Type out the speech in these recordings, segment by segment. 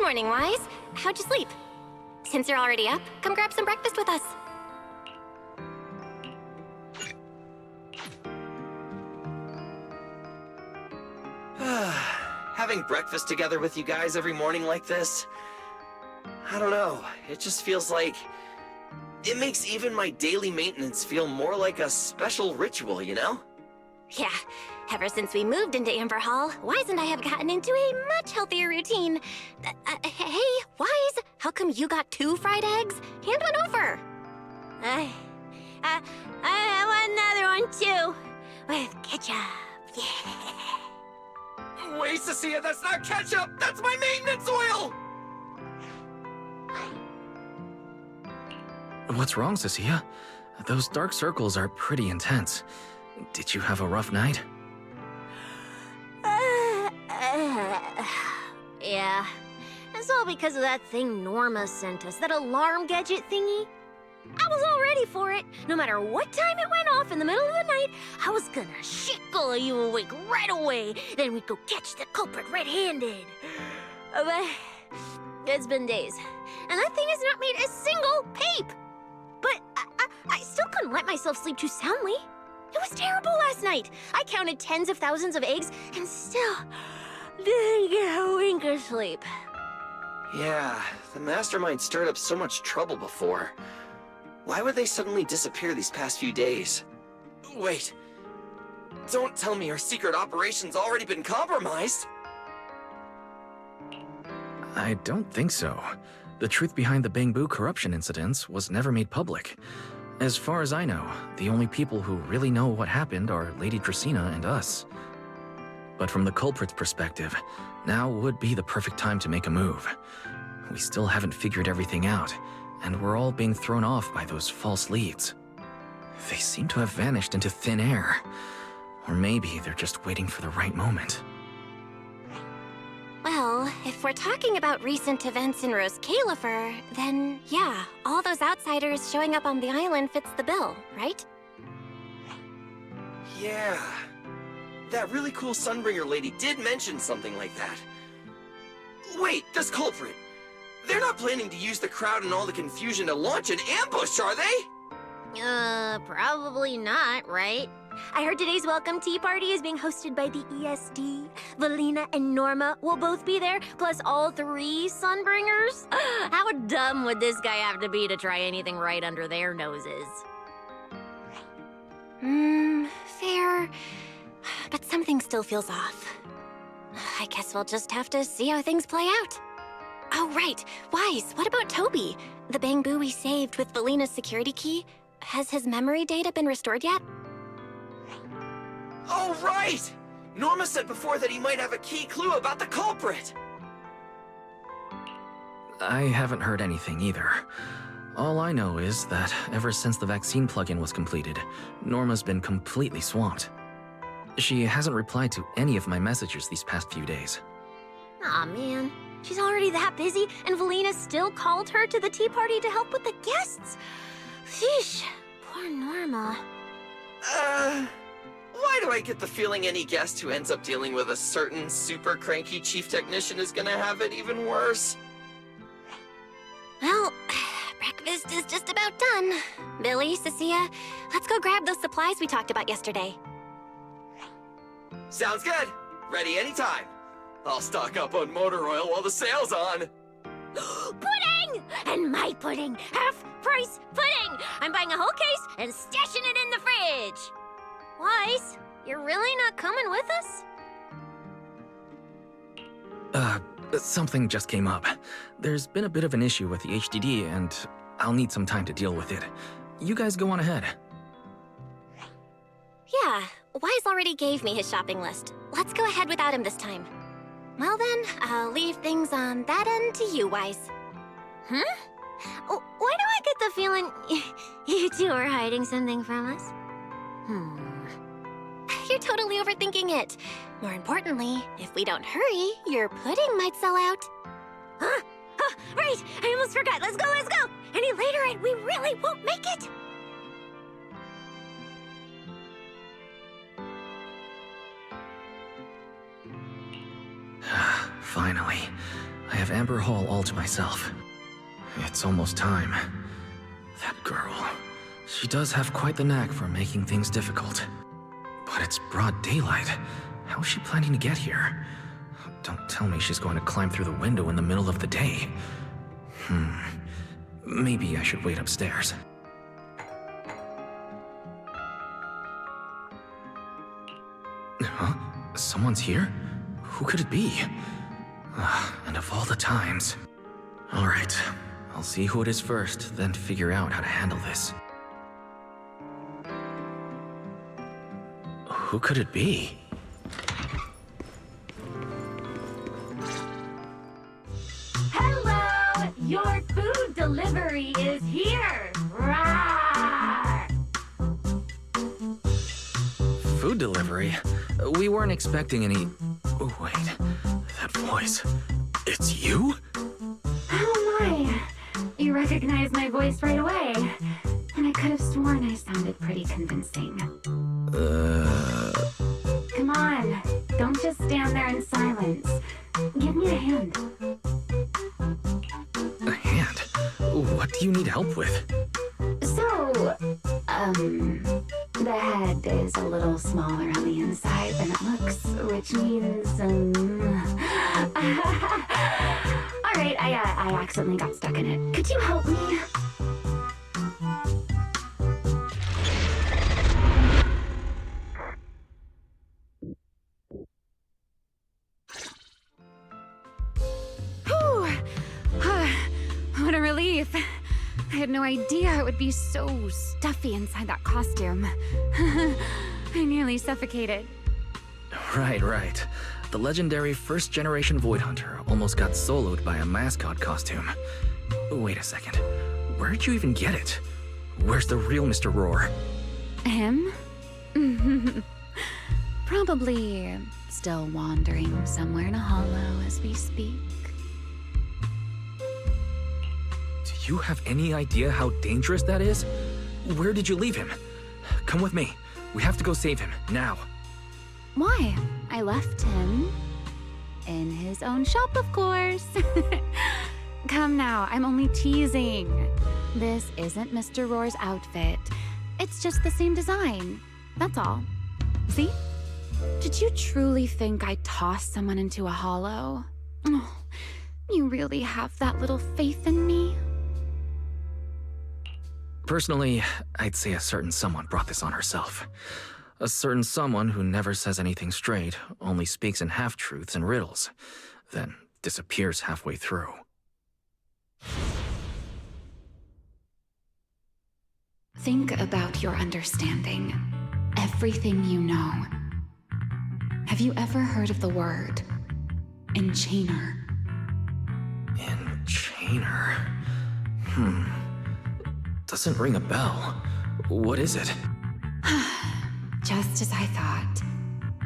morning, Wise. How'd you sleep? Since you're already up, come grab some breakfast with us. Having breakfast together with you guys every morning like this, I don't know, it just feels like... It makes even my daily maintenance feel more like a special ritual, you know? Yeah, ever since we moved into Amber Hall, Wise and I have gotten into a much healthier routine. Hey, Wise, how come you got 2 fried eggs? Hand one over. I want another one too, with ketchup. Yeah. Wait, Cecilia, that's not ketchup! That's my maintenance oil! What's wrong, Cecilia? Those dark circles are pretty intense. Did you have a rough night? Yeah. It's all because of that thing Norma sent us, that alarm gadget thingy. I was all ready for it. No matter what time it went off in the middle of the night, I was gonna shake all of you awake right away. Then we'd go catch the culprit red-handed. But it's been days, and that thing has not made a single peep. But I still couldn't let myself sleep too soundly. It was terrible last night. I counted tens of thousands of eggs and still didn't get a wink of sleep. Yeah, the mastermind stirred up so much trouble before. Why would they suddenly disappear these past few days? Wait, don't tell me our secret operation's already been compromised! I don't think so. The truth behind the Bamboo corruption incidents was never made public. As far as I know, the only people who really know what happened are Lady Dracaena and us. But from the culprit's perspective, now would be the perfect time to make a move. We still haven't figured everything out, and we're all being thrown off by those false leads. They seem to have vanished into thin air. Or maybe they're just waiting for the right moment. Well, if we're talking about recent events in Rose Califer, then yeah, all those outsiders showing up on the island fits the bill, right? Yeah. That really cool Sunbringer lady did mention something like that. Wait, this culprit! They're not planning to use the crowd and all the confusion to launch an ambush, are they? Probably not, right? I heard today's welcome tea party is being hosted by the ESD. Valina and Norma will both be there, plus all 3 Sunbringers. How dumb would this guy have to be to try anything right under their noses? Fair. But something still feels off. I guess we'll just have to see how things play out. Oh, right. Wise, what about Toby? The Bamboo we saved with Valina's security key? Has his memory data been restored yet? Oh, right! Norma said before that he might have a key clue about the culprit! I haven't heard anything either. All I know is that ever since the vaccine plugin was completed, Norma's been completely swamped. She hasn't replied to any of my messages these past few days. Aw, man. She's already that busy, and Valina still called her to the tea party to help with the guests. Sheesh, poor Norma. Why do I get the feeling any guest who ends up dealing with a certain super cranky chief technician is gonna have it even worse? Well, breakfast is just about done. Billy, Cecilia, let's go grab those supplies we talked about yesterday. Sounds good. Ready anytime. I'll stock up on motor oil while the sale's on. Pudding! And my pudding! Half-price pudding! I'm buying a whole case and stashing it in the fridge! Wise, you're really not coming with us? Something just came up. There's been a bit of an issue with the HDD, and I'll need some time to deal with it. You guys go on ahead. Yeah, Wise already gave me his shopping list. Let's go ahead without him this time. Well then, I'll leave things on that end to you, Wise. Huh? Why do I get the feeling you two are hiding something from us? You're totally overthinking it. More importantly, if we don't hurry, your pudding might sell out. Huh? Oh, right! I almost forgot. Let's go, let's go! Any later and we really won't make it! Finally. I have Amber Hall all to myself. It's almost time. That girl. She does have quite the knack for making things difficult. But it's broad daylight. How is she planning to get here? Don't tell me she's going to climb through the window in the middle of the day. Maybe I should wait upstairs. Huh? Someone's here? Who could it be? And of all the times... Alright, I'll see who it is first, then figure out how to handle this. Who could it be? Hello! Your food delivery is here! Rawr! Food delivery? We weren't expecting any... Oh, wait. That voice. It's you? Oh my! You recognize my voice right away. And I could have sworn I sounded pretty convincing. Come on, don't just stand there in silence. Give me a hand. A hand? What do you need help with? So, the head is a little smaller on the inside than it looks, which means, Alright, I accidentally got stuck in it. Could you help me? What a relief. I had no idea it would be so stuffy inside that costume. I nearly suffocated. Right. The legendary first-generation Void Hunter almost got soloed by a mascot costume. Wait a second. Where'd you even get it? Where's the real Mr. Roar? Him? Probably still wandering somewhere in a hollow as we speak. Do you have any idea how dangerous that is? Where did you leave him? Come with me. We have to go save him, now. Why? I left him in his own shop, of course. Come now, I'm only teasing. This isn't Mr. Roar's outfit. It's just the same design. That's all. See? Did you truly think I tossed someone into a hollow? Oh, you really have that little faith in me? Personally, I'd say a certain someone brought this on herself. A certain someone who never says anything straight, only speaks in half-truths and riddles, then disappears halfway through. Think about your understanding. Everything you know. Have you ever heard of the word enchainer? Enchainer? Doesn't ring a bell. What is it? Just as I thought.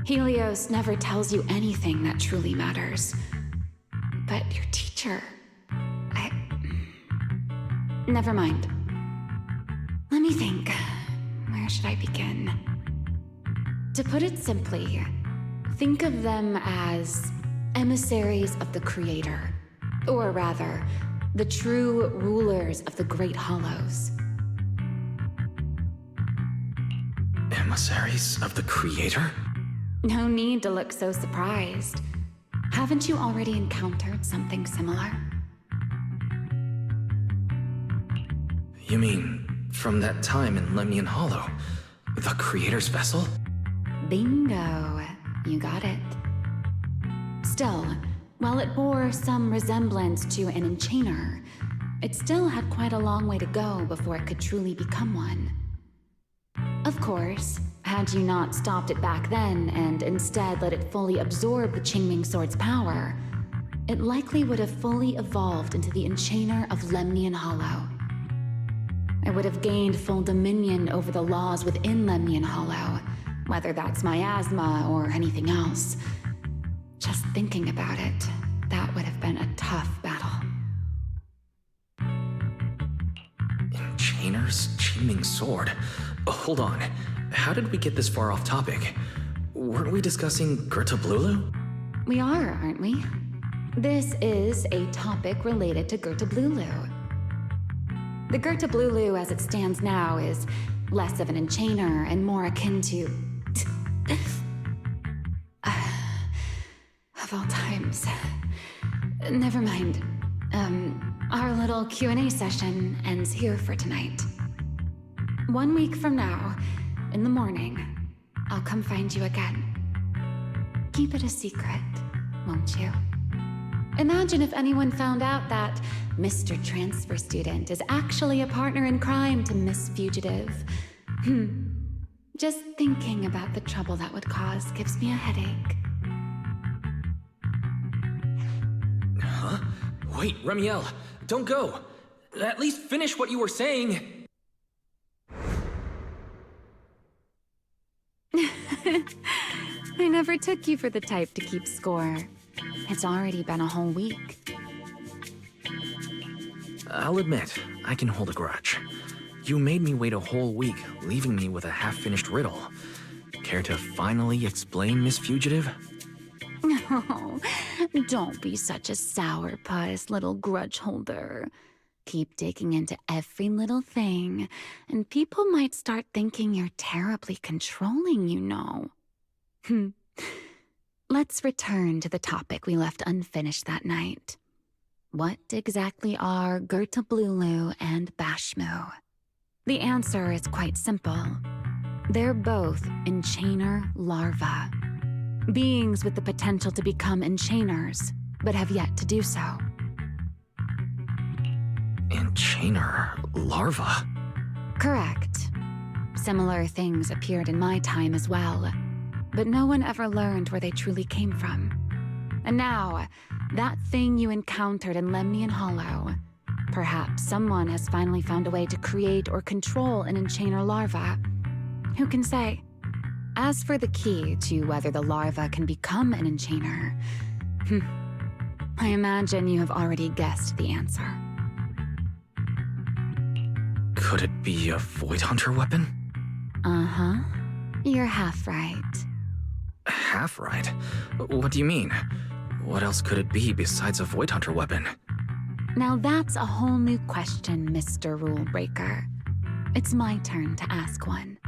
Helios never tells you anything that truly matters. But your teacher... Never mind. Let me think. Where should I begin? To put it simply, think of them as emissaries of the Creator. Or rather, the true rulers of the Great Hollows. Emissaries of the Creator? No need to look so surprised. Haven't you already encountered something similar? You mean, from that time in Lemnian Hollow? The Creator's vessel? Bingo. You got it. Still, while it bore some resemblance to an enchainer, it still had quite a long way to go before it could truly become one. Of course, had you not stopped it back then and instead let it fully absorb the Qingming Sword's power, it likely would have fully evolved into the Enchainer of Lemnian Hollow. It would have gained full dominion over the laws within Lemnian Hollow, whether that's miasma or anything else. Just thinking about it, that would have been a tough battle. Enchainer's Qingming Sword? Hold on. How did we get this far off topic? Weren't we discussing Gerta Blulu? We are, aren't we? This is a topic related to Gertablulu. The Gertablulu as it stands now is less of an enchainer and more akin to... of all times. Never mind. Our little Q&A session ends here for tonight. 1 week from now, in the morning, I'll come find you again. Keep it a secret, won't you? Imagine if anyone found out that Mr. Transfer Student is actually a partner in crime to Miss Fugitive. Just thinking about the trouble that would cause gives me a headache. Huh? Wait, Remiel, don't go. At least finish what you were saying. I never took you for the type to keep score. It's already been a whole week. I'll admit, I can hold a grudge. You made me wait a whole week, leaving me with a half-finished riddle. Care to finally explain, Miss Fugitive? Oh, don't be such a sourpuss, little grudge holder. Keep digging into every little thing, and people might start thinking you're terribly controlling, you know. Let's return to the topic we left unfinished that night. What exactly are Gertablulu and Bashmu? The answer is quite simple. They're both enchainer larvae. Beings with the potential to become enchainers, but have yet to do so. Enchainer larva? Correct. Similar things appeared in my time as well, but no one ever learned where they truly came from. And now, that thing you encountered in Lemnian Hollow, perhaps someone has finally found a way to create or control an enchainer larva. Who can say? As for the key to whether the larva can become an enchainer, I imagine you have already guessed the answer. Could it be a Void Hunter weapon? Uh-huh. You're half right. Half right? What do you mean? What else could it be besides a Void Hunter weapon? Now that's a whole new question, Mr. Rule Breaker. It's my turn to ask one.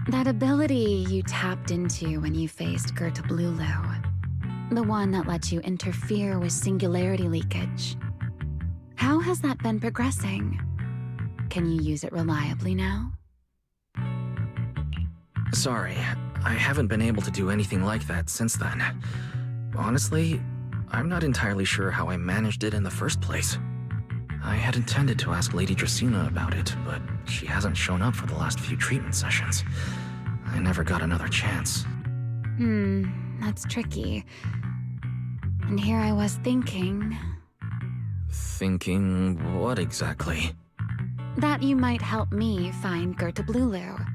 That ability you tapped into when you faced Gertablulu, the one that lets you interfere with singularity leakage. How has that been progressing? Can you use it reliably now? Sorry, I haven't been able to do anything like that since then. Honestly, I'm not entirely sure how I managed it in the first place. I had intended to ask Lady Dracaena about it, but she hasn't shown up for the last few treatment sessions. I never got another chance. That's tricky. And here I was thinking... Thinking what exactly? that you might help me find Gertablulu.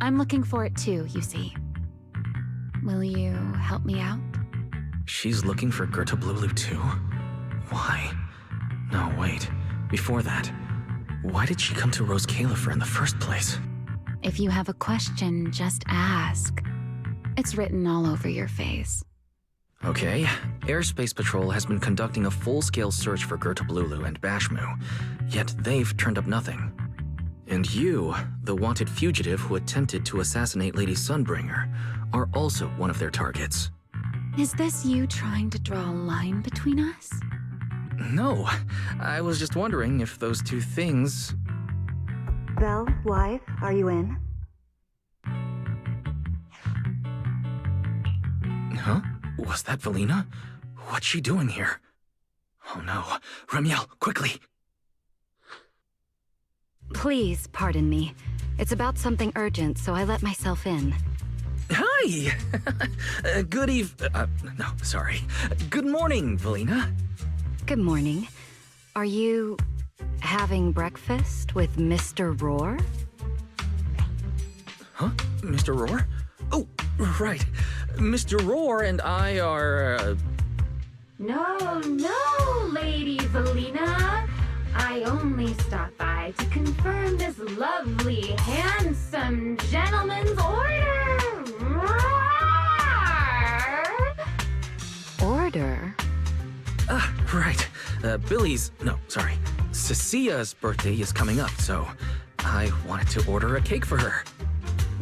I'm looking for it too, you see. Will you help me out? She's looking for Gertablulu too? Why? No, wait. Before that, why did she come to Rose Califer in the first place? If you have a question, just ask. It's written all over your face. Okay, Airspace Patrol has been conducting a full-scale search for Gertablulu and Bashmu, yet they've turned up nothing. And you, the wanted fugitive who attempted to assassinate Lady Sunbringer, are also one of their targets. Is this you trying to draw a line between us? No, I was just wondering if those two things... Vel, wife, are you in? Huh? Was that Velina? What's she doing here? Oh no. Remiel, quickly! Please pardon me. It's about something urgent, so I let myself in. Hi! No, sorry. Good morning, Velina. Good morning. Are you having breakfast with Mr. Roar? Huh? Mr. Roar? Oh, right. Mr. Roar and I are, No, Lady Velina. I only stopped by to confirm this lovely, handsome gentleman's order. Order? Right. Cecia's birthday is coming up, so I wanted to order a cake for her.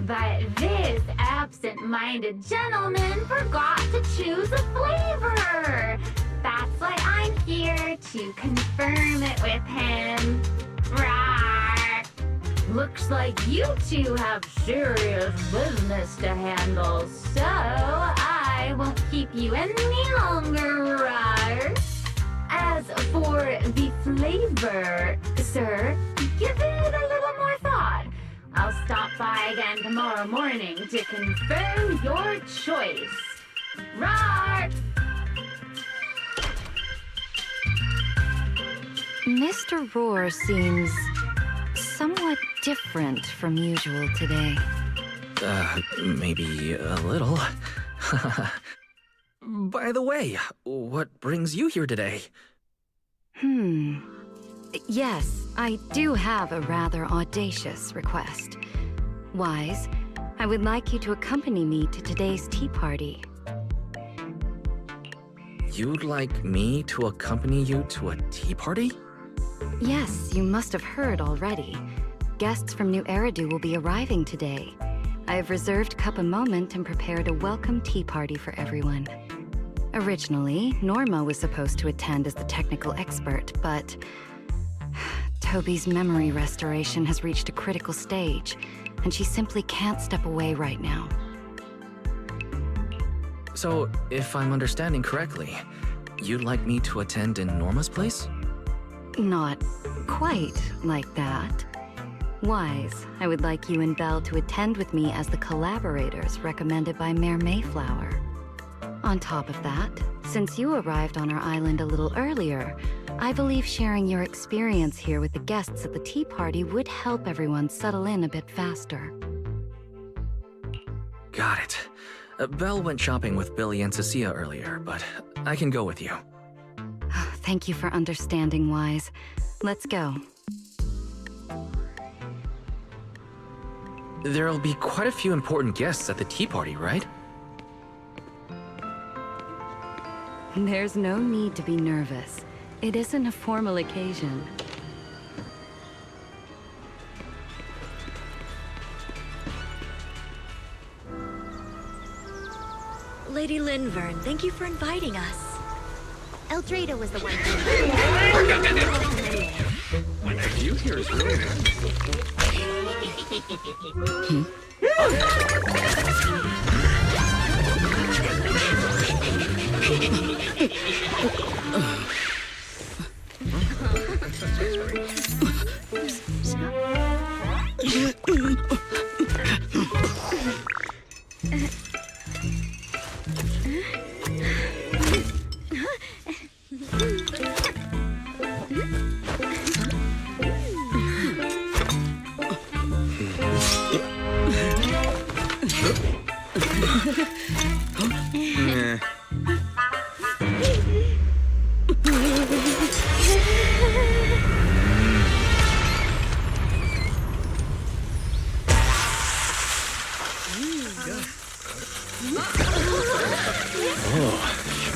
But this absent-minded gentleman forgot to choose a flavor. That's why I'm here to confirm it with him. Rawr. Looks like you two have serious business to handle, so I won't keep you any longer, rawr. As for the flavor, sir, give it a little more thought. I'll stop by again tomorrow morning to confirm your choice. Rawr! Mr. Roar seems somewhat different from usual today. Maybe a little. By the way, what brings you here today? Yes, I do have a rather audacious request. Wise, I would like you to accompany me to today's tea party. You'd like me to accompany you to a tea party? Yes, you must have heard already. Guests from New Eridu will be arriving today. I have reserved Cup a Moment and prepared a welcome tea party for everyone. Originally, Norma was supposed to attend as the technical expert, but Toby's memory restoration has reached a critical stage, and she simply can't step away right now. So, if I'm understanding correctly, you'd like me to attend in Norma's place? Not quite like that. Wise, I would like you and Belle to attend with me as the collaborators recommended by Mayor Mayflower. On top of that, since you arrived on our island a little earlier, I believe sharing your experience here with the guests at the tea party would help everyone settle in a bit faster. Got it. Belle went shopping with Billy and Cecilia earlier, but I can go with you. Thank you for understanding, Wise. Let's go. There'll be quite a few important guests at the tea party, right? There's no need to be nervous. It isn't a formal occasion. Lady Linvern, thank you for inviting us. Eldrada was the one. The view here is really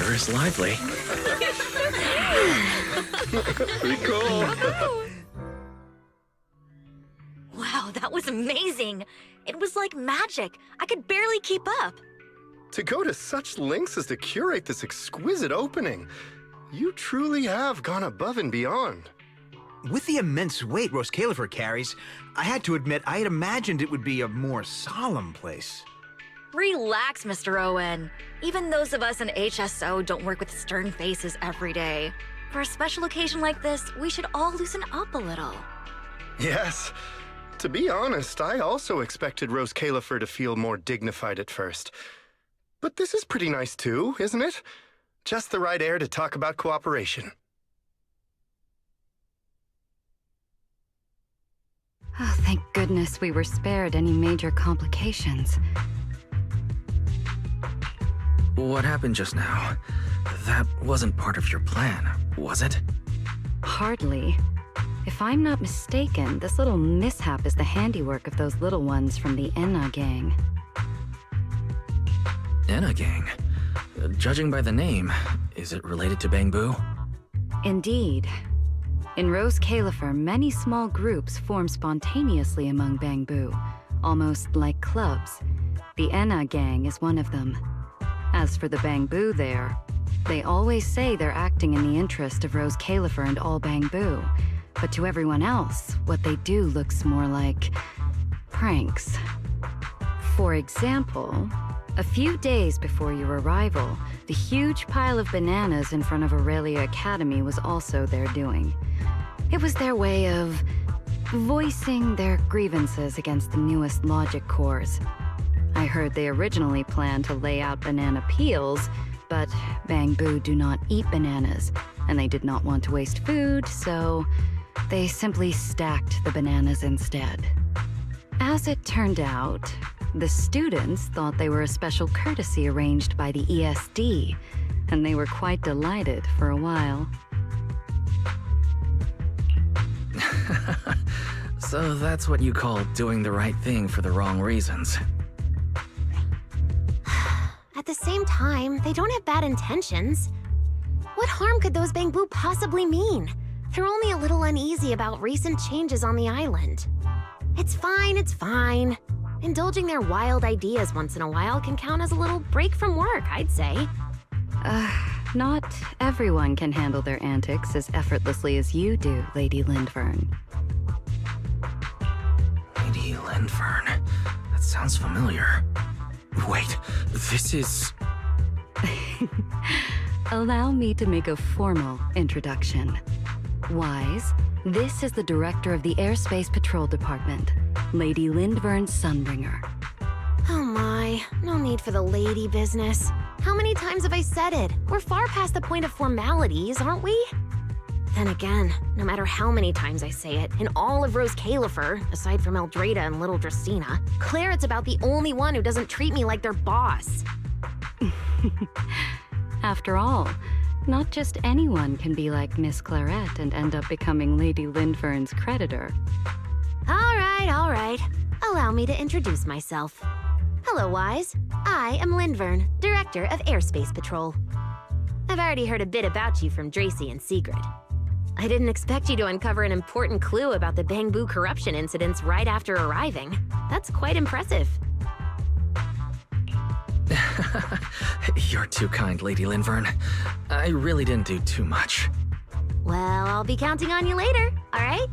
Sure is lively. pretty cool. Wow, that was amazing. It was like magic. I could barely keep up. To go to such lengths as to curate this exquisite opening, you truly have gone above and beyond. With the immense weight Roscalifer carries, I had to admit I had imagined it would be a more solemn place. Relax, Mr. Owen. Even those of us in HSO don't work with stern faces every day. For a special occasion like this, we should all loosen up a little. Yes. To be honest, I also expected Roscalifer to feel more dignified at first. But this is pretty nice too, isn't it? Just the right air to talk about cooperation. Oh, thank goodness we were spared any major complications. What happened just now? That wasn't part of your plan, was it? Hardly. If I'm not mistaken, this little mishap is the handiwork of those little ones from the Enna gang. Enna gang? Judging by the name, is it related to Bangbu? Indeed. In Rose Califer, many small groups form spontaneously among Bangbu, almost like clubs. The Enna gang is one of them. As for the Bangbu there, they always say they're acting in the interest of Rose Califer and all Bangbu, but to everyone else, what they do looks more like pranks. For example, a few days before your arrival, the huge pile of bananas in front of Aurelia Academy was also their doing. It was their way of voicing their grievances against the newest logic cores. I heard they originally planned to lay out banana peels, but Bangbu do not eat bananas, and they did not want to waste food, so they simply stacked the bananas instead. As it turned out, the students thought they were a special courtesy arranged by the ESD, and they were quite delighted for a while. So that's what you call doing the right thing for the wrong reasons. At the same time, they don't have bad intentions. What harm could those Bangbu possibly mean? They're only a little uneasy about recent changes on the island. It's fine, it's fine. Indulging their wild ideas once in a while can count as a little break from work, I'd say. Not everyone can handle their antics as effortlessly as you do, Lady Lindvern. Lady Lindvern. That sounds familiar. Wait, this is... Allow me to make a formal introduction. Wise, this is the director of the Airspace Patrol Department, Lady Lindvern Sunbringer. Oh my, no need for the lady business. How many times have I said it? We're far past the point of formalities, aren't we? Then again, no matter how many times I say it, in all of Rose Califer, aside from Eldrada and Little Dristina, Claret's about the only one who doesn't treat me like their boss. After all, not just anyone can be like Miss Claret and end up becoming Lady Lindvern's creditor. All right. Allow me to introduce myself. Hello, Wise. I am Lindvern, Director of Airspace Patrol. I've already heard a bit about you from Dracy and Sigrid. I didn't expect you to uncover an important clue about the Bangbu corruption incidents right after arriving. That's quite impressive. You're too kind, Lady Lindvern. I really didn't do too much. Well, I'll be counting on you later, all right?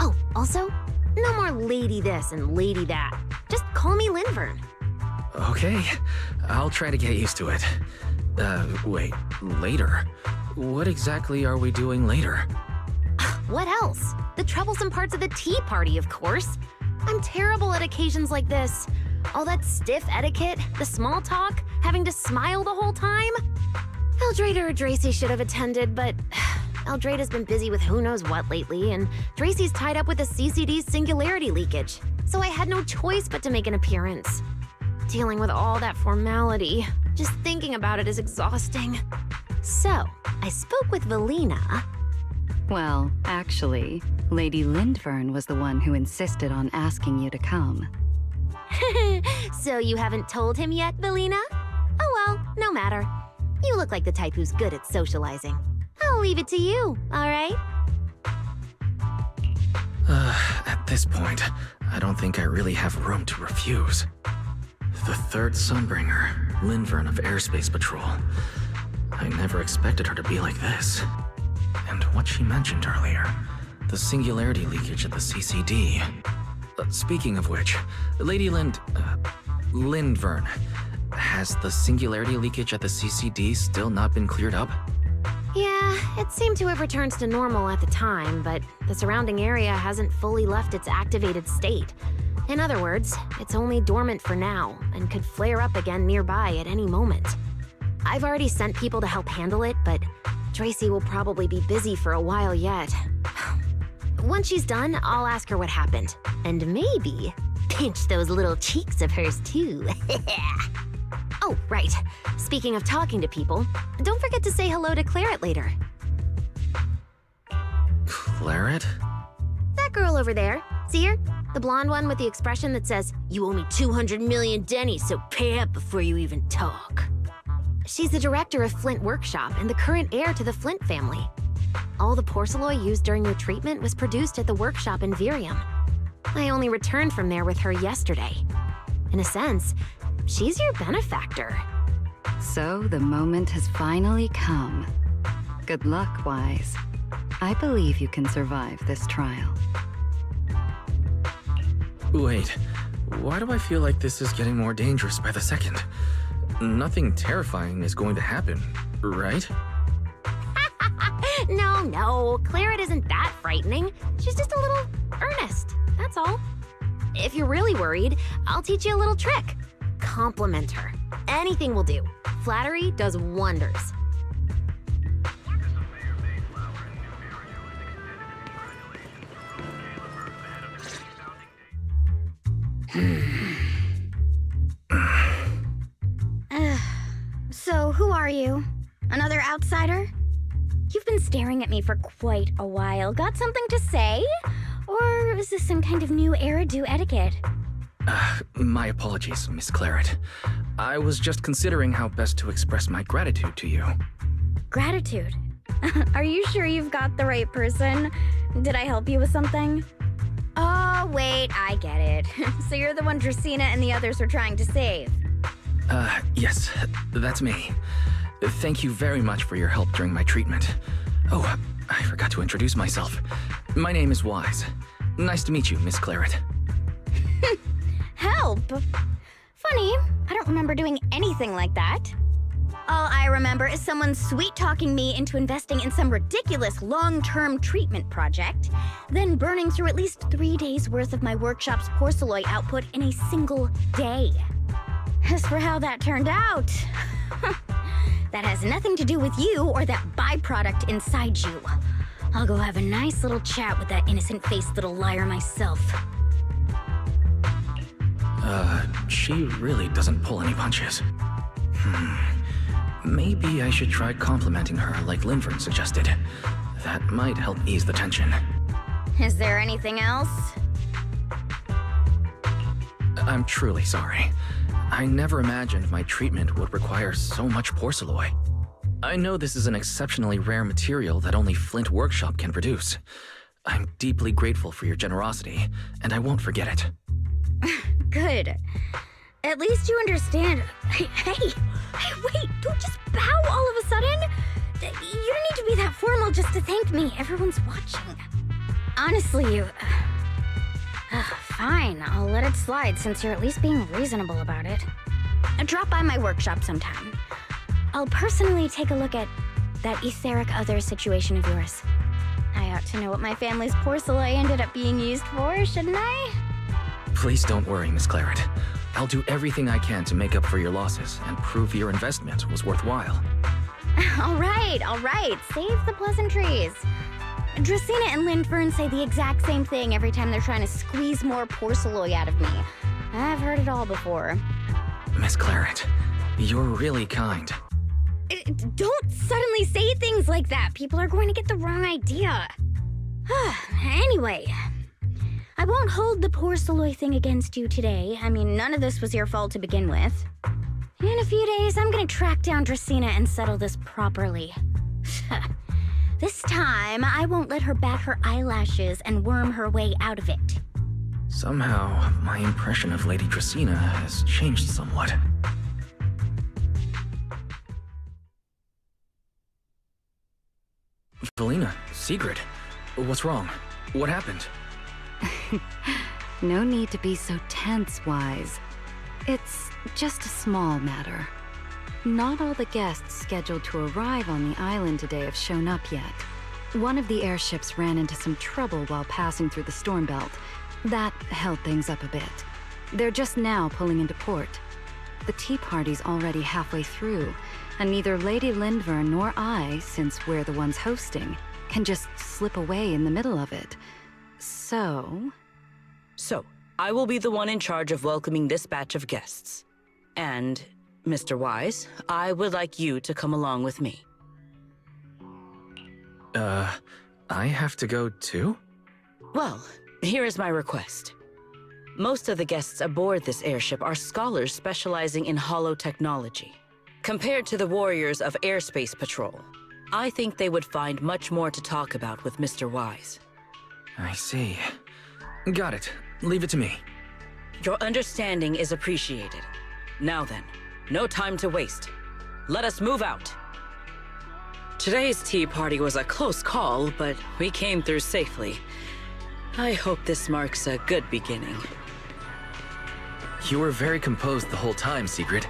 Oh, also, no more lady this and lady that. Just call me Lindvern. Okay, I'll try to get used to it. Wait, later? What exactly are we doing later? What else? The troublesome parts of the tea party, of course. I'm terrible at occasions like this. All that stiff etiquette, the small talk, having to smile the whole time. Eldrada or Dracy should have attended, but Eldrada's been busy with who knows what lately, and Dracy's tied up with the CCD's singularity leakage, so I had no choice but to make an appearance. Dealing with all that formality, just thinking about it is exhausting. So, I spoke with Valina. Well, actually, Lady Lindvern was the one who insisted on asking you to come. So you haven't told him yet, Valina? Oh well, no matter. You look like the type who's good at socializing. I'll leave it to you, all right? At this point, I don't think I really have room to refuse. The third Sunbringer, Lindvern of Airspace Patrol. I never expected her to be like this. And what she mentioned earlier, the singularity leakage at the CCD. Speaking of which, Lady Lindvern, has the singularity leakage at the CCD still not been cleared up? Yeah, it seemed to have returned to normal at the time, but the surrounding area hasn't fully left its activated state. In other words, it's only dormant for now, and could flare up again nearby at any moment. I've already sent people to help handle it, but Dracy will probably be busy for a while yet. Once she's done, I'll ask her what happened. And maybe pinch those little cheeks of hers too. Oh, right. Speaking of talking to people, don't forget to say hello to Claret later. Claret? That girl over there. See her? The blonde one with the expression that says, "You owe me 200 million dennies, so pay up before you even talk." She's the director of Flint Workshop and the current heir to the Flint family. All the porcelain used during your treatment was produced at the workshop in Virium. I only returned from there with her yesterday. In a sense, she's your benefactor. So the moment has finally come. Good luck, Wise. I believe you can survive this trial. Wait, why do I feel like this is getting more dangerous by the second? Nothing terrifying is going to happen, right? No, Claret isn't that frightening. She's just a little earnest, that's all. If you're really worried, I'll teach you a little trick. Compliment her. Anything will do. Flattery does wonders. So, who are you? Another outsider? You've been staring at me for quite a while. Got something to say? Or is this some kind of new Eridu etiquette? My apologies, Miss Claret. I was just considering how best to express my gratitude to you. Gratitude? Are you sure you've got the right person? Did I help you with something? Oh, wait, I get it. So you're the one Dracena and the others are trying to save. Yes, that's me. Thank you very much for your help during my treatment. Oh, I forgot to introduce myself. My name is Wise. Nice to meet you, Miss Claret. Help? Funny, I don't remember doing anything like that. All I remember is someone sweet-talking me into investing in some ridiculous long-term treatment project, then burning through at least 3 days' worth of my workshop's porcelain output in a single day. As for how that turned out, that has nothing to do with you or that byproduct inside you. I'll go have a nice little chat with that innocent-faced little liar myself. She really doesn't pull any punches. Maybe I should try complimenting her like Linvern suggested. That might help ease the tension. Is there anything else? I'm truly sorry. I never imagined my treatment would require so much porcelain. I know this is an exceptionally rare material that only Flint Workshop can produce. I'm deeply grateful for your generosity, and I won't forget it. Good. At least you understand. Hey, wait, don't just bow all of a sudden. You don't need to be that formal just to thank me. Everyone's watching. Honestly, fine, I'll let it slide since you're at least being reasonable about it. Drop by my workshop sometime. I'll personally take a look at that etheric other situation of yours. I ought to know what my family's porcelain ended up being used for, shouldn't I? Please don't worry, Miss Claret. I'll do everything I can to make up for your losses and prove your investment was worthwhile. All right. Save the pleasantries. Dracena and Linfern say the exact same thing every time they're trying to squeeze more porcelain out of me. I've heard it all before. Miss Claret, you're really kind. Don't suddenly say things like that. People are going to get the wrong idea. Anyway, I won't hold the porcelain thing against you today. I mean, none of this was your fault to begin with. In a few days, I'm gonna track down Dracena and settle this properly. This time, I won't let her bat her eyelashes and worm her way out of it. Somehow, my impression of Lady Dracena has changed somewhat. Valina, Sigrid, what's wrong? What happened? No need to be so tense, Wise. It's just a small matter. Not all the guests scheduled to arrive on the island today have shown up yet. One of the airships ran into some trouble while passing through the storm belt. That held things up a bit. They're just now pulling into port. The tea party's already halfway through, and neither Lady Lindvern nor I, since we're the ones hosting, can just slip away in the middle of it. So, I will be the one in charge of welcoming this batch of guests. And, Mr. Wise, I would like you to come along with me. I have to go too? Well, here is my request. Most of the guests aboard this airship are scholars specializing in holotechnology. Compared to the warriors of Airspace Patrol, I think they would find much more to talk about with Mr. Wise. I see. Got it. Leave it to me. Your understanding is appreciated. Now then, no time to waste. Let us move out. Today's tea party was a close call, but we came through safely. I hope this marks a good beginning. You were very composed the whole time, Secret.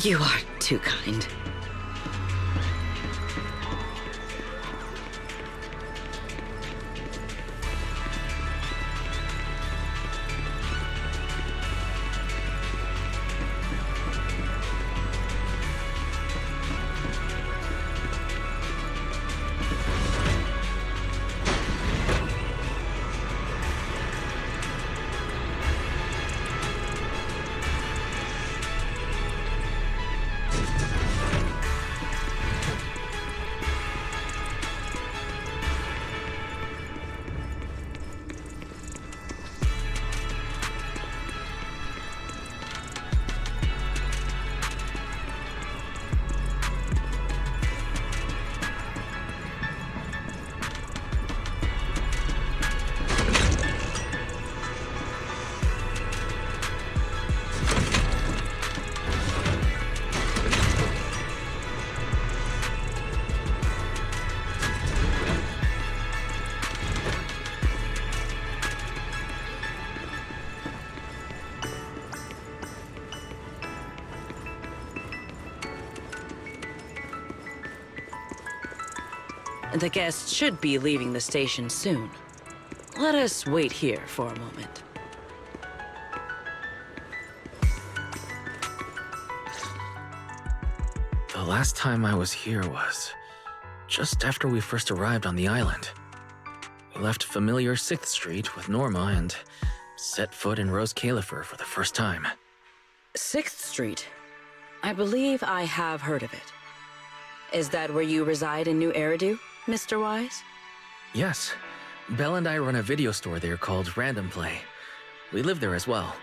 You are too kind. The guests should be leaving the station soon. Let us wait here for a moment. The last time I was here was just after we first arrived on the island. We left familiar 6th Street with Norma and set foot in Rose Califer for the first time. 6th Street? I believe I have heard of it. Is that where you reside in New Eridu, Mr. Wise? Yes. Belle and I run a video store there called Random Play. We live there as well.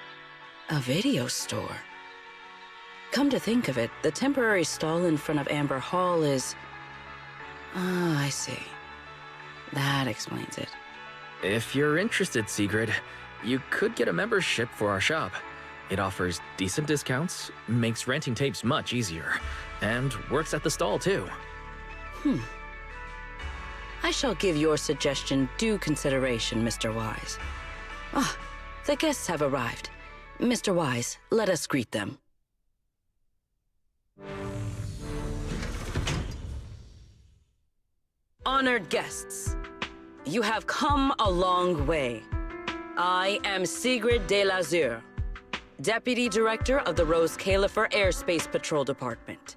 A video store? Come to think of it, the temporary stall in front of Amber Hall is... Ah, I see. That explains it. If you're interested, Sigrid, you could get a membership for our shop. It offers decent discounts, makes renting tapes much easier, and works at the stall too. I shall give your suggestion due consideration, Mr. Wise. Ah, the guests have arrived. Mr. Wise, let us greet them. Honored guests, you have come a long way. I am Sigrid de Lazure, Deputy Director of the Rose Califer Airspace Patrol Department.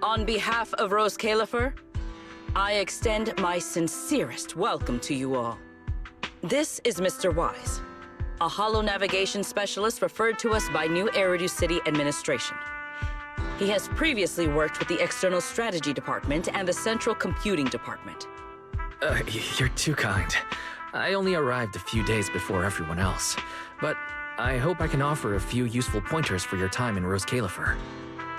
On behalf of Rose Califer, I extend my sincerest welcome to you all. This is Mr. Wise, a holo navigation specialist referred to us by New Eridu City Administration. He has previously worked with the External Strategy Department and the Central Computing Department. You're too kind. I only arrived a few days before everyone else, but I hope I can offer a few useful pointers for your time in Rose Califer.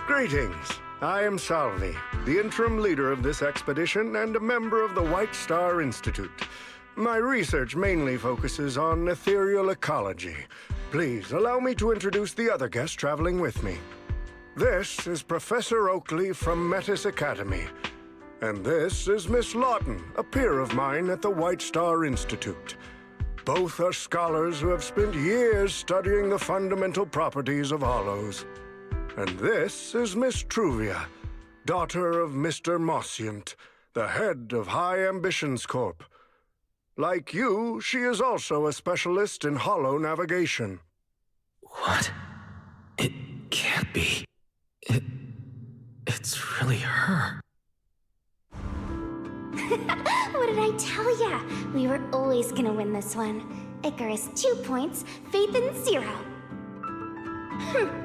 Greetings. I am Salvi, the interim leader of this expedition and a member of the White Star Institute. My research mainly focuses on ethereal ecology. Please allow me to introduce the other guest traveling with me. This is Professor Oakley from Metis Academy. And this is Miss Lawton, a peer of mine at the White Star Institute. Both are scholars who have spent years studying the fundamental properties of hollows. And this is Miss Truvia, daughter of Mr. Mossient, the head of High Ambitions Corp. Like you, she is also a specialist in holo navigation. What? It can't be. It's really her. What did I tell ya? We were always gonna win this one. Icarus 2 points, Phaethon 0.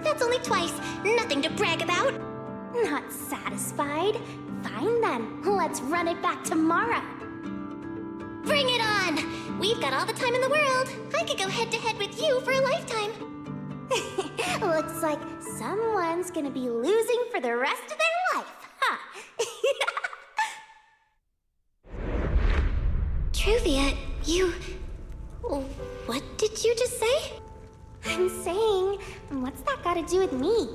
That's only twice. Nothing to brag about. Not satisfied? Fine then. Let's run it back tomorrow. Bring it on! We've got all the time in the world. I could go head-to-head with you for a lifetime. Looks like someone's gonna be losing for the rest of their life, huh? Truvia, you... What did you just say? I'm saying, what's that got to do with me?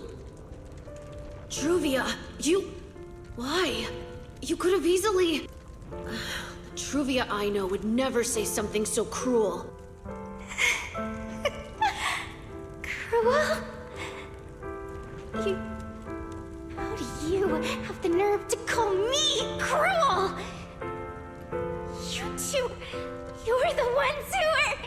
Truvia, you... Why? You could have easily... Truvia I know would never say something so cruel. Cruel? How do you have the nerve to call me cruel? You two... You're the ones who are...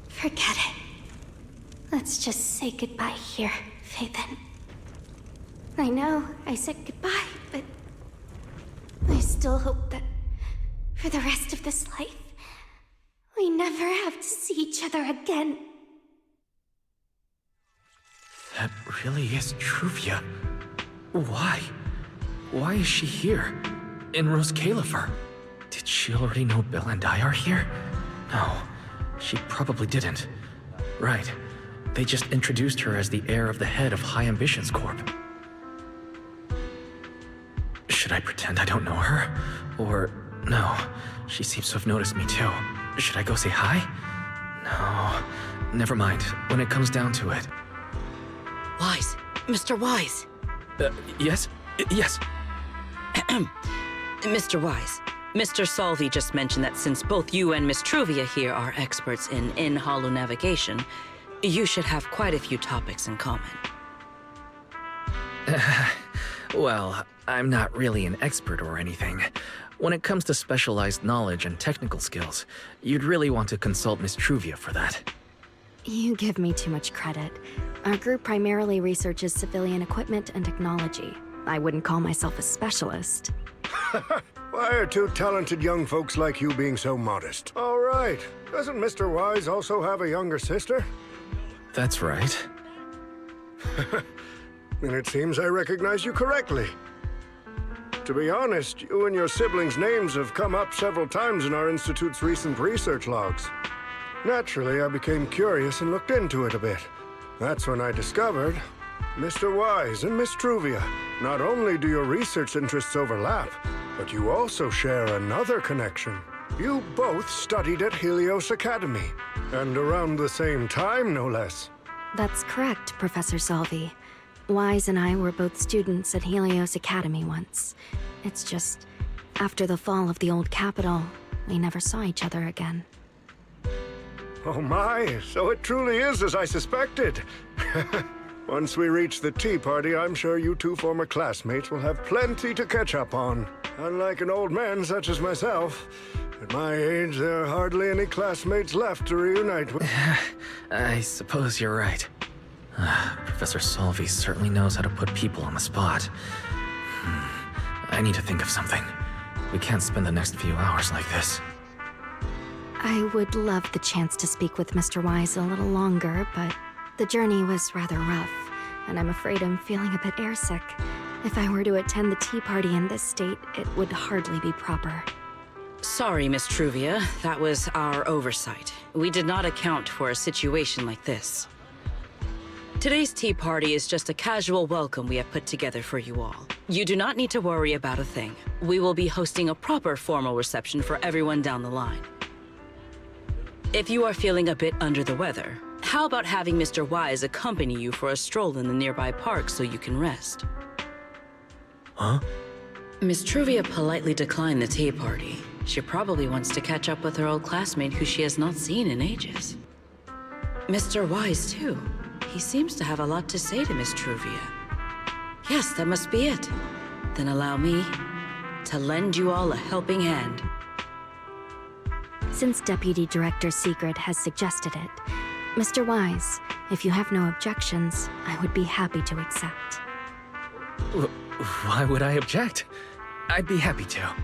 Forget it. Let's just say goodbye here, Phaethon. I know I said goodbye, but I still hope that for the rest of this life, we never have to see each other again. That really is Truvia. Why? Why is she here? In Rose Califer? Did she already know Belle and I are here? No, she probably didn't. Right. They just introduced her as the heir of the head of High Ambitions Corp. Should I pretend I don't know her? Or... no, she seems to have noticed me too. Should I go say hi? No, never mind. When it comes down to it. Wise. Mr. Wise. Yes? Yes. Mr. Wise, Mr. Salvi just mentioned that since both you and Miss Truvia here are experts in hollow navigation, you should have quite a few topics in common. Well, I'm not really an expert or anything. When it comes to specialized knowledge and technical skills, you'd really want to consult Miss Truvia for that. You give me too much credit. Our group primarily researches civilian equipment and technology. I wouldn't call myself a specialist. Why are two talented young folks like you being so modest? All right. Doesn't Mr. Wise also have a younger sister? That's right. Then it seems I recognize you correctly. To be honest, you and your siblings' names have come up several times in our Institute's recent research logs. Naturally, I became curious and looked into it a bit. That's when I discovered Mr. Wise and Miss Truvia. Not only do your research interests overlap, but you also share another connection. You both studied at Helios Academy, and around the same time, no less. That's correct, Professor Salvi. Wise and I were both students at Helios Academy once. It's just, after the fall of the old capital, we never saw each other again. Oh my, so it truly is as I suspected. Once we reach the tea party, I'm sure you two former classmates will have plenty to catch up on. Unlike an old man such as myself, at my age, there are hardly any classmates left to reunite with. I suppose you're right. Professor Salvi certainly knows how to put people on the spot. I need to think of something. We can't spend the next few hours like this. I would love the chance to speak with Mr. Wise a little longer, but the journey was rather rough, and I'm afraid I'm feeling a bit airsick. If I were to attend the tea party in this state, it would hardly be proper. Sorry, Miss Truvia. That was our oversight. We did not account for a situation like this. Today's tea party is just a casual welcome we have put together for you all. You do not need to worry about a thing. We will be hosting a proper formal reception for everyone down the line. If you are feeling a bit under the weather, how about having Mr. Wise accompany you for a stroll in the nearby park so you can rest? Huh? Miss Truvia politely declined the tea party. She probably wants to catch up with her old classmate who she has not seen in ages. Mr. Wise, too. He seems to have a lot to say to Miss Truvia. Yes, that must be it. Then allow me to lend you all a helping hand. Since Deputy Director Sigrid has suggested it, Mr. Wise, if you have no objections, I would be happy to accept. Why would I object? I'd be happy to.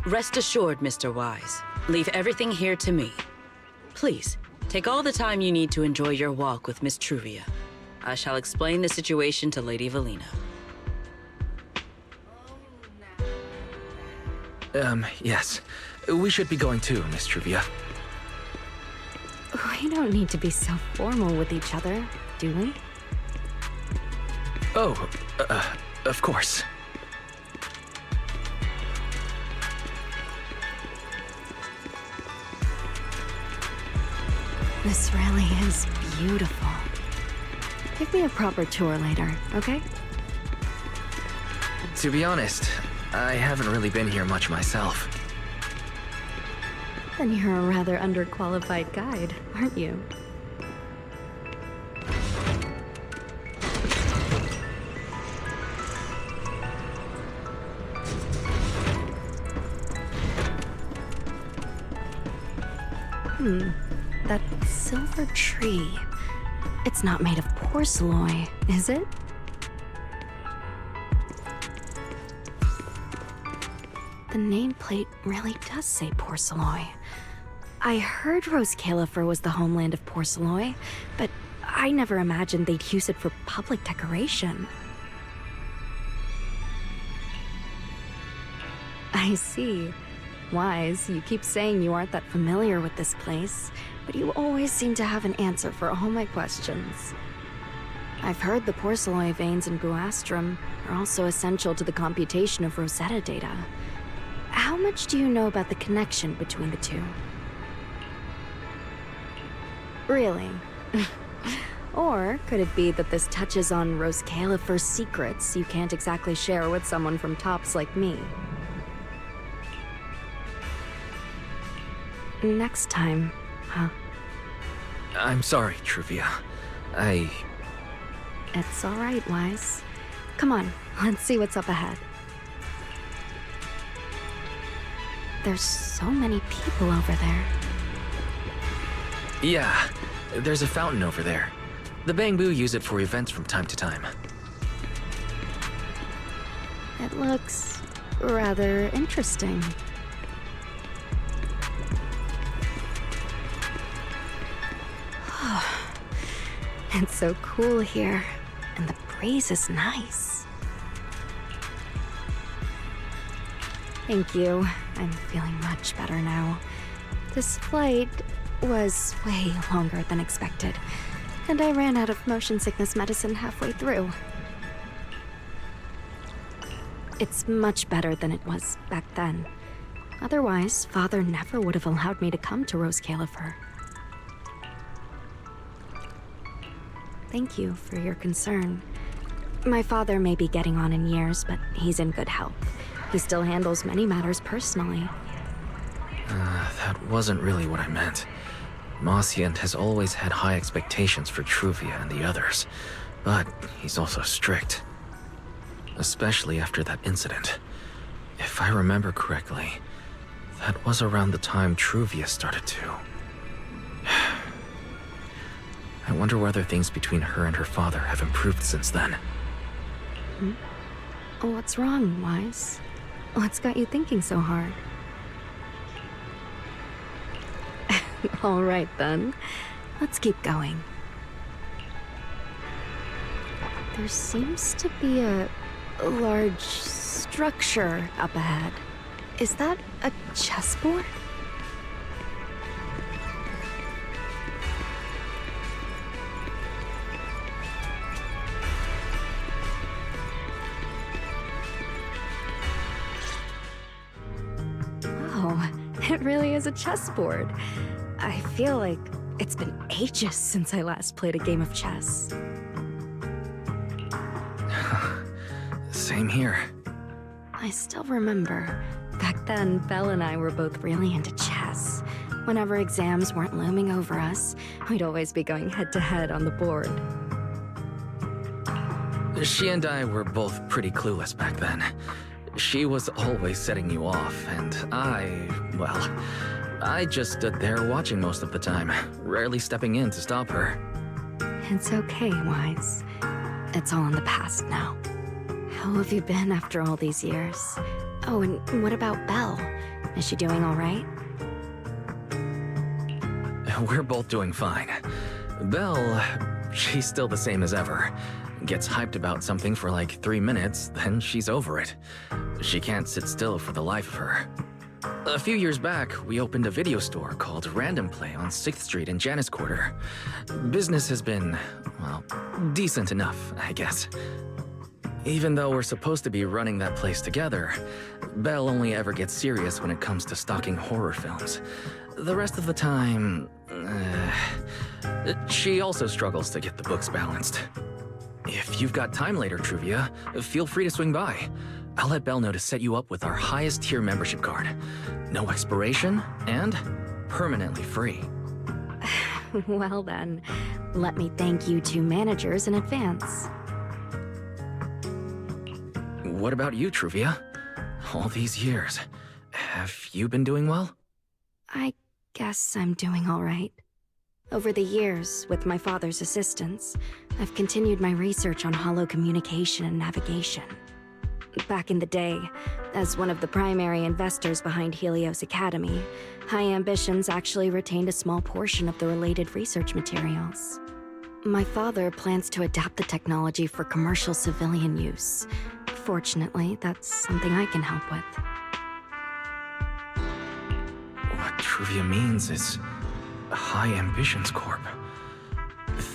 Rest assured, Mr. Wise. Leave everything here to me. Please, take all the time you need to enjoy your walk with Miss Truvia. I shall explain the situation to Lady Valina. Yes. we should be going too, Miss Truvia. We don't need to be so formal with each other, do we? Oh, of course. This really is beautiful. Give me a proper tour later, okay? To be honest, I haven't really been here much myself. Then you're a rather underqualified guide, aren't you? That silver tree. It's not made of porcelain, is it? The nameplate really does say porcelain. I heard Rose Califer was the homeland of porcelain, but I never imagined they'd use it for public decoration. I see. Wise, you keep saying you aren't that familiar with this place, but you always seem to have an answer for all my questions. I've heard the porcelain veins in Buastrum are also essential to the computation of Rosetta data. How much do you know about the connection between the two? Really? Or could it be that this touches on Rose Califer's secrets you can't exactly share with someone from Tops like me? Next time, huh? I'm sorry, Truvia. It's all right, Wise. Come on, let's see what's up ahead. There's so many people over there. Yeah, there's a fountain over there. The Bangbu use it for events from time to time. It looks rather interesting. It's so cool here, and the breeze is nice. Thank you. I'm feeling much better now. This flight was way longer than expected, and I ran out of motion sickness medicine halfway through. It's much better than it was back then. Otherwise, Father never would have allowed me to come to Rose Califer. Thank you for your concern. My father may be getting on in years, but he's in good health. He still handles many matters personally. That wasn't really what I meant. Mossian has always had high expectations for Truvia and the others, but he's also strict. Especially after that incident. If I remember correctly, that was around the time Truvia started to. I wonder whether things between her and her father have improved since then. What's wrong, Wise? What's got you thinking so hard? All right, then. Let's keep going. There seems to be a large structure up ahead. Is that a chessboard? It really is a chessboard. I feel like it's been ages since I last played a game of chess. Same here. I still remember. Back then, Belle and I were both really into chess. Whenever exams weren't looming over us, we'd always be going head-to-head on the board. She and I were both pretty clueless back then. She was always setting you off, and I just stood there watching most of the time, rarely stepping in to stop her. It's okay, Wise. It's all in the past now. How have you been after all these years? Oh, and what about Belle? Is she doing all right? We're both doing fine. Belle, she's still the same as ever. Gets hyped about something for like 3 minutes, then she's over it. She can't sit still for the life of her. A few years back, we opened a video store called Random Play on 6th Street in Janus Quarter. Business has been, well, decent enough, I guess. Even though we're supposed to be running that place together, Belle only ever gets serious when it comes to stocking horror films. The rest of the time, she also struggles to get the books balanced. If you've got time later, Truvia, feel free to swing by. I'll let Belle know to set you up with our highest tier membership card. No expiration, and permanently free. Well then, let me thank you two managers in advance. What about you, Truvia? All these years, have you been doing well? I guess I'm doing all right. Over the years, with my father's assistance, I've continued my research on holo communication and navigation. Back in the day, as one of the primary investors behind Helios Academy, High Ambitions actually retained a small portion of the related research materials. My father plans to adapt the technology for commercial civilian use. Fortunately, that's something I can help with. What Truvia means is High Ambitions Corp.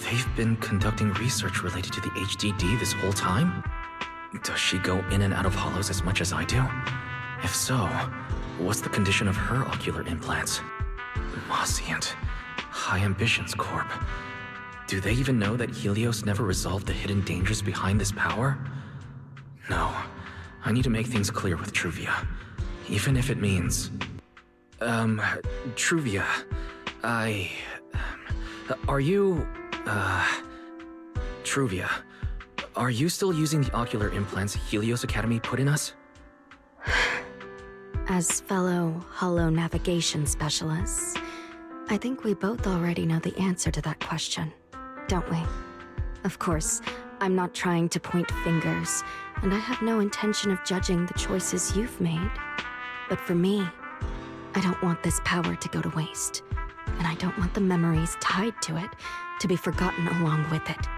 They've been conducting research related to the HDD this whole time? Does she go in and out of hollows as much as I do? If so, what's the condition of her ocular implants? Mosient. High Ambitions Corp. Do they even know that Helios never resolved the hidden dangers behind this power? No. I need to make things clear with Truvia. Even if it means... Truvia, are you... Truvia, are you still using the ocular implants Helios Academy put in us? As fellow holo navigation specialists, I think we both already know the answer to that question, don't we? Of course, I'm not trying to point fingers, and I have no intention of judging the choices you've made. But for me, I don't want this power to go to waste, and I don't want the memories tied to it to be forgotten along with it.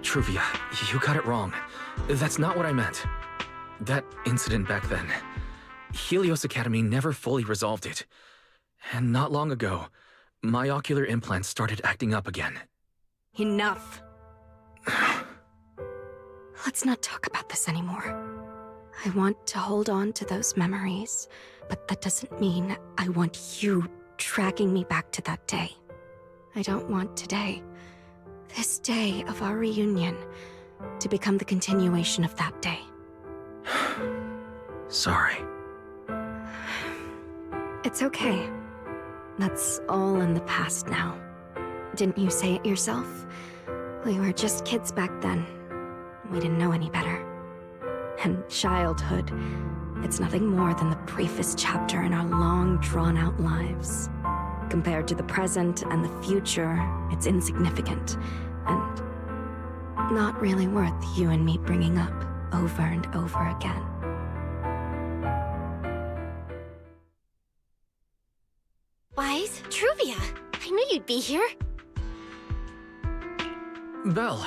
Truvia, you got it wrong. That's not what I meant. That incident back then, Helios Academy never fully resolved it. And not long ago, my ocular implants started acting up again. Enough! Let's not talk about this anymore. I want to hold on to those memories, but that doesn't mean I want you dragging me back to that day. I don't want today, this day of our reunion, to become the continuation of that day. Sorry. It's okay. That's all in the past now. Didn't you say it yourself? We were just kids back then. We didn't know any better. And childhood, it's nothing more than the briefest chapter in our long, drawn-out lives. Compared to the present and the future, it's insignificant, and not really worth you and me bringing up over and over again. Wise, Truvia, I knew you'd be here. Belle,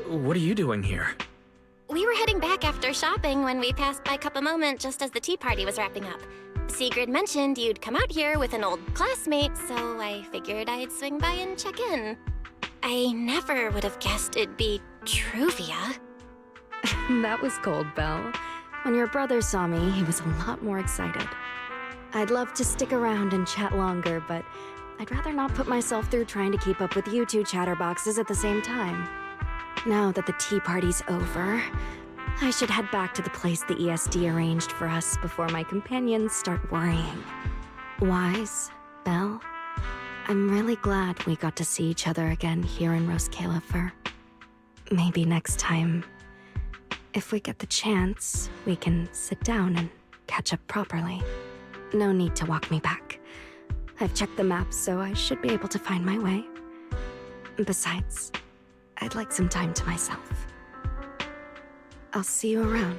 what are you doing here? We were heading back after shopping when we passed by Cup a Moment just as the tea party was wrapping up. Sigrid mentioned you'd come out here with an old classmate, so I figured I'd swing by and check in. I never would have guessed it'd be Truvia. That was cold, Belle. When your brother saw me, he was a lot more excited. I'd love to stick around and chat longer, but I'd rather not put myself through trying to keep up with you two chatterboxes at the same time. Now that the tea party's over, I should head back to the place the ESD arranged for us before my companions start worrying. Wise, Belle, I'm really glad we got to see each other again here in Roskalefer. Maybe next time, if we get the chance, we can sit down and catch up properly. No need to walk me back. I've checked the map, so I should be able to find my way. Besides, I'd like some time to myself. I'll see you around.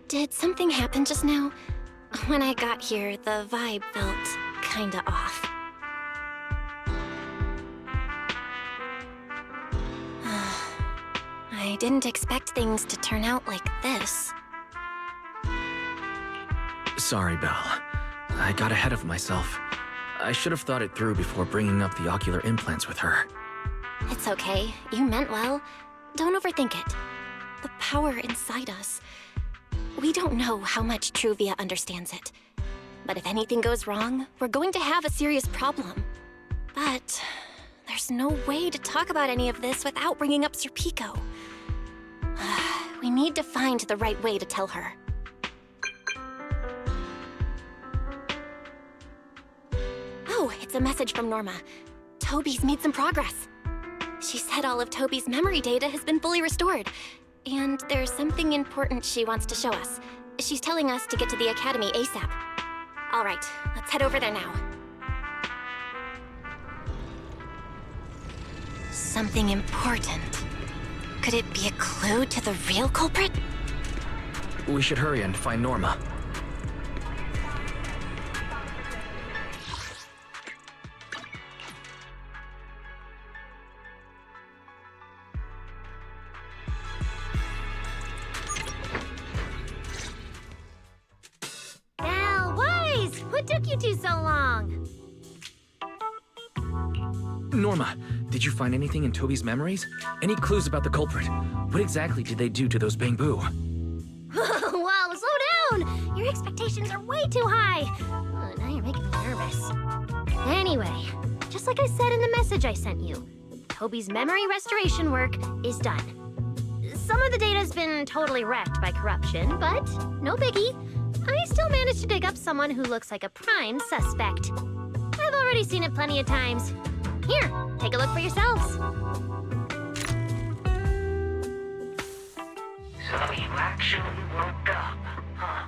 Did something happen just now? When I got here, the vibe felt kinda off. didn't expect things to turn out like this. Sorry, Belle. I got ahead of myself. I should have thought it through before bringing up the ocular implants with her. It's okay. You meant well. Don't overthink it. The power inside us. We don't know how much Truvia understands it. But if anything goes wrong, we're going to have a serious problem. But there's no way to talk about any of this without bringing up Serpico. We need to find the right way to tell her. Oh, it's a message from Norma. Toby's made some progress. She said all of Toby's memory data has been fully restored. And there's something important she wants to show us. She's telling us to get to the Academy ASAP. All right, let's head over there now. Something important. Could it be a clue to the real culprit? We should hurry and find Norma. Belle, Wise! What took you two so long? Norma, did you find anything in Toby's memories? Any clues about the culprit? What exactly did they do to those Bangbu? Whoa, slow down! Your expectations are way too high. Oh, now you're making me nervous. Anyway, just like I said in the message I sent you, Toby's memory restoration work is done. Some of the data's been totally wrecked by corruption, but no biggie. I still managed to dig up someone who looks like a prime suspect. I've already seen it plenty of times. Here, take a look for yourselves. So you actually woke up, huh?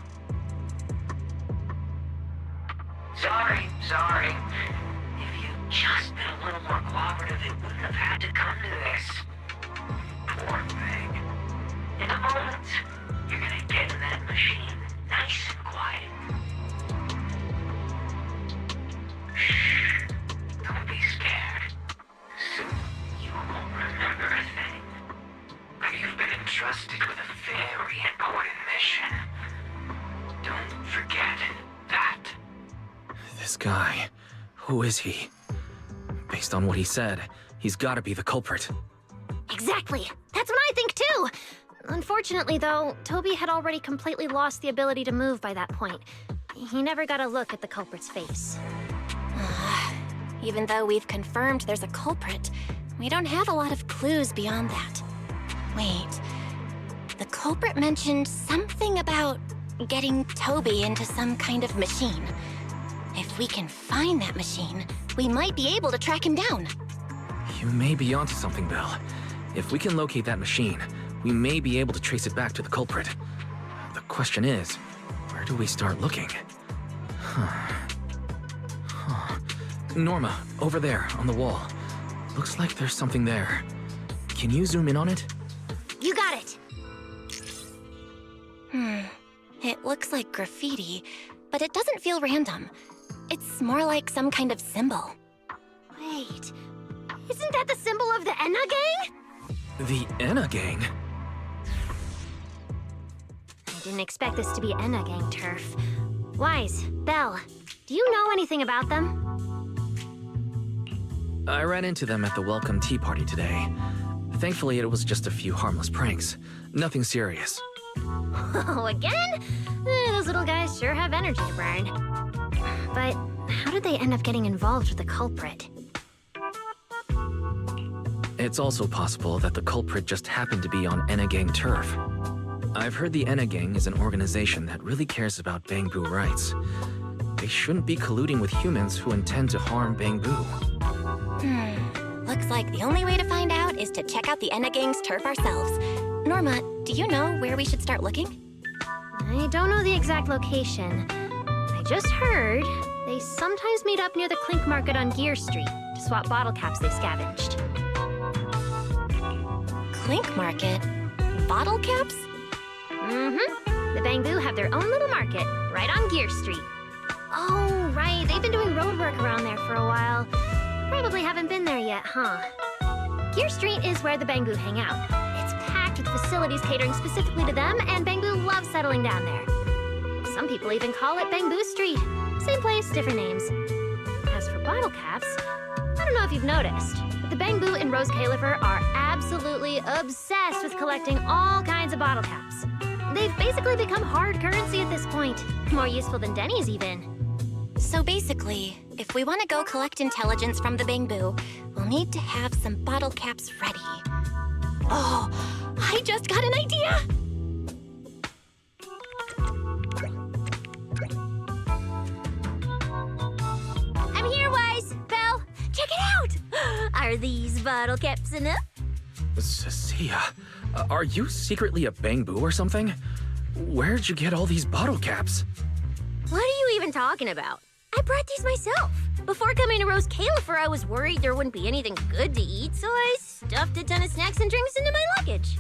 Sorry. If you'd just been a little more cooperative, it wouldn't have had to come to this. Poor thing. In a moment, you're gonna get in that machine, nice and quiet. Shh. Don't be scared. Soon, you won't remember a thing. But you've been entrusted with a very important mission. Don't forget that. This guy, who is he? Based on what he said, he's gotta be the culprit. Exactly. That's what I think too. Unfortunately, though, Toby had already completely lost the ability to move by that point. He never got a look at the culprit's face. Even though we've confirmed there's a culprit, we don't have a lot of clues beyond that. Wait, the culprit mentioned something about getting Toby into some kind of machine. If we can find that machine, we might be able to track him down. You may be onto something, Belle. If we can locate that machine, we may be able to trace it back to the culprit. The question is, where do we start looking? Norma, over there, on the wall. Looks like there's something there. Can you zoom in on it? You got it. It looks like graffiti, but it doesn't feel random. It's more like some kind of symbol. Wait, isn't that the symbol of the Enna gang? The Enna gang? I didn't expect this to be Enna gang turf. Wise, Belle, do you know anything about them? I ran into them at the welcome tea party today. Thankfully, it was just a few harmless pranks. Nothing serious. Oh, again? Those little guys sure have energy to burn. But how did they end up getting involved with the culprit? It's also possible that the culprit just happened to be on Enna gang turf. I've heard the Enna gang is an organization that really cares about Bangbu rights. They shouldn't be colluding with humans who intend to harm Bangbu. Looks like the only way to find out is to check out the Enna gang's turf ourselves. Norma, do you know where we should start looking? I don't know the exact location. I just heard they sometimes meet up near the Clink Market on Gear Street to swap bottle caps they scavenged. Clink Market? Bottle caps? The Bangbu have their own little market, right on Gear Street. Oh, right, they've been doing road work around there for a while. Probably haven't been there yet, huh? Gear Street is where the Bangbu hang out. It's packed with facilities catering specifically to them, and Bangbu loves settling down there. Some people even call it Bangbu Street. Same place, different names. As for bottle caps, I don't know if you've noticed, but the Bangbu in Rose Califer are absolutely obsessed with collecting all kinds of bottle caps. They've basically become hard currency at this point. More useful than Denny's even. So basically, if we want to go collect intelligence from the Bangbu, we'll need to have some bottle caps ready. Oh, I just got an idea! I'm here, Wise! Belle, check it out! Are these bottle caps enough? Cecilia, are you secretly a Bangbu or something? Where'd you get all these bottle caps? What are you even talking about? I brought these myself. Before coming to Rose Califer, I was worried there wouldn't be anything good to eat, so I stuffed a ton of snacks and drinks into my luggage.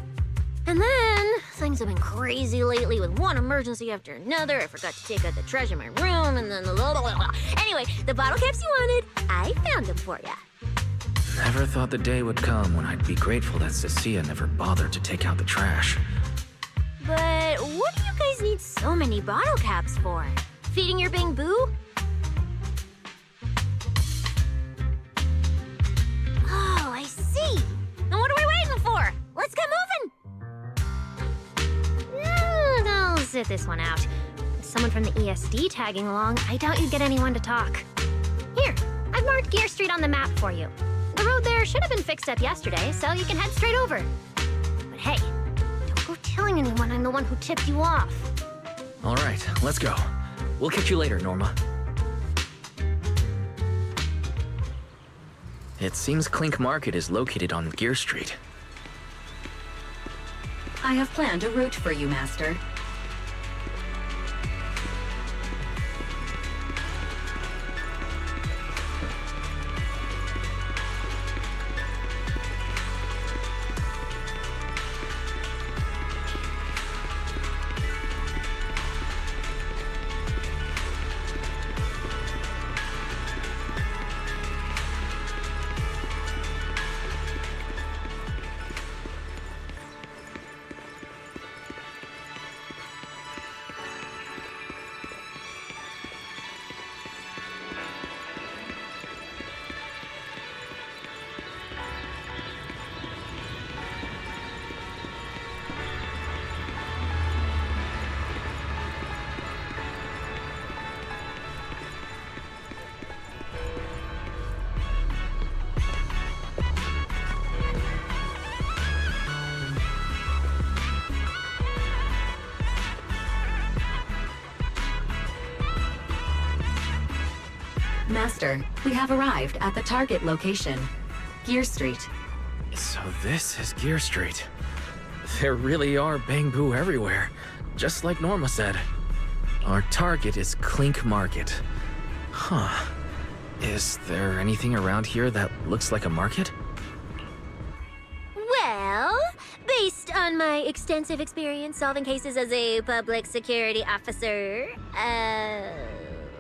And then, things have been crazy lately with one emergency after another. I forgot to take out the trash in my room, and then Anyway, the bottle caps you wanted, I found them for ya. Never thought the day would come when I'd be grateful that Cecilia never bothered to take out the trash. But what do you guys need so many bottle caps for? Feeding your Bangbu? Oh, I see. Then what are we waiting for? Let's get moving! I'll sit this one out. With someone from the ESD tagging along, I doubt you'd get anyone to talk. Here, I've marked Gear Street on the map for you. The road there should have been fixed up yesterday, so you can head straight over. But hey, don't go telling anyone I'm the one who tipped you off. All right, let's go. We'll catch you later, Norma. It seems Clink Market is located on Gear Street. I have planned a route for you, Master. Master, we have arrived at the target location, Gear Street. So this is Gear Street. There really are Bangbu everywhere, just like Norma said. Our target is Clink Market. Huh. Is there anything around here that looks like a market? Well, based on my extensive experience solving cases as a public security officer,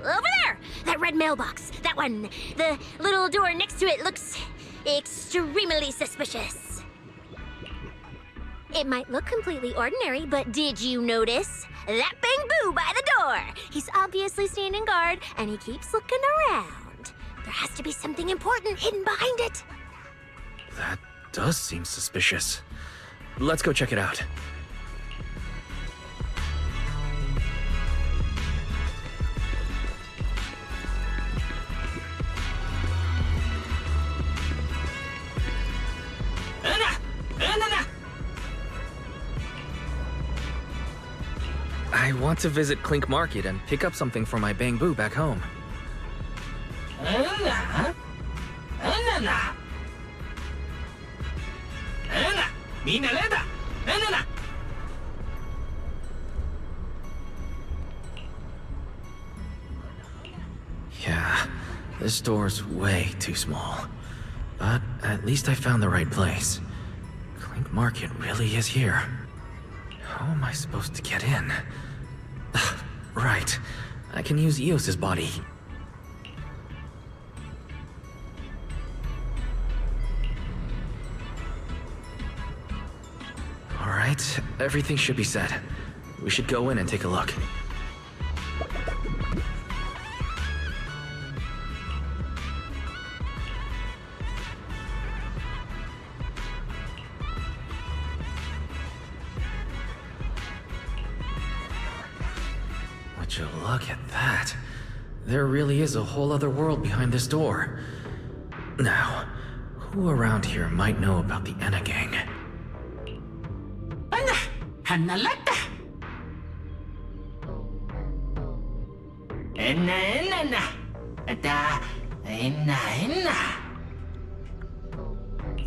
over there! That red mailbox! That one! The little door next to it looks extremely suspicious. It might look completely ordinary, but did you notice? That Bangbu by the door! He's obviously standing guard, and he keeps looking around. There has to be something important hidden behind it. That does seem suspicious. Let's go check it out. I want to visit Clink Market and pick up something for my Bangbu back home. Yeah, this door's way too small. But at least I found the right place. Clink Market really is here. How am I supposed to get in? Right. I can use Eos's body. Alright. Alright, everything should be set. We should go in and take a look. Would you look at that? There really is a whole other world behind this door. Now, who around here might know about the Enna gang? Hanalata! Enna.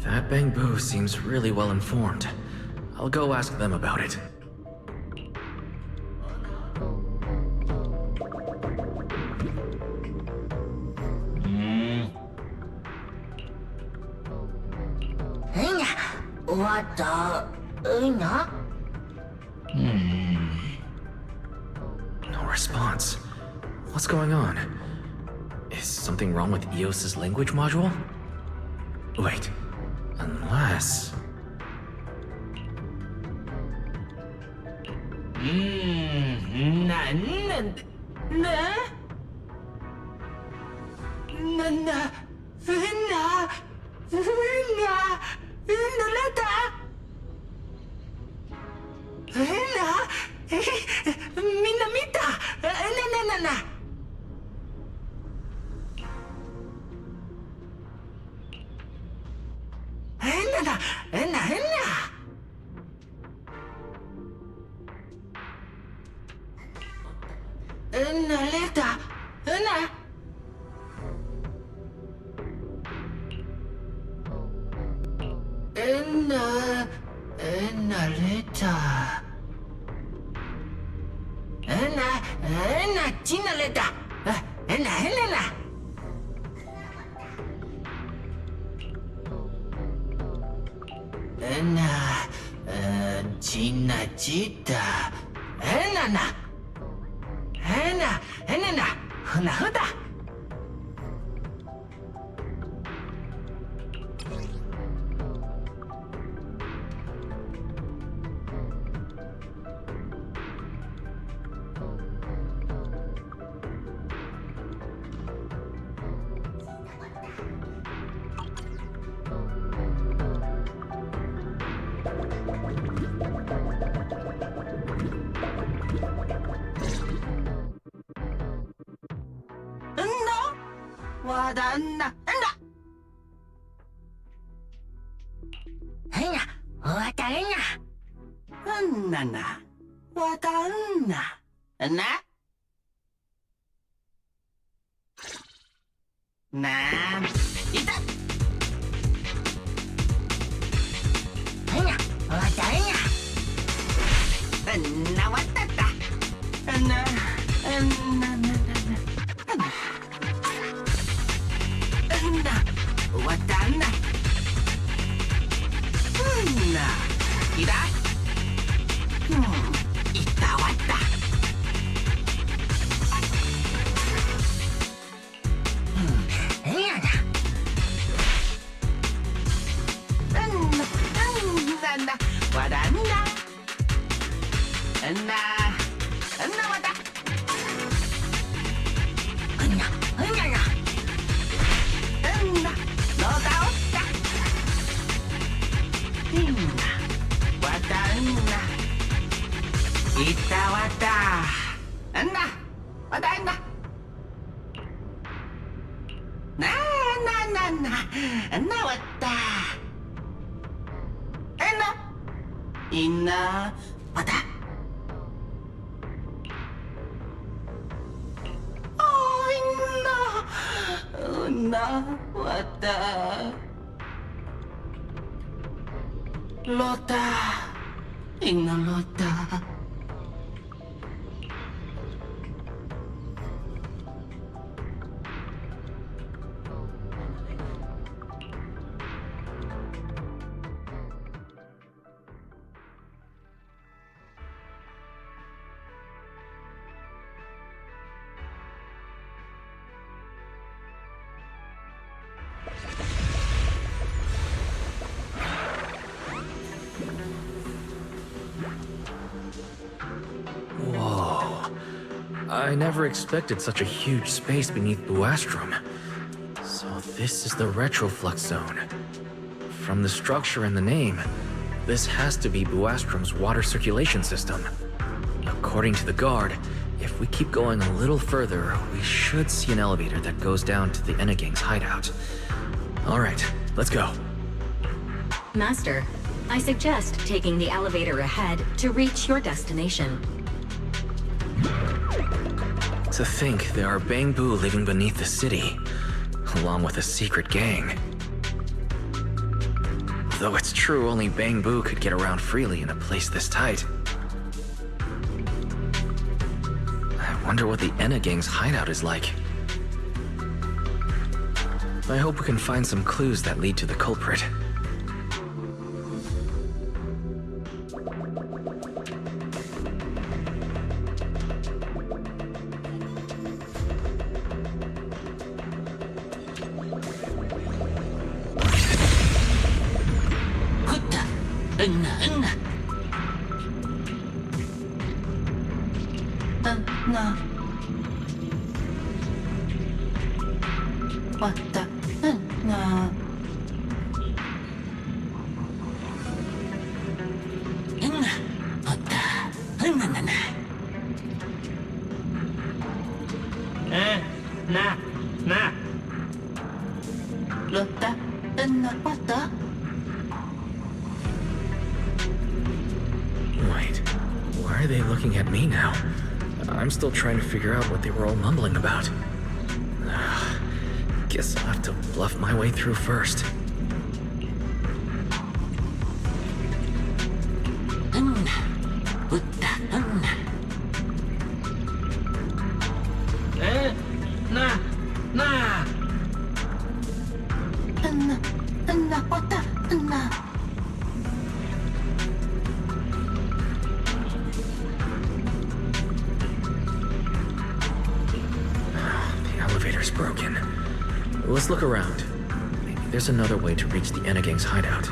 That Bangbu seems really well informed. I'll go ask them about it. What the... No response. What's going on? Is something wrong with Eos's language module? Wait, unless... I never expected such a huge space beneath Buastrum. So this is the retroflux zone. From the structure and the name, this has to be Buastrum's water circulation system. According to the guard, if we keep going a little further, we should see an elevator that goes down to the Enna Gang's hideout. Alright, let's go. Master, I suggest taking the elevator ahead to reach your destination. To think there are Bangbu living beneath the city, along with a secret gang. Though it's true only Bangbu could get around freely in a place this tight. I wonder what the Enna Gang's hideout is like. I hope we can find some clues that lead to the culprit. Wait, why are they looking at me now? I'm still trying to figure out what they were all mumbling about. Guess I'll have to bluff my way through first. The elevator's broken. Let's look around. Maybe there's another way to reach the Enna Gang's hideout.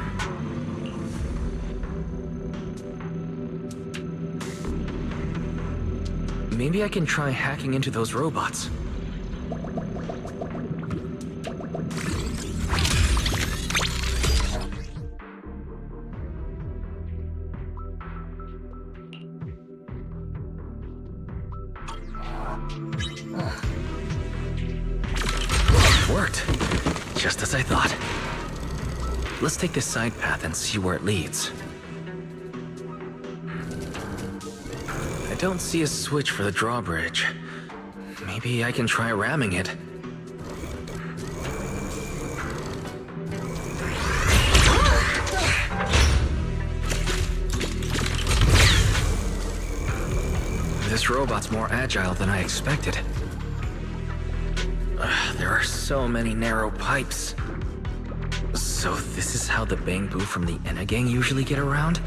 Maybe I can try hacking into those robots. Worked. Just as I thought. Let's take this side path and see where it leads. I don't see a switch for the drawbridge. Maybe I can try ramming it. This robot's more agile than I expected. There are so many narrow pipes. So this is how the Bangbu from the Enna Gang usually get around?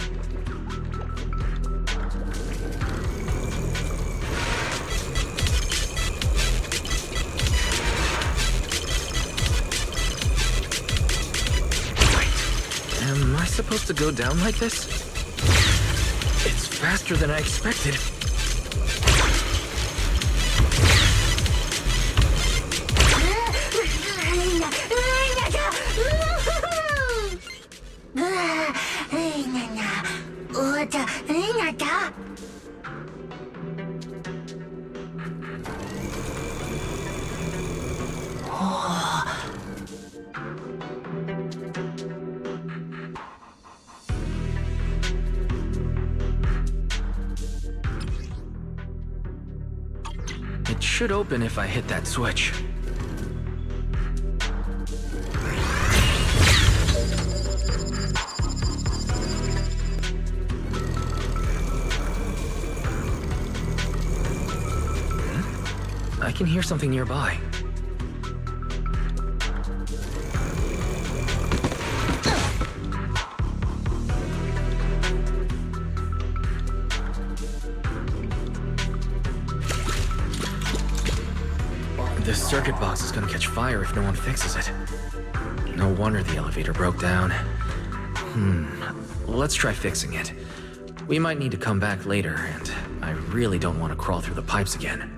Wait, am I supposed to go down like this? It's faster than I expected. It should open if I hit that switch. I can hear something nearby. This circuit box is gonna catch fire if no one fixes it. No wonder the elevator broke down. Let's try fixing it. We might need to come back later, and I really don't want to crawl through the pipes again.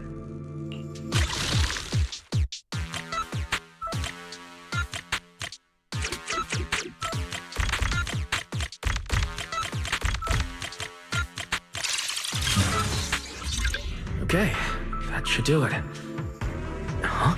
Okay, that should do it. Huh?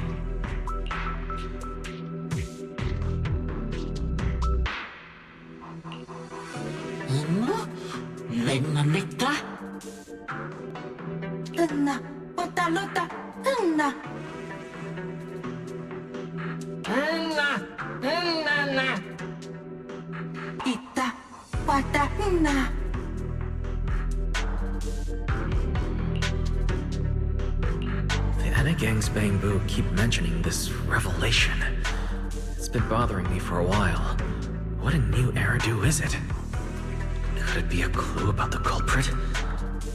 The Enegang's Bangbu keep mentioning this revelation. It's been bothering me for a while. What a new Eridu is it? Could it be a clue about the culprit?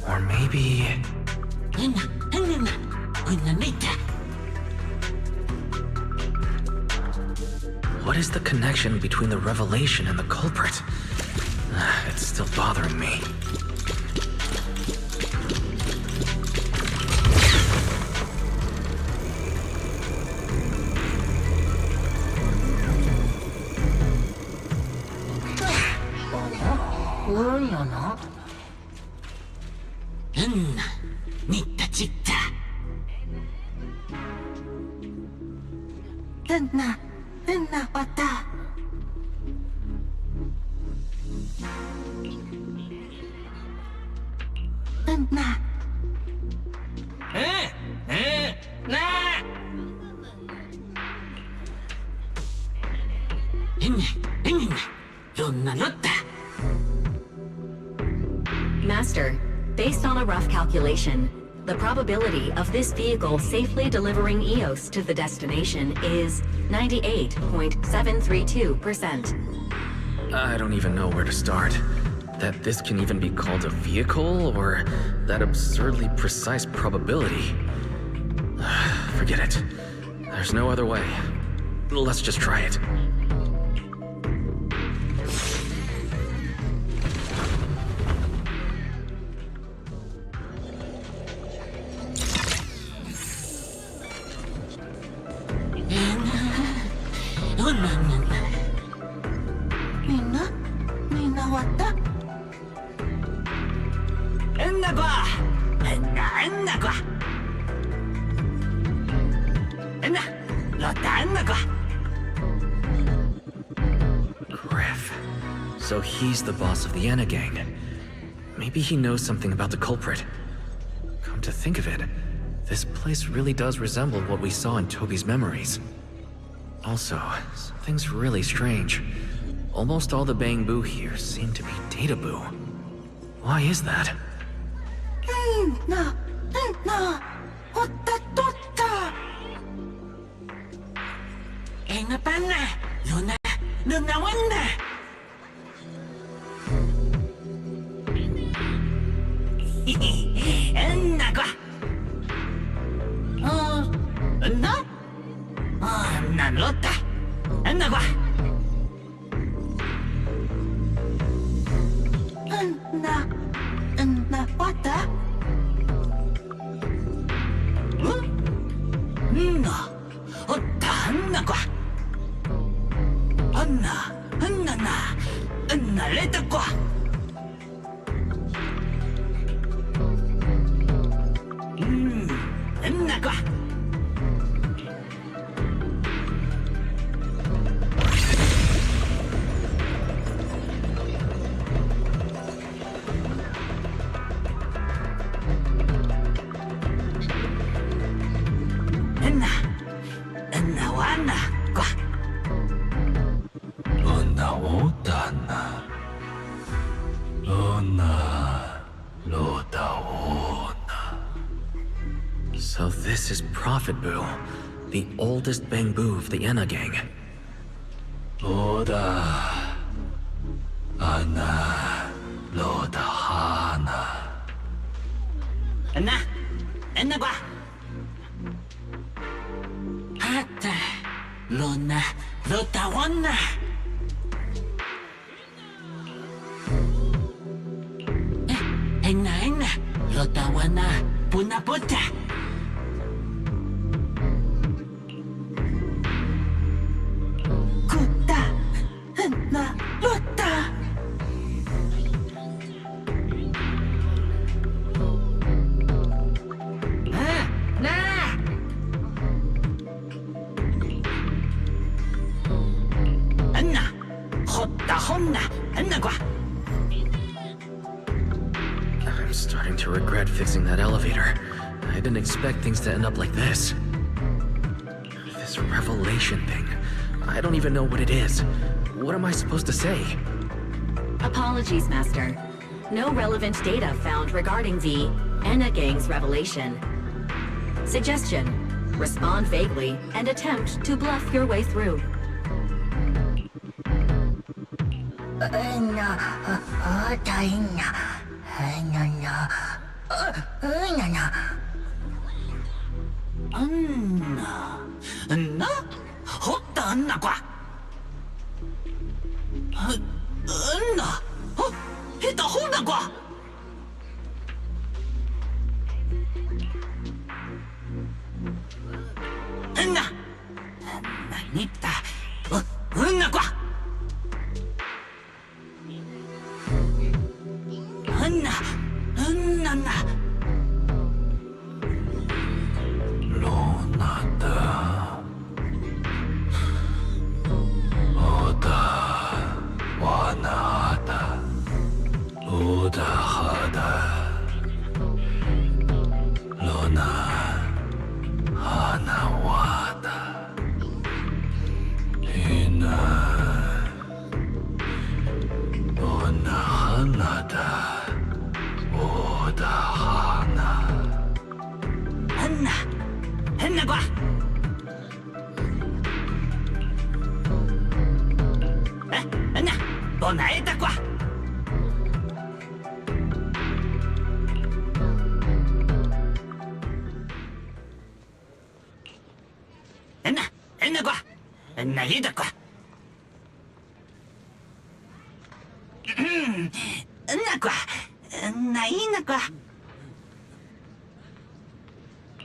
Or maybe... What is the connection between the revelation and the culprit? It's still bothering me. Master, based on a rough calculation, the probability of this vehicle safely delivering Eos to the destination is 98.732%. I don't even know where to start. That this can even be called a vehicle, or that absurdly precise probability. Forget it. There's no other way. Let's just try it. Griff. So he's the boss of the Enegang. Maybe he knows something about the culprit. Come to think of it, this place really does resemble what we saw in Toby's memories. Also, something's really strange. Almost all the Bangbu here seem to be Databu. Why is that? So this is Prophet Boo, the oldest Bangbu of the Enegang. Loda, Anna, Loda Hana. Anna, Anna ba? Hata, Lona, Lota Wana. Enna, Lota Wana, Puna Puta. fixing that elevator. I didn't expect things to end up like this. This revelation thing. I don't even know what it is. What am I supposed to say? Apologies, Master. No relevant data found regarding the Enna Gang's revelation. Suggestion: respond vaguely and attempt to bluff your way through.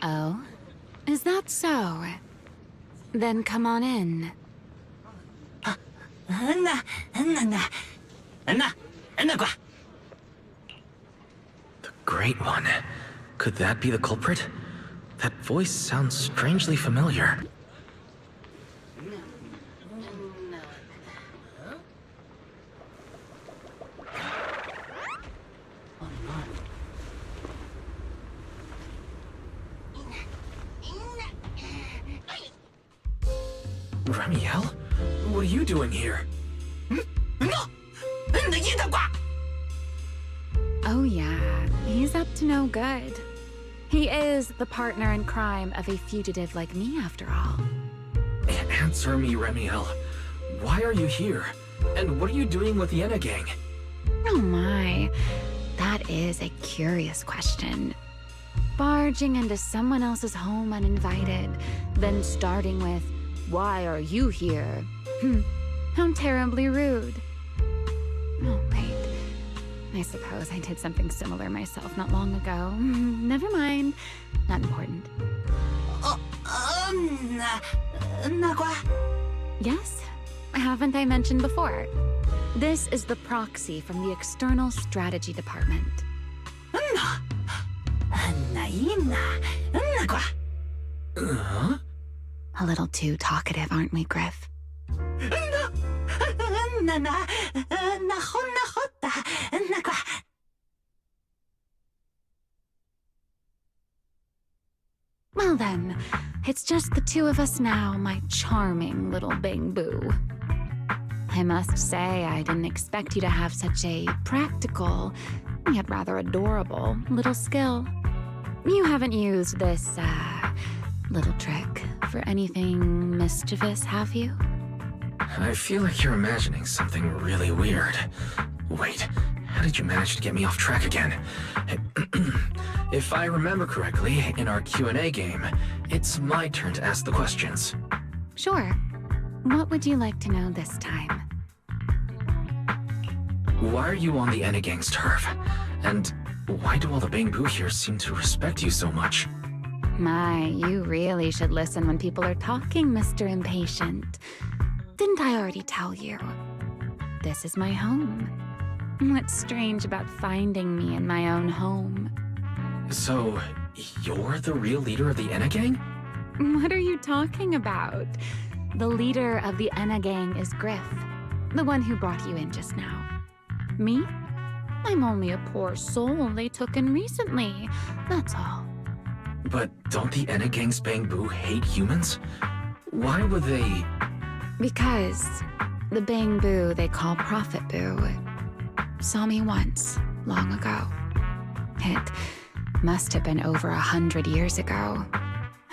Oh? Is that so? Then come on in. The Great One. Could that be the culprit? That voice sounds strangely familiar. Remiel? What are you doing here? Oh yeah, he's up to no good. He is the partner in crime of a fugitive like me, after all. Answer me, Remiel. Why are you here? And what are you doing with the Enna Gang? Oh my, that is a curious question. Barging into someone else's home uninvited, then starting with, "Why are you here?" How terribly rude. Oh, wait. I suppose I did something similar myself not long ago. Never mind. Not important. Yes? Haven't I mentioned before? This is the proxy from the External Strategy Department. A little too talkative, aren't we, Griff? Well then, it's just the two of us now, my charming little Bang Boo. I must say, I didn't expect you to have such a practical, yet rather adorable, little skill. You haven't used this, little trick for anything mischievous, have you? I feel like you're imagining something really weird. Wait, how did you manage to get me off track again? If I remember correctly, in our Q&A game, it's my turn to ask the questions. Sure. What would you like to know this time? Why are you on the Enna Gang's turf? And why do all the Bang Boo here seem to respect you so much? My, you really should listen when people are talking, Mr. Impatient. Didn't I already tell you? This is my home. What's strange about finding me in my own home? So, you're the real leader of the Enna Gang? What are you talking about? The leader of the Enna Gang is Griff, the one who brought you in just now. Me? I'm only a poor soul they took in recently, that's all. But don't the Enagang's Bangbu hate humans? Why would they... Because the Bangbu they call Prophet Boo saw me once, long ago. It must have been over 100 years ago.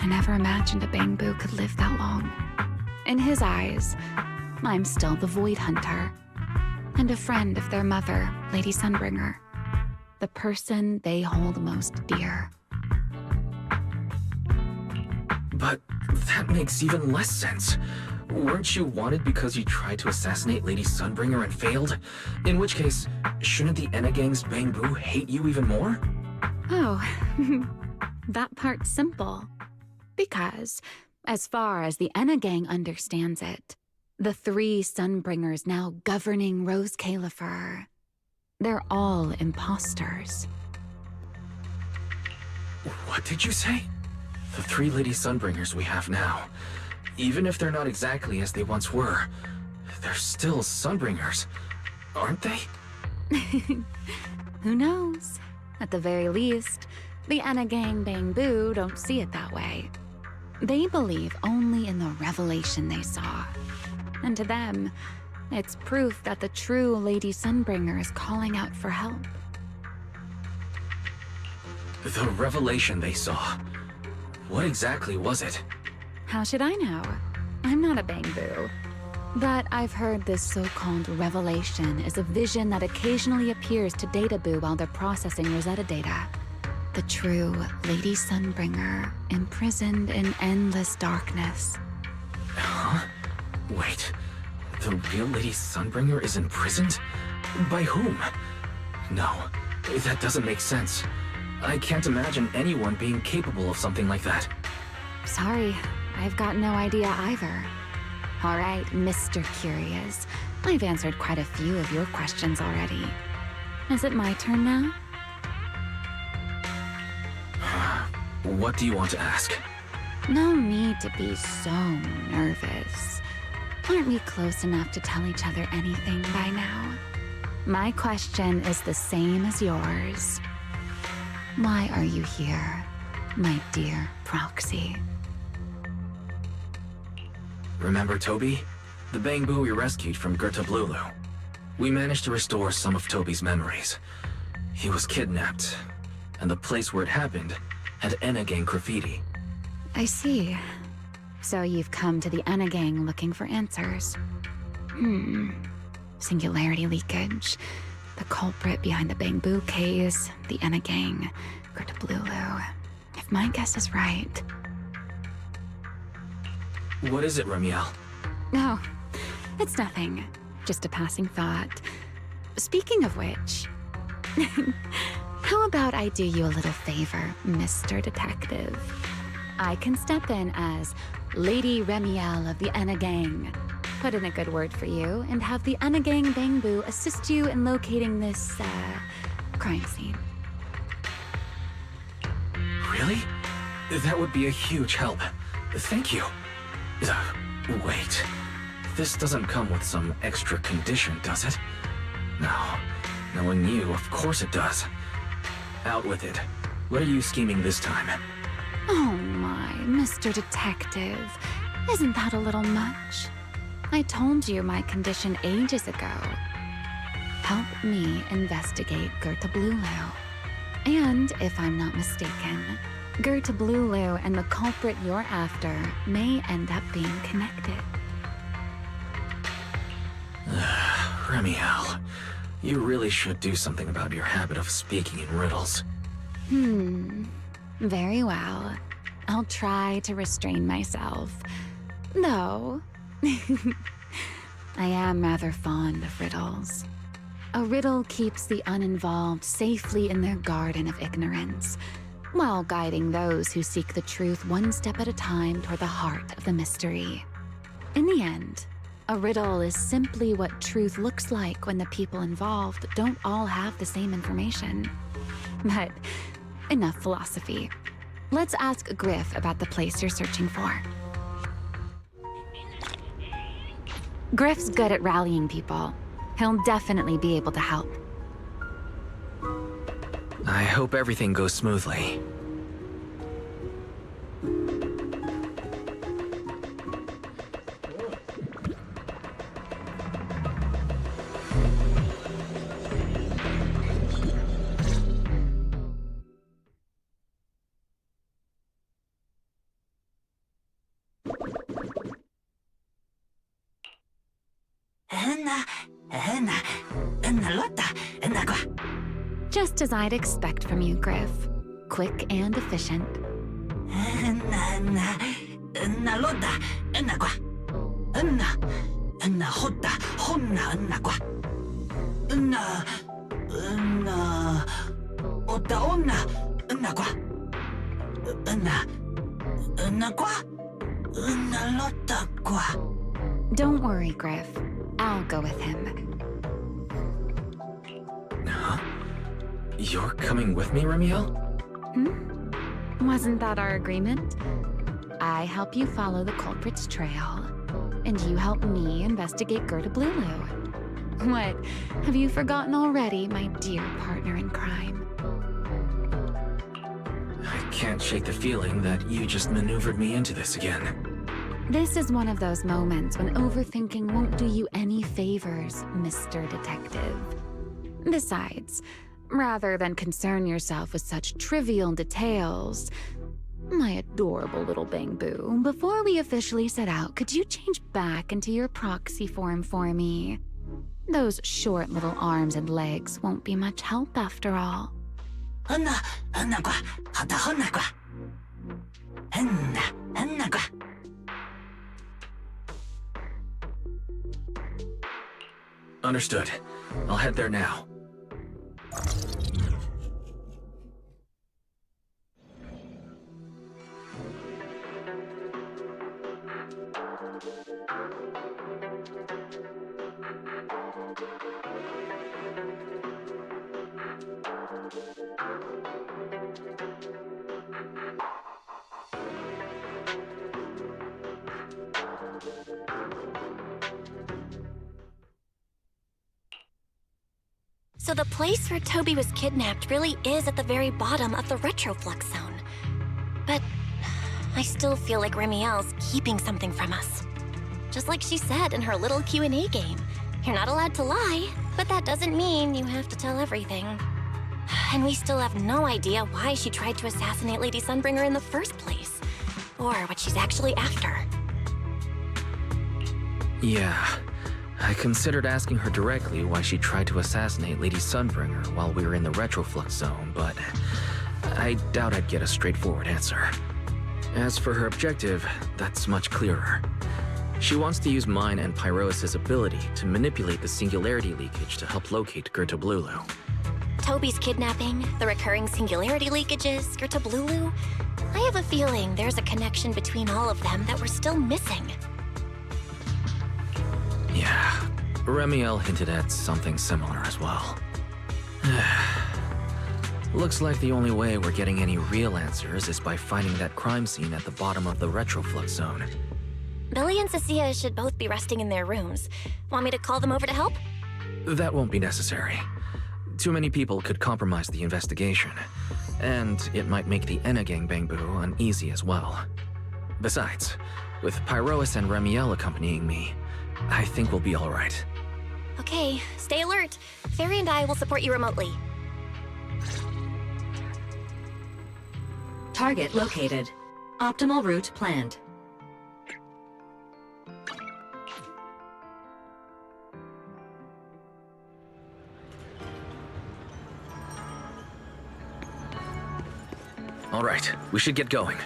I never imagined a Bangbu could live that long. In his eyes, I'm still the Void Hunter, and a friend of their mother, Lady Sunbringer, the person they hold most dear. But that makes even less sense. Weren't you wanted because you tried to assassinate Lady Sunbringer and failed? In which case, shouldn't the Enagang's Bangbu hate you even more? Oh, that part's simple. Because, as far as the Enagang understands it, the 3 Sunbringers now governing Rose Califer, they're all imposters. What did you say? The 3 Lady Sunbringers we have now, even if they're not exactly as they once were, they're still Sunbringers, aren't they? Who knows? At the very least, the Enagang Bangbu don't see it that way. They believe only in the revelation they saw. And to them, it's proof that the true Lady Sunbringer is calling out for help. The revelation they saw. What exactly was it? How should I know? I'm not a Bangbu. But I've heard this so-called revelation is a vision that occasionally appears to Databoo while they're processing Rosetta data. The true Lady Sunbringer, imprisoned in endless darkness. Huh? Wait, the real Lady Sunbringer is imprisoned? By whom? No, that doesn't make sense. I can't imagine anyone being capable of something like that. Sorry, I've got no idea either. All right, Mr. Curious. I've answered quite a few of your questions already. Is it my turn now? What do you want to ask? No need to be so nervous. Aren't we close enough to tell each other anything by now? My question is the same as yours. Why are you here, my dear Proxy? Remember Toby? The Bangbu we rescued from Gertablulu. We managed to restore some of Toby's memories. He was kidnapped, and the place where it happened had Enagang graffiti. I see. So you've come to the Enagang looking for answers. Singularity leakage, the culprit behind the Bangbu case, the Enagang, Gertablulu. If my guess is right... What is it, Ramiel? No, it's nothing. Just a passing thought. Speaking of which... how about I do you a little favor, Mr. Detective? I can step in as Lady Ramiel of the Enagang, put in a good word for you, and have the Enagang Bangbu assist you in locating this, crime scene. Really? That would be a huge help. Thank you. Wait. This doesn't come with some extra condition, does it? No. Knowing you, of course it does. Out with it. What are you scheming this time? Oh my, Mr. Detective. Isn't that a little much? I told you my condition ages ago. Help me investigate Gertablulu. And, if I'm not mistaken, Gertablulu and the culprit you're after may end up being connected. Ramiel, you really should do something about your habit of speaking in riddles. Very well. I'll try to restrain myself. Though, I am rather fond of riddles. A riddle keeps the uninvolved safely in their garden of ignorance, while guiding those who seek the truth one step at a time toward the heart of the mystery. In the end, a riddle is simply what truth looks like when the people involved don't all have the same information. But enough philosophy. Let's ask Griff about the place you're searching for. Griff's good at rallying people. He'll definitely be able to help. I hope everything goes smoothly. Just as I'd expect from you, Griff. Quick and efficient. Don't worry, Griff. I'll go with him. Huh? You're coming with me, Remiel? Wasn't that our agreement? I help you follow the culprit's trail, and you help me investigate Gerda Blulu. What? Have you forgotten already, my dear partner in crime? I can't shake the feeling that you just maneuvered me into this again. This is one of those moments when overthinking won't do you any favors, Mr. Detective. Besides, rather than concern yourself with such trivial details, my adorable little Bang-Boo, before we officially set out, could you change back into your proxy form for me? Those short little arms and legs won't be much help after all. Understood. I'll head there now. So the place where Toby was kidnapped really is at the very bottom of the Retroflux zone. But I still feel like Remiel's keeping something from us. Just like she said in her little Q&A game. You're not allowed to lie, but that doesn't mean you have to tell everything. And we still have no idea why she tried to assassinate Lady Sunbringer in the first place. Or what she's actually after. Yeah. I considered asking her directly why she tried to assassinate Lady Sunbringer while we were in the Retroflux zone, but I doubt I'd get a straightforward answer. As for her objective, that's much clearer. She wants to use mine and Pyrois' ability to manipulate the singularity leakage to help locate Gerda Blulu. Toby's kidnapping, the recurring singularity leakages, Gerda Blulu. I have a feeling there's a connection between all of them that we're still missing. Yeah, Remiel hinted at something similar as well. Looks like the only way we're getting any real answers is by finding that crime scene at the bottom of the Retroflux zone. Billy and Cecilia should both be resting in their rooms. Want me to call them over to help? That won't be necessary. Too many people could compromise the investigation, and it might make the Enna gang Bang-Boo uneasy as well. Besides, with Pyrois and Remiel accompanying me, I think we'll be all right. Okay, stay alert. Fairy and I will support you remotely. Target located. Optimal route planned. All right, we should get going.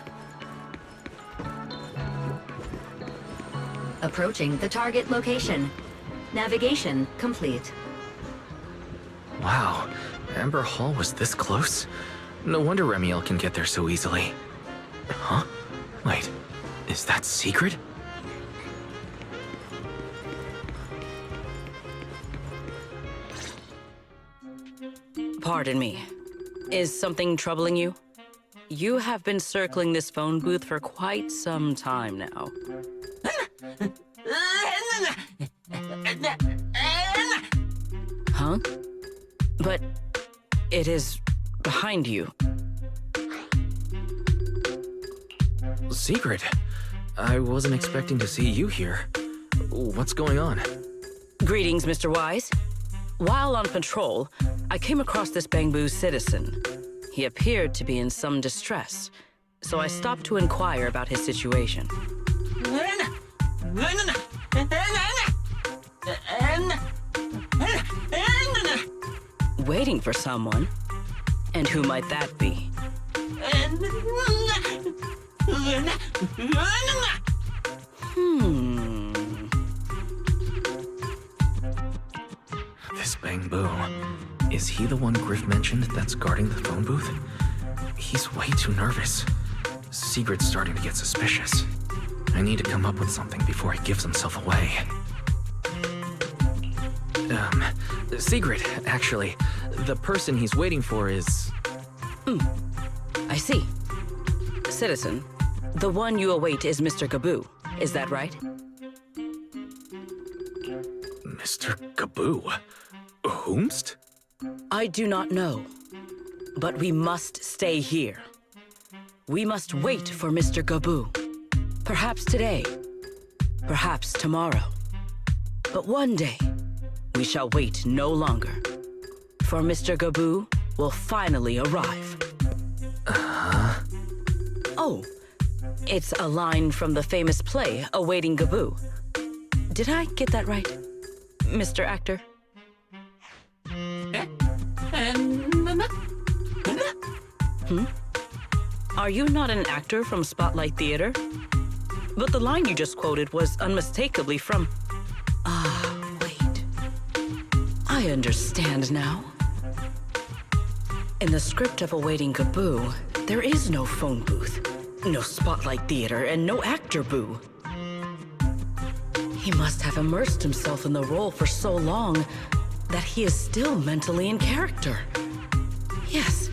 Approaching the target location. Navigation complete. Wow, Amber Hall was this close? No wonder Remiel can get there so easily. Huh? Wait, is that secret? Pardon me. Is something troubling you? You have been circling this phone booth for quite some time now. Huh? But it is behind you. Secret, I wasn't expecting to see you here. What's going on? Greetings, Mr. Wise. While on patrol, I came across this Bangbu citizen. He appeared to be in some distress, so I stopped to inquire about his situation. Waiting for someone? And who might that be? This Bangbu. Is he the one Griff mentioned that's guarding the phone booth? He's way too nervous. Sigrid's starting to get suspicious. I need to come up with something before he gives himself away. Sigrid, actually. The person he's waiting for is... I see. Citizen, the one you await is Mr. Gaboo. Is that right? Mr. Gaboo? Whomst? I do not know. But we must stay here. We must wait for Mr. Gaboo. Perhaps today. Perhaps tomorrow. But one day, we shall wait no longer. For Mr. Gaboo will finally arrive. Oh, it's a line from the famous play, Awaiting Gaboo. Did I get that right, Mr. Actor? Are you not an actor from Spotlight Theater? But the line you just quoted was unmistakably from... wait. I understand now. In the script of Awaiting Gaboo, there is no phone booth, no Spotlight Theater, and no actor boo. He must have immersed himself in the role for so long that he is still mentally in character. Yes,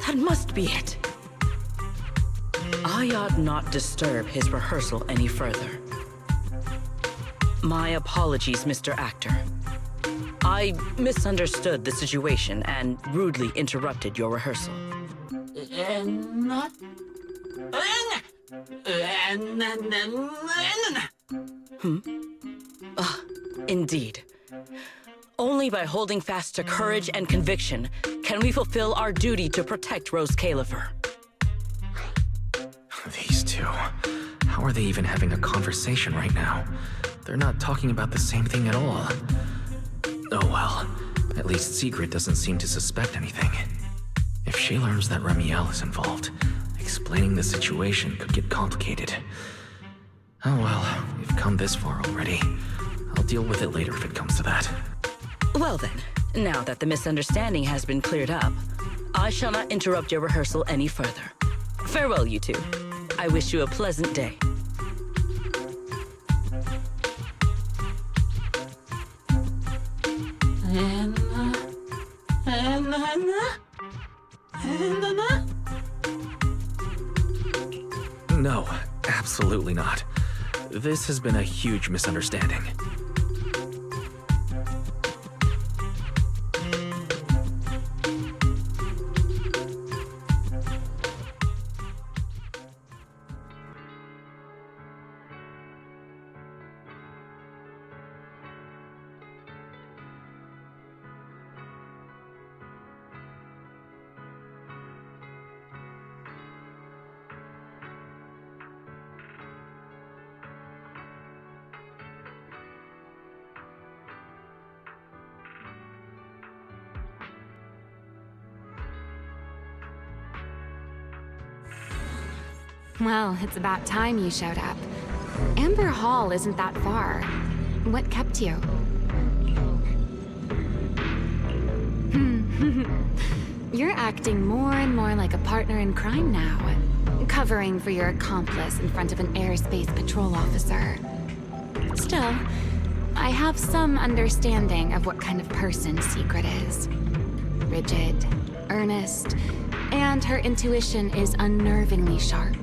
that must be it. I ought not disturb his rehearsal any further. My apologies, Mr. Actor. I misunderstood the situation and rudely interrupted your rehearsal. Indeed. Only by holding fast to courage and conviction can we fulfill our duty to protect Rose Califer. These two. How are they even having a conversation right now? They're not talking about the same thing at all. Oh well, at least Sigrid doesn't seem to suspect anything. If she learns that Remiel is involved, explaining the situation could get complicated. Oh well, we've come this far already. I'll deal with it later if it comes to that. Well then, now that the misunderstanding has been cleared up, I shall not interrupt your rehearsal any further. Farewell, you two. I wish you a pleasant day. No, absolutely not. This has been a huge misunderstanding. Well, it's about time you showed up. Amber Hall isn't that far. What kept you? You're acting more and more like a partner in crime now, covering for your accomplice in front of an airspace patrol officer. Still, I have some understanding of what kind of person Sigrid is. Rigid, earnest, and her intuition is unnervingly sharp.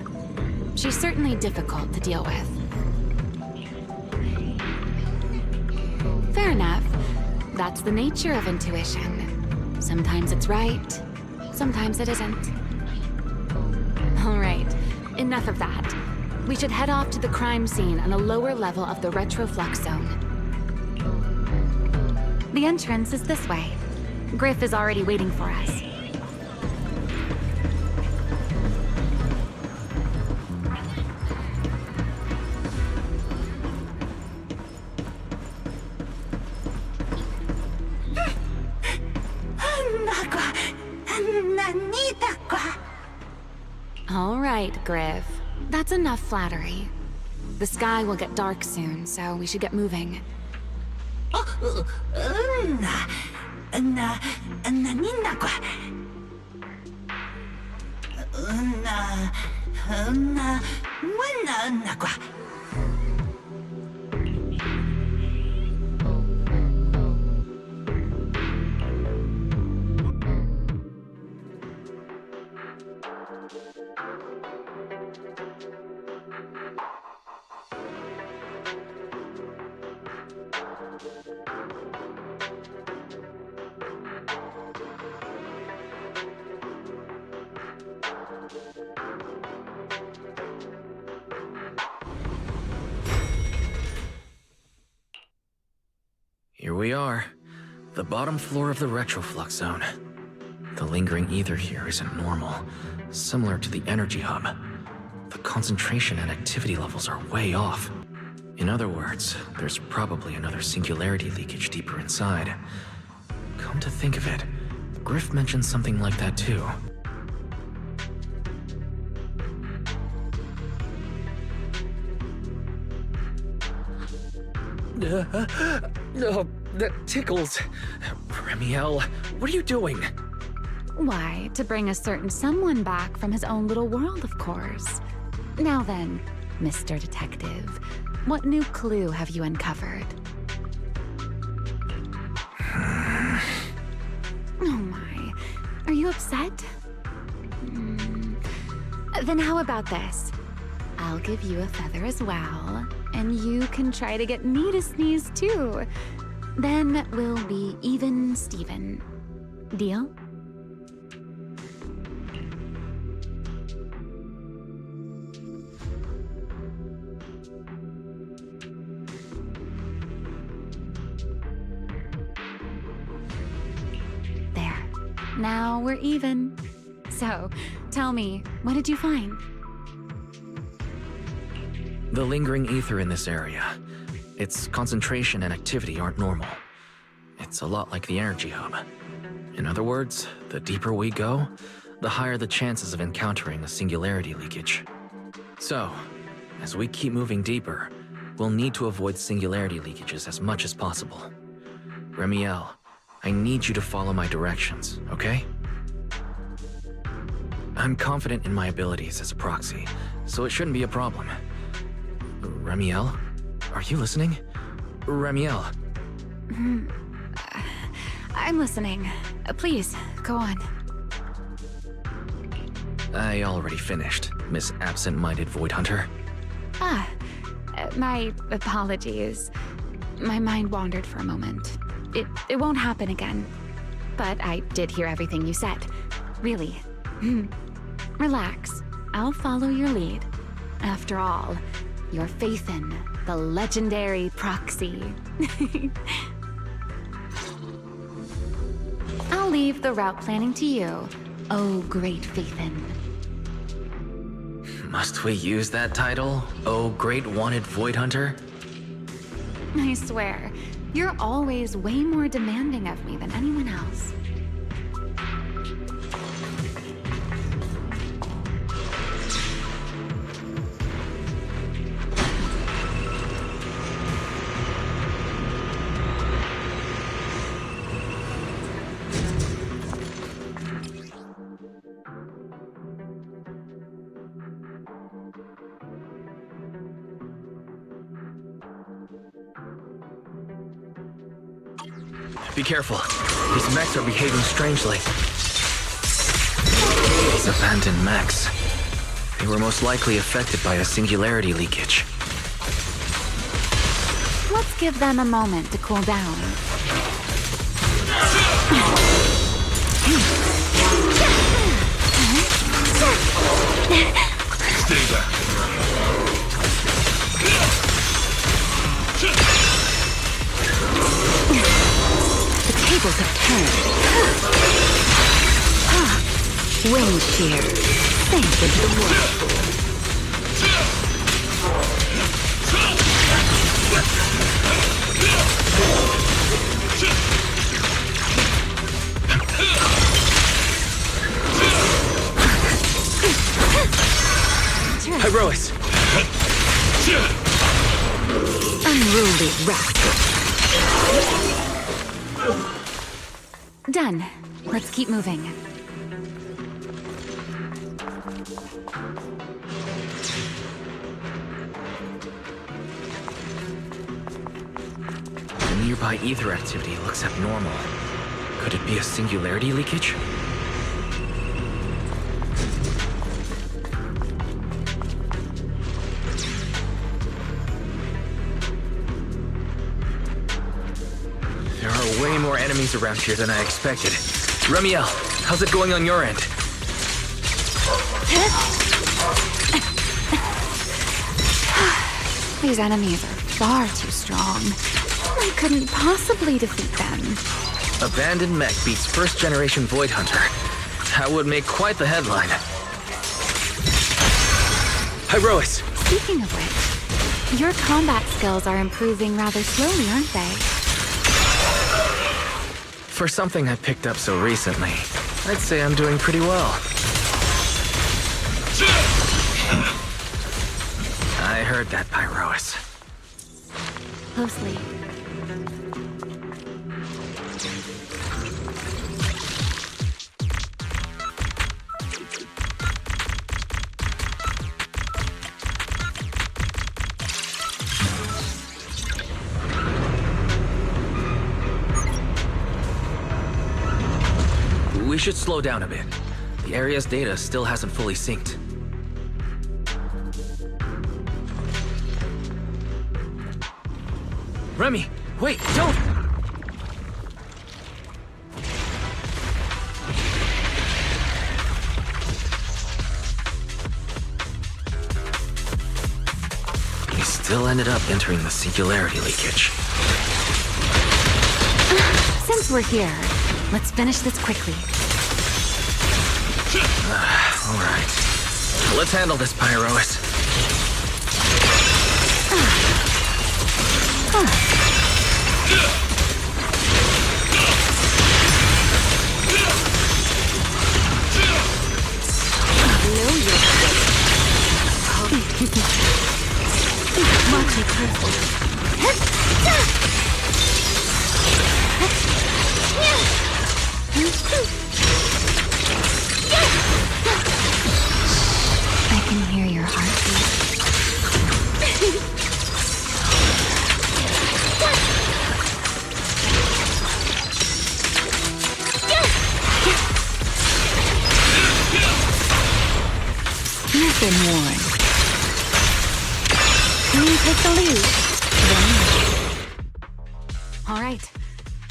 She's certainly difficult to deal with. Fair enough. That's the nature of intuition. Sometimes it's right, sometimes it isn't. All right, enough of that. We should head off to the crime scene on the lower level of the retroflux zone. The entrance is this way. Griff is already waiting for us. All right, Griff. That's enough flattery. The sky will get dark soon, so we should get moving. Here we are, the bottom floor of the retroflux zone. The lingering ether here isn't normal, similar to the energy hub. The concentration and activity levels are way off. In other words, there's probably another singularity leakage deeper inside. Come to think of it, Griff mentioned something like that too. No, that tickles. Remiel, what are you doing? Why, to bring a certain someone back from his own little world, of course. Now then, Mr. Detective, what new clue have you uncovered? Oh my, are you upset? Then how about this? I'll give you a feather as well, and you can try to get me to sneeze too. Then we'll be even Steven. Deal? There. Now we're even. So, tell me, what did you find? The lingering ether in this area. Its concentration and activity aren't normal. It's a lot like the energy hub. In other words, the deeper we go, the higher the chances of encountering a singularity leakage. So, as we keep moving deeper, we'll need to avoid singularity leakages as much as possible. Remiel, I need you to follow my directions, okay? I'm confident in my abilities as a proxy, so it shouldn't be a problem. Remiel? Are you listening? Remiel. I'm listening. Please, go on. I already finished, Miss Absent-Minded Void Hunter. My apologies. My mind wandered for a moment. It won't happen again. But I did hear everything you said. Really. Relax. I'll follow your lead. After all, your faith in the legendary proxy. I'll leave the route planning to you, oh great Faithin. Must we use that title? Oh, great wanted Void Hunter? I swear, you're always way more demanding of me than anyone else. Be careful. These mechs are behaving strangely. These abandoned mechs. They were most likely affected by a singularity leakage. Let's give them a moment to cool down. Stay back. The tables have turned. Wind shear. Sink into the world. Herois! Unruly rascal. Done. Let's keep moving. The nearby ether activity looks abnormal. Could it be a singularity leakage? There are way more enemies around here than I expected. Remiel, how's it going on your end? These enemies are far too strong. I couldn't possibly defeat them. Abandoned mech beats first-generation Void Hunter. That would make quite the headline. Herois! Speaking of which, your combat skills are improving rather slowly, aren't they? For something I picked up so recently, I'd say I'm doing pretty well. I heard that, Pyrois. Closely. We should slow down a bit. The area's data still hasn't fully synced. Remy, wait, don't! We still ended up entering the singularity leakage. Since we're here, let's finish this quickly. All right. Let's handle this, Pyrois. Watch it carefully. I can hear your heartbeat. You've been warned. You take the lead. All right.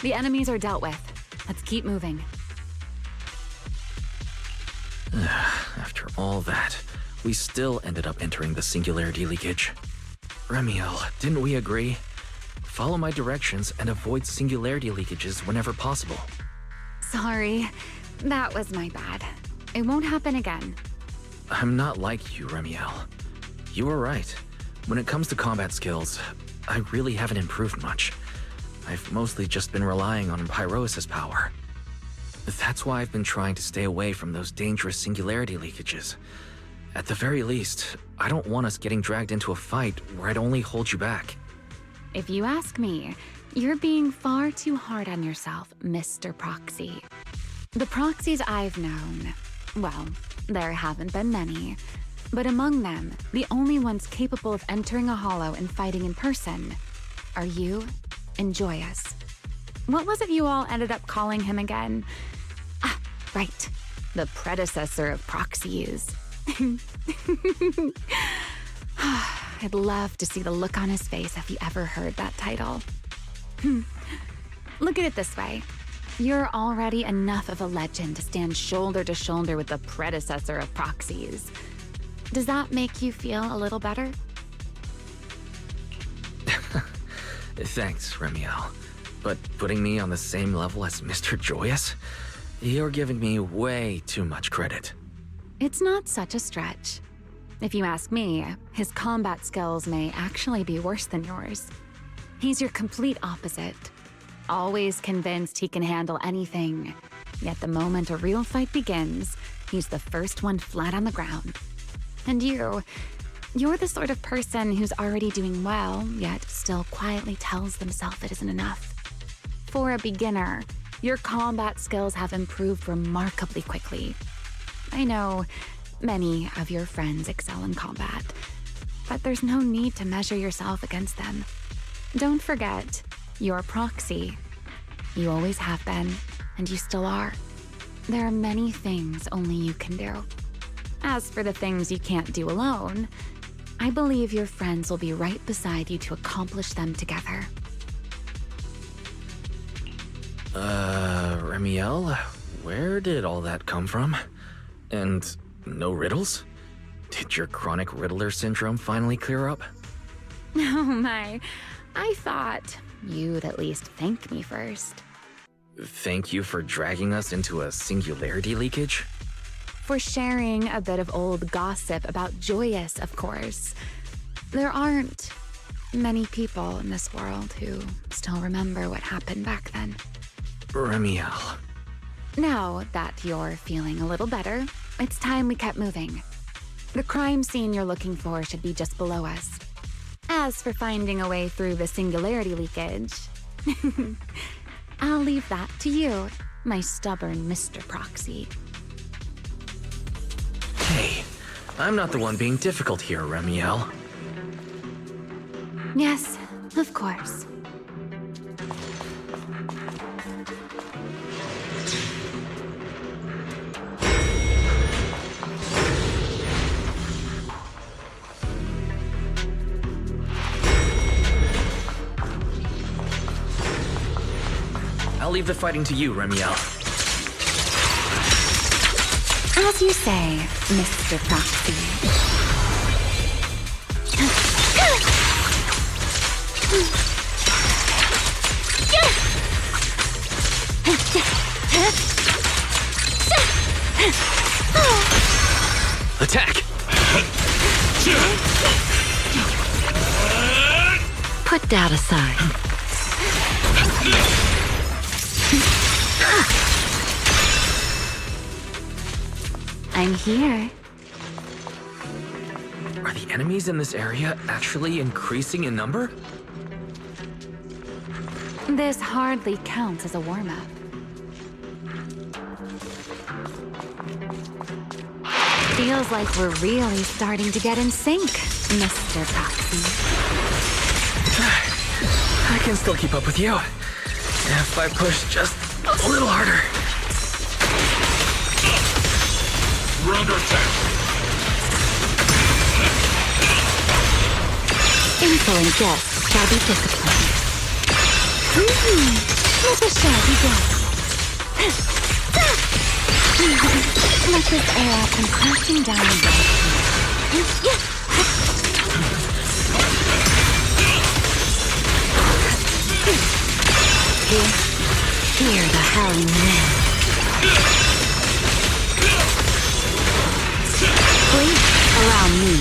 The enemies are dealt with. Let's keep moving. After all that, we still ended up entering the singularity leakage. Remiel, didn't we agree? Follow my directions and avoid singularity leakages whenever possible. Sorry. That was my bad. It won't happen again. I'm not like you, Remiel. You were right. When it comes to combat skills, I really haven't improved much. I've mostly just been relying on Pyrois' power. That's why I've been trying to stay away from those dangerous singularity leakages. At the very least, I don't want us getting dragged into a fight where I'd only hold you back. If you ask me, you're being far too hard on yourself, Mr. Proxy. The proxies I've known, well, there haven't been many, but among them, the only ones capable of entering a hollow and fighting in person are you and Joyous. What was it you all ended up calling him again? Ah, right. The predecessor of proxies. I'd love to see the look on his face if he ever heard that title. Look at it this way. You're already enough of a legend to stand shoulder to shoulder with the predecessor of proxies. Does that make you feel a little better? Thanks, Remiel. But putting me on the same level as Mr. Joyous? You're giving me way too much credit. It's not such a stretch. If you ask me, his combat skills may actually be worse than yours. He's your complete opposite. Always convinced he can handle anything. Yet the moment a real fight begins, he's the first one flat on the ground. And you're the sort of person who's already doing well, yet still quietly tells themselves it isn't enough. For a beginner, your combat skills have improved remarkably quickly. I know many of your friends excel in combat, but there's no need to measure yourself against them. Don't forget, you're a proxy. You always have been, and you still are. There are many things only you can do. As for the things you can't do alone, I believe your friends will be right beside you to accomplish them together. Remiel, where did all that come from? And no riddles? Did your chronic Riddler syndrome finally clear up? Oh my, I thought you'd at least thank me first. Thank you for dragging us into a singularity leakage? For sharing a bit of old gossip about Joyous, of course. There aren't many people in this world who still remember what happened back then. Remiel. Now that you're feeling a little better, it's time we kept moving. The crime scene you're looking for should be just below us. As for finding a way through the singularity leakage, I'll leave that to you, my stubborn Mr. Proxy. Hey, I'm not the one being difficult here, Remiel. Yes, of course. I'll leave the fighting to you, Remiel. As you say, Mr. Proxy. Attack! Put doubt aside. I'm here. Are the enemies in this area actually increasing in number? This hardly counts as a warm-up. Feels like we're really starting to get in sync, Mr. Proxy. I can still keep up with you. If I push just a little harder. We're under attack. Insolent guests shall be disciplined. Let the show begin. Let this air come crashing down on Hear the howling wind. Please allow me.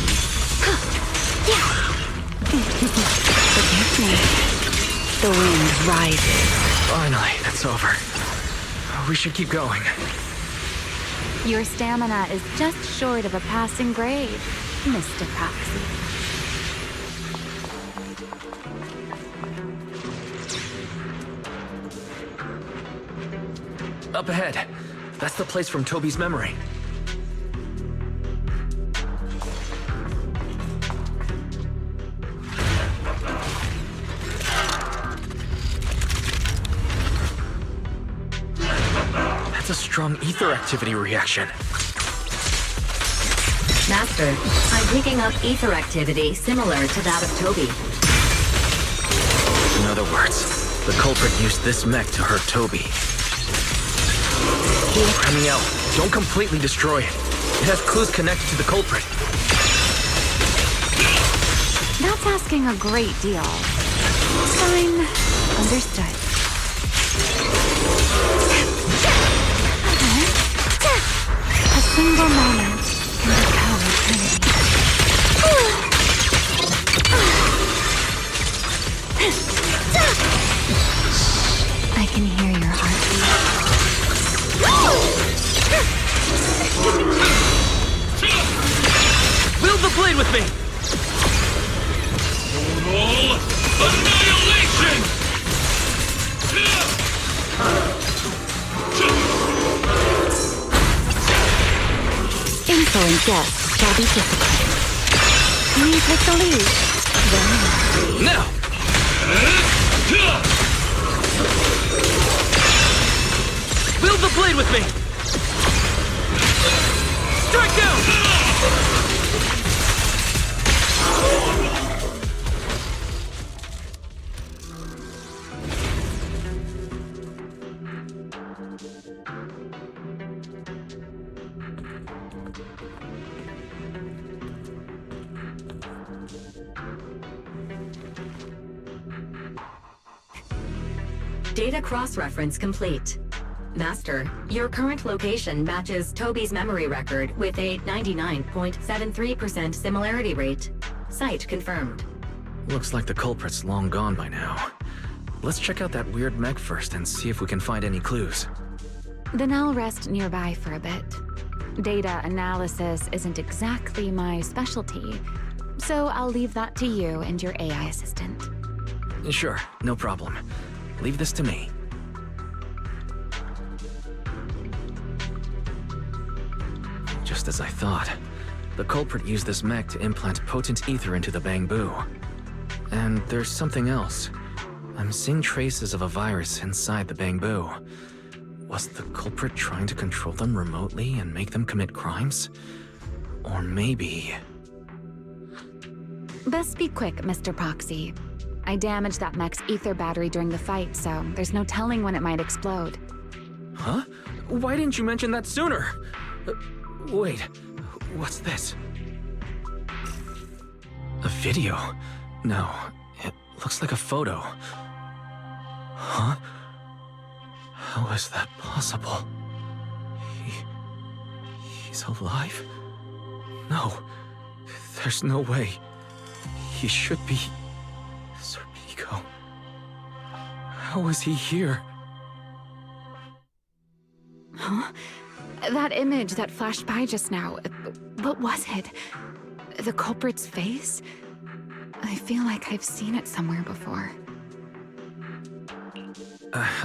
Forgive me. The wind rises. Finally, it's over. We should keep going. Your stamina is just short of a passing grade, Mr. Proxy. Up ahead. That's the place from Toby's memory. That's a strong ether activity reaction. Master, I'm picking up ether activity similar to that of Toby. In other words, the culprit used this mech to hurt Toby. Remiel, don't completely destroy it. It has clues connected to the culprit. That's asking a great deal. Fine. Understood. A single moment can become eternity. I can hear your heartbeat. Wield the blade with me! Total annihilation! Info and guests shall be disciplined. You take the lead. Then now! Wield the blade with me! Strike down! Data cross-reference complete. Master, your current location matches Toby's memory record with a 99.73% similarity rate. Site confirmed. Looks like the culprit's long gone by now. Let's check out that weird mech first and see if we can find any clues. Then I'll rest nearby for a bit. Data analysis isn't exactly my specialty, so I'll leave that to you and your AI assistant. Sure, no problem. Leave this to me. Just as I thought. The culprit used this mech to implant potent ether into the bamboo. And there's something else. I'm seeing traces of a virus inside the bamboo. Was the culprit trying to control them remotely and make them commit crimes? Or maybe... Best be quick, Mr. Proxy. I damaged that mech's ether battery during the fight, so there's no telling when it might explode. Huh? Why didn't you mention that sooner? Wait, what's this? A video? No, it looks like a photo. Huh? How is that possible? He's alive? No, there's no way. He should be... Serpico. How is he here? Huh? That image that flashed by just now, what was it? The culprit's face? I feel like I've seen it somewhere before.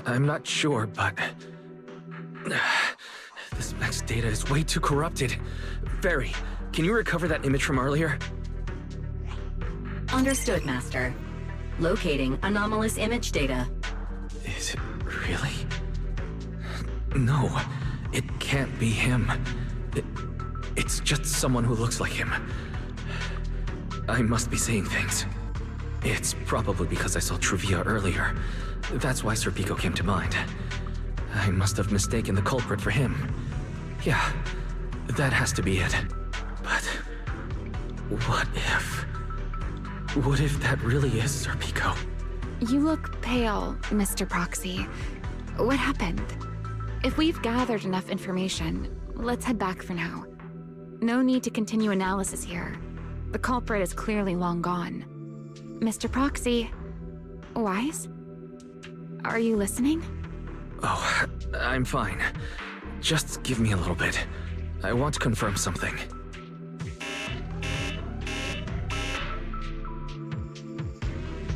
I'm not sure, but... this mech's data is way too corrupted. Barry, can you recover that image from earlier? Understood, Master. Locating anomalous image data. Is it really? No, it can't be him. It's just someone who looks like him. I must be seeing things. It's probably because I saw Truvia earlier. That's why Serpico came to mind. I must have mistaken the culprit for him. Yeah, that has to be it. But what if... What if that really is Serpico? You look pale, Mr. Proxy. What happened? If we've gathered enough information, let's head back for now. No need to continue analysis here. The culprit is clearly long gone. Mr. Proxy, Wise? Are you listening? Oh, I'm fine. Just give me a little bit. I want to confirm something.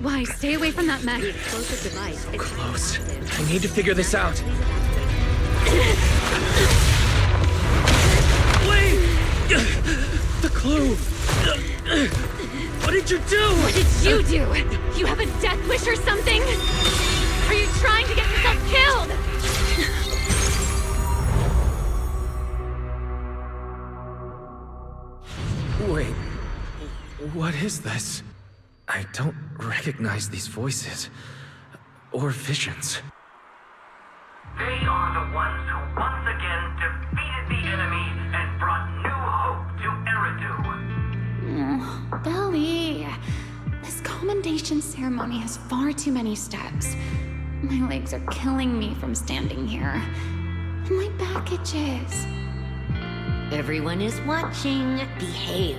Wise, stay away from that mech. Explosive device. So close. I need to figure this out. Wait! The clue! What did you do? What did you do? You have a death wish or something? Are you trying to get yourself killed? Wait, what is this? I don't recognize these voices or visions. They are the ones who once again defeated the enemy and brought new hope to Eridu. Belly, foundation ceremony has far too many steps. My legs are killing me from standing here. And my back itches. Everyone is watching. Behave.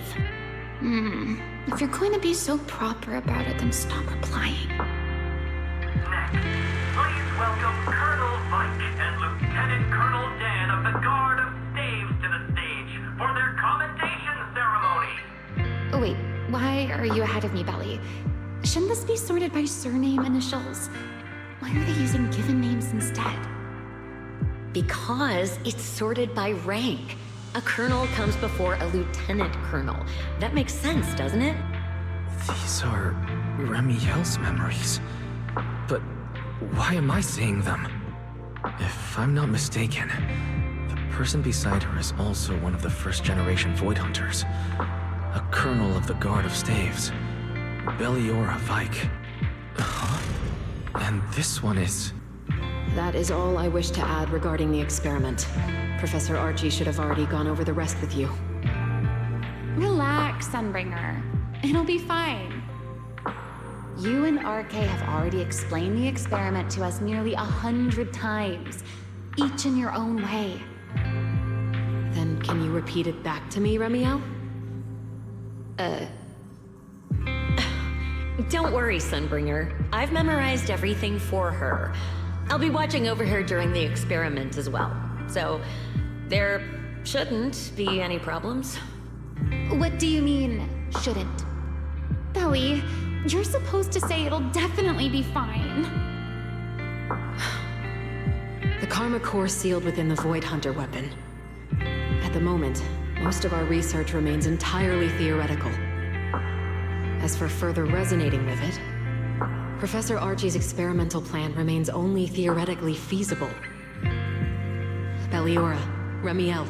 If you're going to be so proper about it, then stop replying. Next, please welcome Colonel Mike and Lieutenant Colonel Dan of the Guard of Staves to the stage for their commendation ceremony. Oh, wait, why are you ahead of me, Belly? Shouldn't this be sorted by surname initials? Why are they using given names instead? Because it's sorted by rank. A colonel comes before a lieutenant colonel. That makes sense, doesn't it? These are Remiel's memories. But why am I seeing them? If I'm not mistaken, the person beside her is also one of the first-generation Void Hunters. A colonel of the Guard of Staves. Belliora Vike. Huh? And this one is... That is all I wish to add regarding the experiment. Professor Archie should have already gone over the rest with you. Relax, Sunbringer. It'll be fine. You and RK have already explained the experiment to us nearly 100 times, each in your own way. Then can you repeat it back to me, Remiel? Don't worry, Sunbringer. I've memorized everything for her. I'll be watching over her during the experiment as well. So, there shouldn't be any problems. What do you mean, shouldn't? Belly, you're supposed to say it'll definitely be fine. The Karma Core sealed within the Void Hunter weapon. At the moment, most of our research remains entirely theoretical. As for further resonating with it, Professor Archie's experimental plan remains only theoretically feasible. Belliora, Remiel,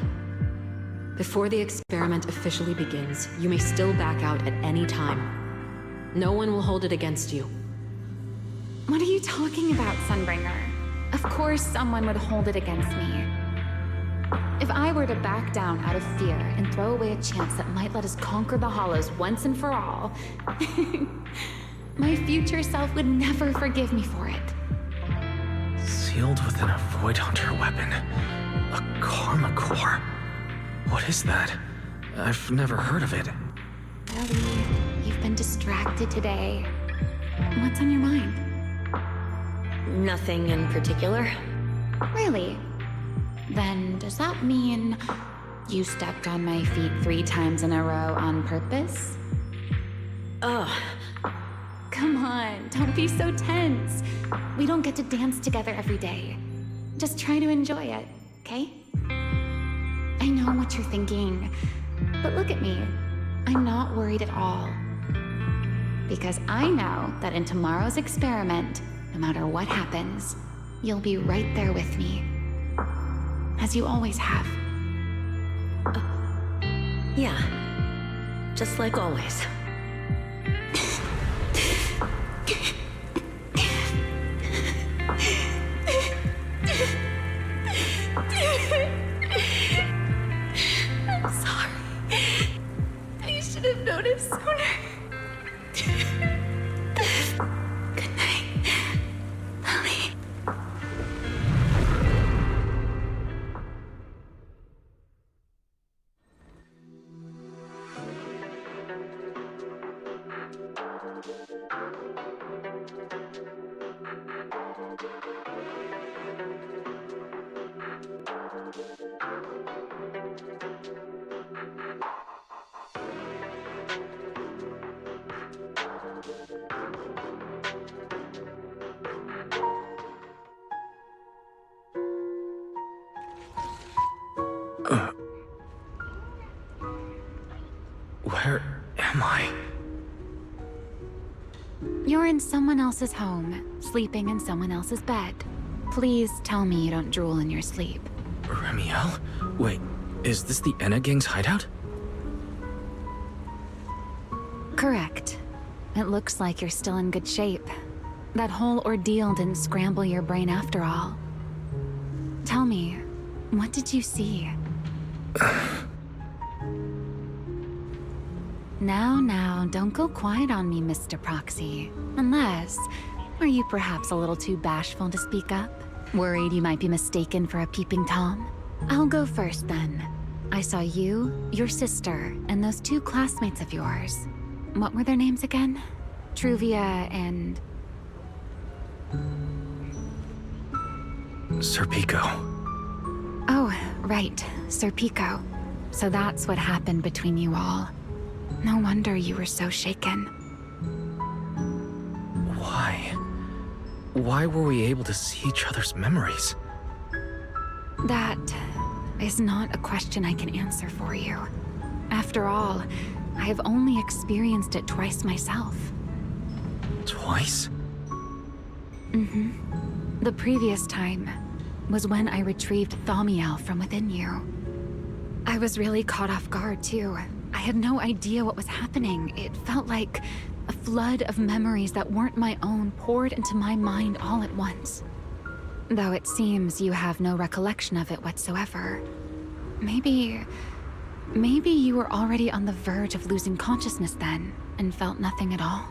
before the experiment officially begins, you may still back out at any time. No one will hold it against you. What are you talking about, Sunbringer? Of course someone would hold it against me. If I were to back down out of fear and throw away a chance that might let us conquer the Hollows once and for all, my future self would never forgive me for it. Sealed within a Void Hunter weapon. A Karma Core. What is that? I've never heard of it. Ellie, you've been distracted today. What's on your mind? Nothing in particular. Really? Then does that mean you stepped on my feet 3 times in a row on purpose? Ugh. Come on, don't be so tense. We don't get to dance together every day. Just try to enjoy it, okay? I know what you're thinking, but look at me. I'm not worried at all. Because I know that in tomorrow's experiment, no matter what happens, you'll be right there with me. As you always have. Yeah. Just like always. I'm sorry. I should have noticed sooner. Good night, Lily. Where am I? You're in someone else's home, sleeping in someone else's bed. Please tell me you don't drool in your sleep. Remiel? Wait, is this the Enna Gang's hideout? Correct. It looks like you're still in good shape. That whole ordeal didn't scramble your brain after all. Tell me, what did you see? Now, don't go quiet on me, Mr. Proxy. Unless, are you perhaps a little too bashful to speak up? Worried you might be mistaken for a peeping Tom? I'll go first then. I saw you, your sister, and those two classmates of yours. What were their names again? Truvia and... Sir Pico. Oh, right, Sir Pico. So that's what happened between you all. No wonder you were so shaken. Why? Why were we able to see each other's memories? That is not a question I can answer for you. After all, I have only experienced it twice myself. Twice? The previous time was when I retrieved Thaumiel from within you. I was really caught off guard, too. I had no idea what was happening. It felt like a flood of memories that weren't my own poured into my mind all at once. Though it seems you have no recollection of it whatsoever. Maybe you were already on the verge of losing consciousness then, and felt nothing at all.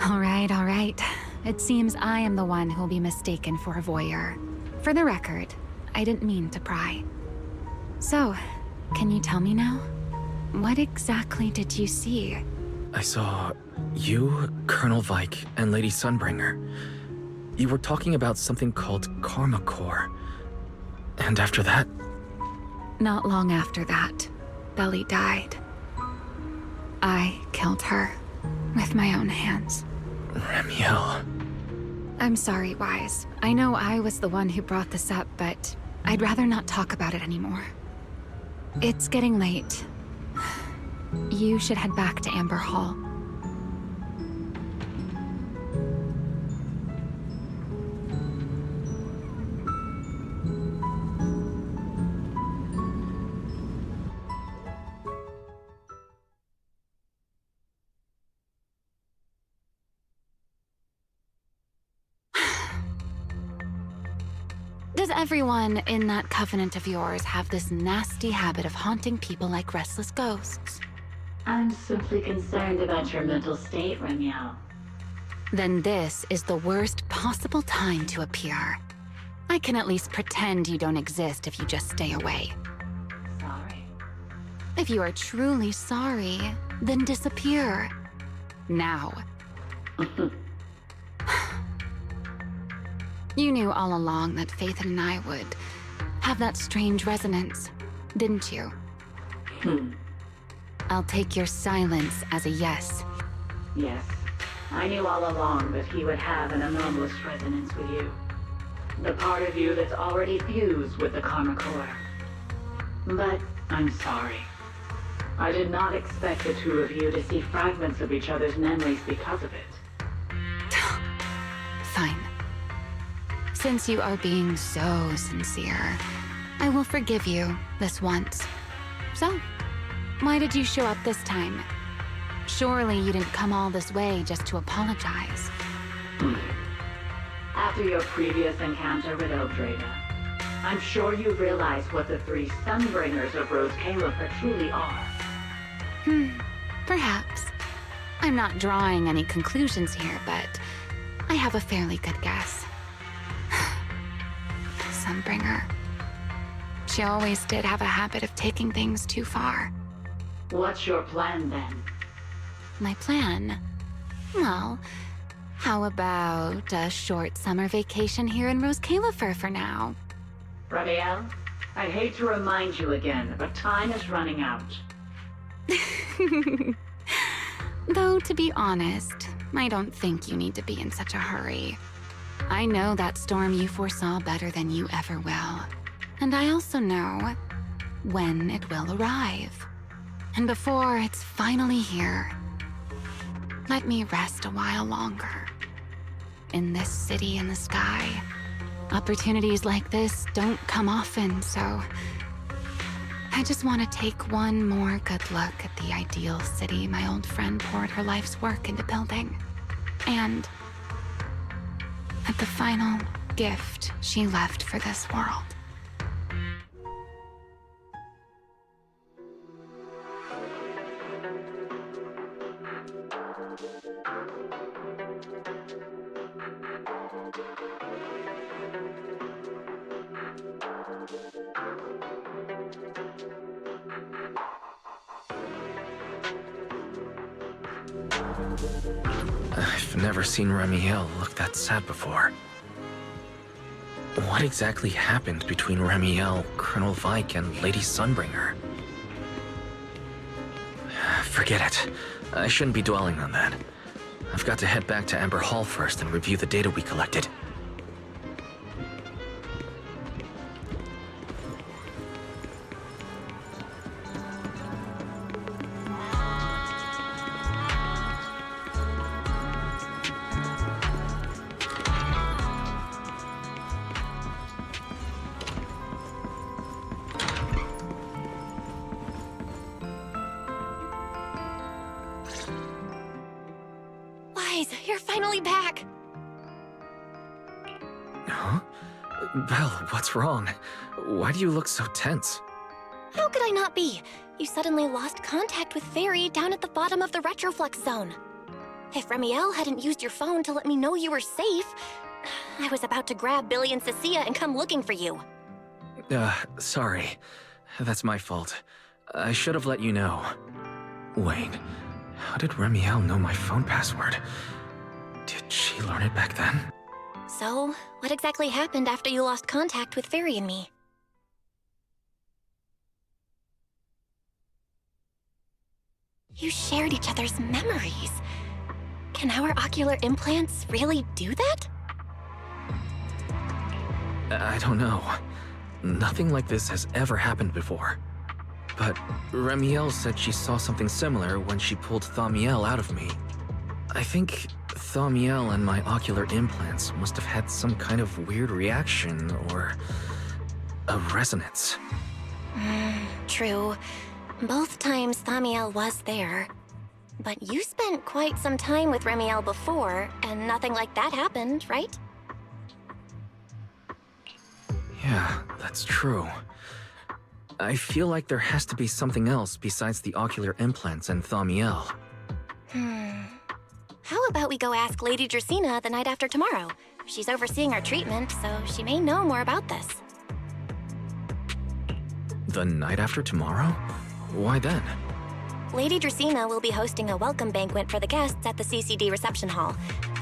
All right. It seems I am the one who'll be mistaken for a voyeur. For the record, I didn't mean to pry. So, can you tell me now? What exactly did you see? I saw you, Colonel Vike, and Lady Sunbringer. You were talking about something called Karma Core. And after that? Not long after that, Belly died. I killed her with my own hands. Ramiel. I'm sorry, Wise. I know I was the one who brought this up, but I'd rather not talk about it anymore. It's getting late. You should head back to Amber Hall. Does everyone in that covenant of yours have this nasty habit of haunting people like restless ghosts? I'm simply concerned about your mental state, Ramiel. Then this is the worst possible time to appear. I can at least pretend you don't exist if you just stay away. Sorry. If you are truly sorry, then disappear. Now. You knew all along that Faith and I would have that strange resonance, didn't you? I'll take your silence as a yes. Yes. I knew all along that he would have an anomalous resonance with you. The part of you that's already fused with the Karma Core. But I'm sorry. I did not expect the two of you to see fragments of each other's memories because of it. Fine. Since you are being so sincere, I will forgive you this once. So, why did you show up this time? Surely you didn't come all this way just to apologize. After your previous encounter with Eldrada, I'm sure you realize what the three Sunbringers of Rose Califer truly are. Perhaps. I'm not drawing any conclusions here, but I have a fairly good guess. Sunbringer. She always did have a habit of taking things too far. What's your plan, then? My plan? Well, how about a short summer vacation here in Rose Califer for now? Ramiel, I hate to remind you again, but time is running out. Though, to be honest, I don't think you need to be in such a hurry. I know that storm you foresaw better than you ever will. And I also know when it will arrive. And before it's finally here, let me rest a while longer. In this city in the sky, opportunities like this don't come often, so I just want to take one more good look at the ideal city my old friend poured her life's work into building. And at the final gift she left for this world. I've never seen Ramiel look that sad before. What exactly happened between Ramiel, Colonel Vike, and Lady Sunbringer? Forget it. I shouldn't be dwelling on that. I've got to head back to Amber Hall first and review the data we collected. You're finally back! Huh? Belle, what's wrong? Why do you look so tense? How could I not be? You suddenly lost contact with Fairy down at the bottom of the Retroflux zone. If Ramiel hadn't used your phone to let me know you were safe, I was about to grab Billy and Cecilia and come looking for you. Sorry. That's my fault. I should have let you know. Wait, how did Ramiel know my phone password? Did she learn it back then? So, what exactly happened after you lost contact with Fairy and me? You shared each other's memories. Can our ocular implants really do that? I don't know. Nothing like this has ever happened before. But Ramiel said she saw something similar when she pulled Thaumiel out of me. I think Thaumiel and my ocular implants must have had some kind of weird reaction or a resonance. True. Both times Thaumiel was there. But you spent quite some time with Ramiel before, and nothing like that happened, right? Yeah, that's true. I feel like there has to be something else besides the ocular implants and Thaumiel. How about we go ask Lady Dracaena the night after tomorrow? She's overseeing our treatment, so she may know more about this. The night after tomorrow? Why then? Lady Dracaena will be hosting a welcome banquet for the guests at the CCD reception hall.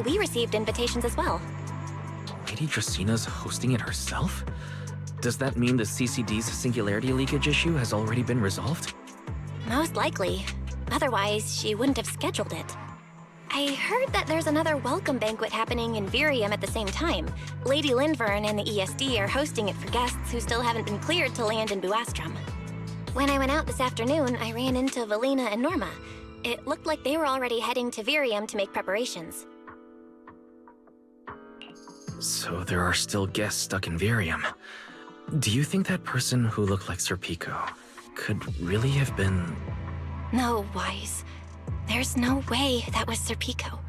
We received invitations as well. Lady Dracena's hosting it herself? Does that mean the CCD's singularity leakage issue has already been resolved? Most likely. Otherwise, she wouldn't have scheduled it. I heard that there's another welcome banquet happening in Virium at the same time. Lady Lindvern and the ESD are hosting it for guests who still haven't been cleared to land in Buastrom. When I went out this afternoon, I ran into Valina and Norma. It looked like they were already heading to Virium to make preparations. So there are still guests stuck in Virium. Do you think that person who looked like Sir Pico could really have been... No, Wise. There's no way that was Sir Pico.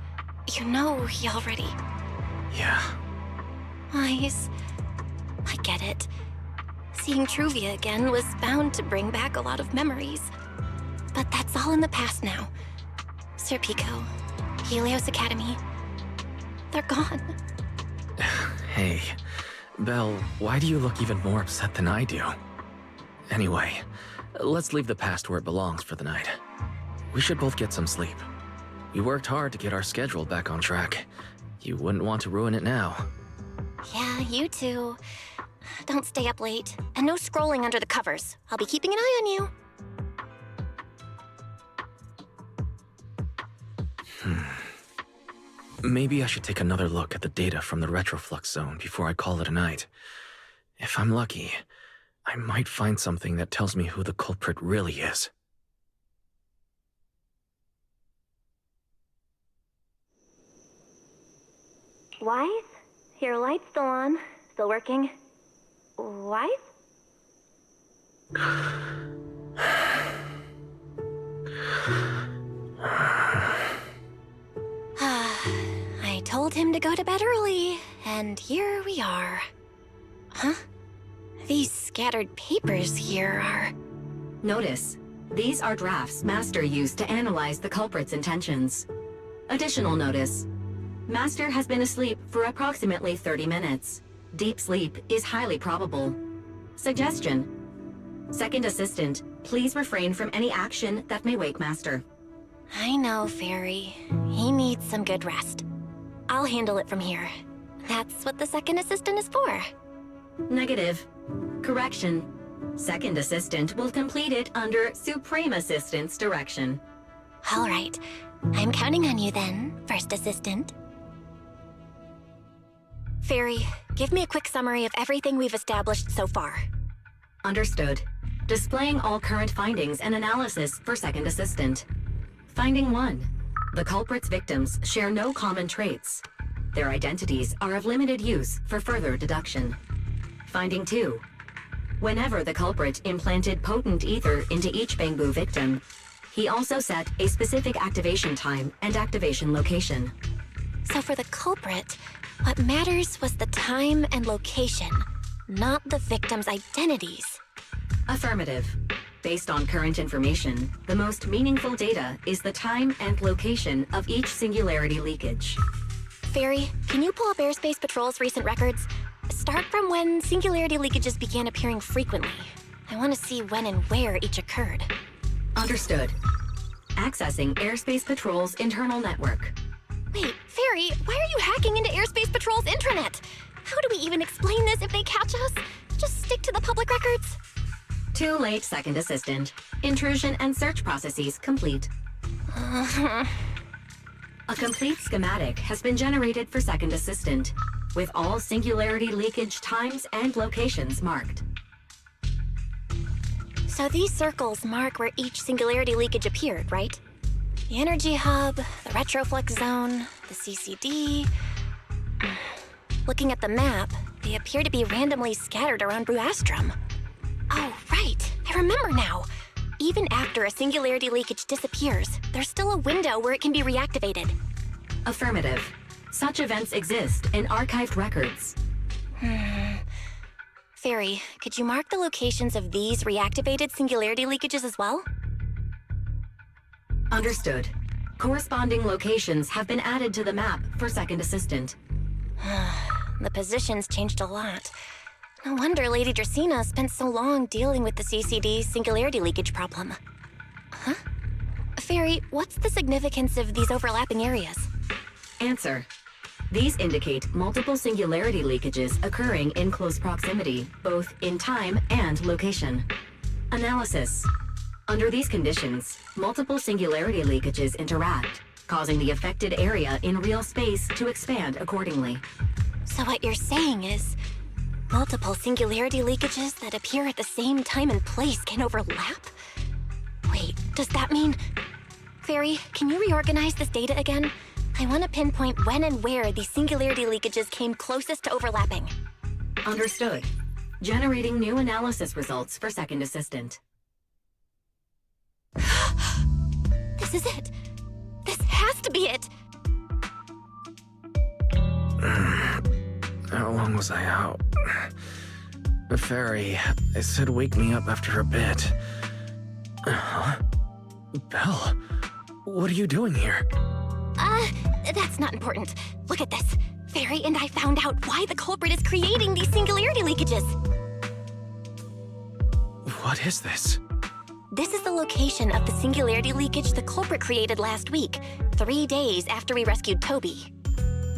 You know he already... Yeah. Wise, I get it. Seeing Truvia again was bound to bring back a lot of memories. But that's all in the past now. Sir Pico, Helios Academy, they're gone. Hey, Belle, why do you look even more upset than I do? Anyway, let's leave the past where it belongs for the night. We should both get some sleep. We worked hard to get our schedule back on track. You wouldn't want to ruin it now. Yeah, you too. Don't stay up late. And no scrolling under the covers. I'll be keeping an eye on you. Maybe I should take another look at the data from the Retroflux zone before I call it a night. If I'm lucky, I might find something that tells me who the culprit really is. Wise? Your light's still on. Still working. Wise? I told him to go to bed early, and here we are. Huh? These scattered papers here are... Notice, these are drafts Master used to analyze the culprit's intentions. Additional notice. Master has been asleep for approximately 30 minutes. Deep sleep is highly probable. Suggestion. Second Assistant, please refrain from any action that may wake Master. I know, Fairy. He needs some good rest. I'll handle it from here. That's what the second assistant is for. Negative. Correction. Second Assistant will complete it under Supreme Assistant's direction. All right. I'm counting on you then, First Assistant. Fairy, give me a quick summary of everything we've established so far. Understood. Displaying all current findings and analysis for Second Assistant. Finding 1. The culprit's victims share no common traits. Their identities are of limited use for further deduction. Finding 2. Whenever the culprit implanted potent ether into each Bangbu victim, he also set a specific activation time and activation location. So for the culprit, what matters was the time and location, not the victim's identities. Affirmative. Based on current information, the most meaningful data is the time and location of each singularity leakage. Fairy, can you pull up Airspace Patrol's recent records? Start from when singularity leakages began appearing frequently. I want to see when and where each occurred. Understood. Accessing Airspace Patrol's internal network. Wait, Fairy, why are you hacking into Airspace Patrol's intranet? How do we even explain this if they catch us? Just stick to the public records? Too late, Second Assistant. Intrusion and search processes complete. A complete schematic has been generated for Second Assistant, with all singularity leakage times and locations marked. So these circles mark where each singularity leakage appeared, right? The energy hub, the retroflex zone, the CCD. Looking at the map, they appear to be randomly scattered around Buastrom. Oh, right. I remember now. Even after a singularity leakage disappears, there's still a window where it can be reactivated. Affirmative. Such events exist in archived records. Fairy, could you mark the locations of these reactivated singularity leakages as well? Understood. Corresponding locations have been added to the map for Second Assistant. The positions changed a lot. No wonder Lady Dracaena spent so long dealing with the CCD singularity leakage problem. Huh? Fairy, what's the significance of these overlapping areas? Answer. These indicate multiple singularity leakages occurring in close proximity, both in time and location. Analysis. Under these conditions, multiple singularity leakages interact, causing the affected area in real space to expand accordingly. So what you're saying is, multiple singularity leakages that appear at the same time and place can overlap? Wait, does that mean... Fairy, can you reorganize this data again? I want to pinpoint when and where these singularity leakages came closest to overlapping. Understood. Generating new analysis results for Second Assistant. This is it. This has to be it. How long was I out? Fairy, I said wake me up after a bit. Huh? Belle, what are you doing here? That's not important. Look at this. Fairy and I found out why the culprit is creating these singularity leakages. What is this? This is the location of the singularity leakage the culprit created last week, 3 days after we rescued Toby.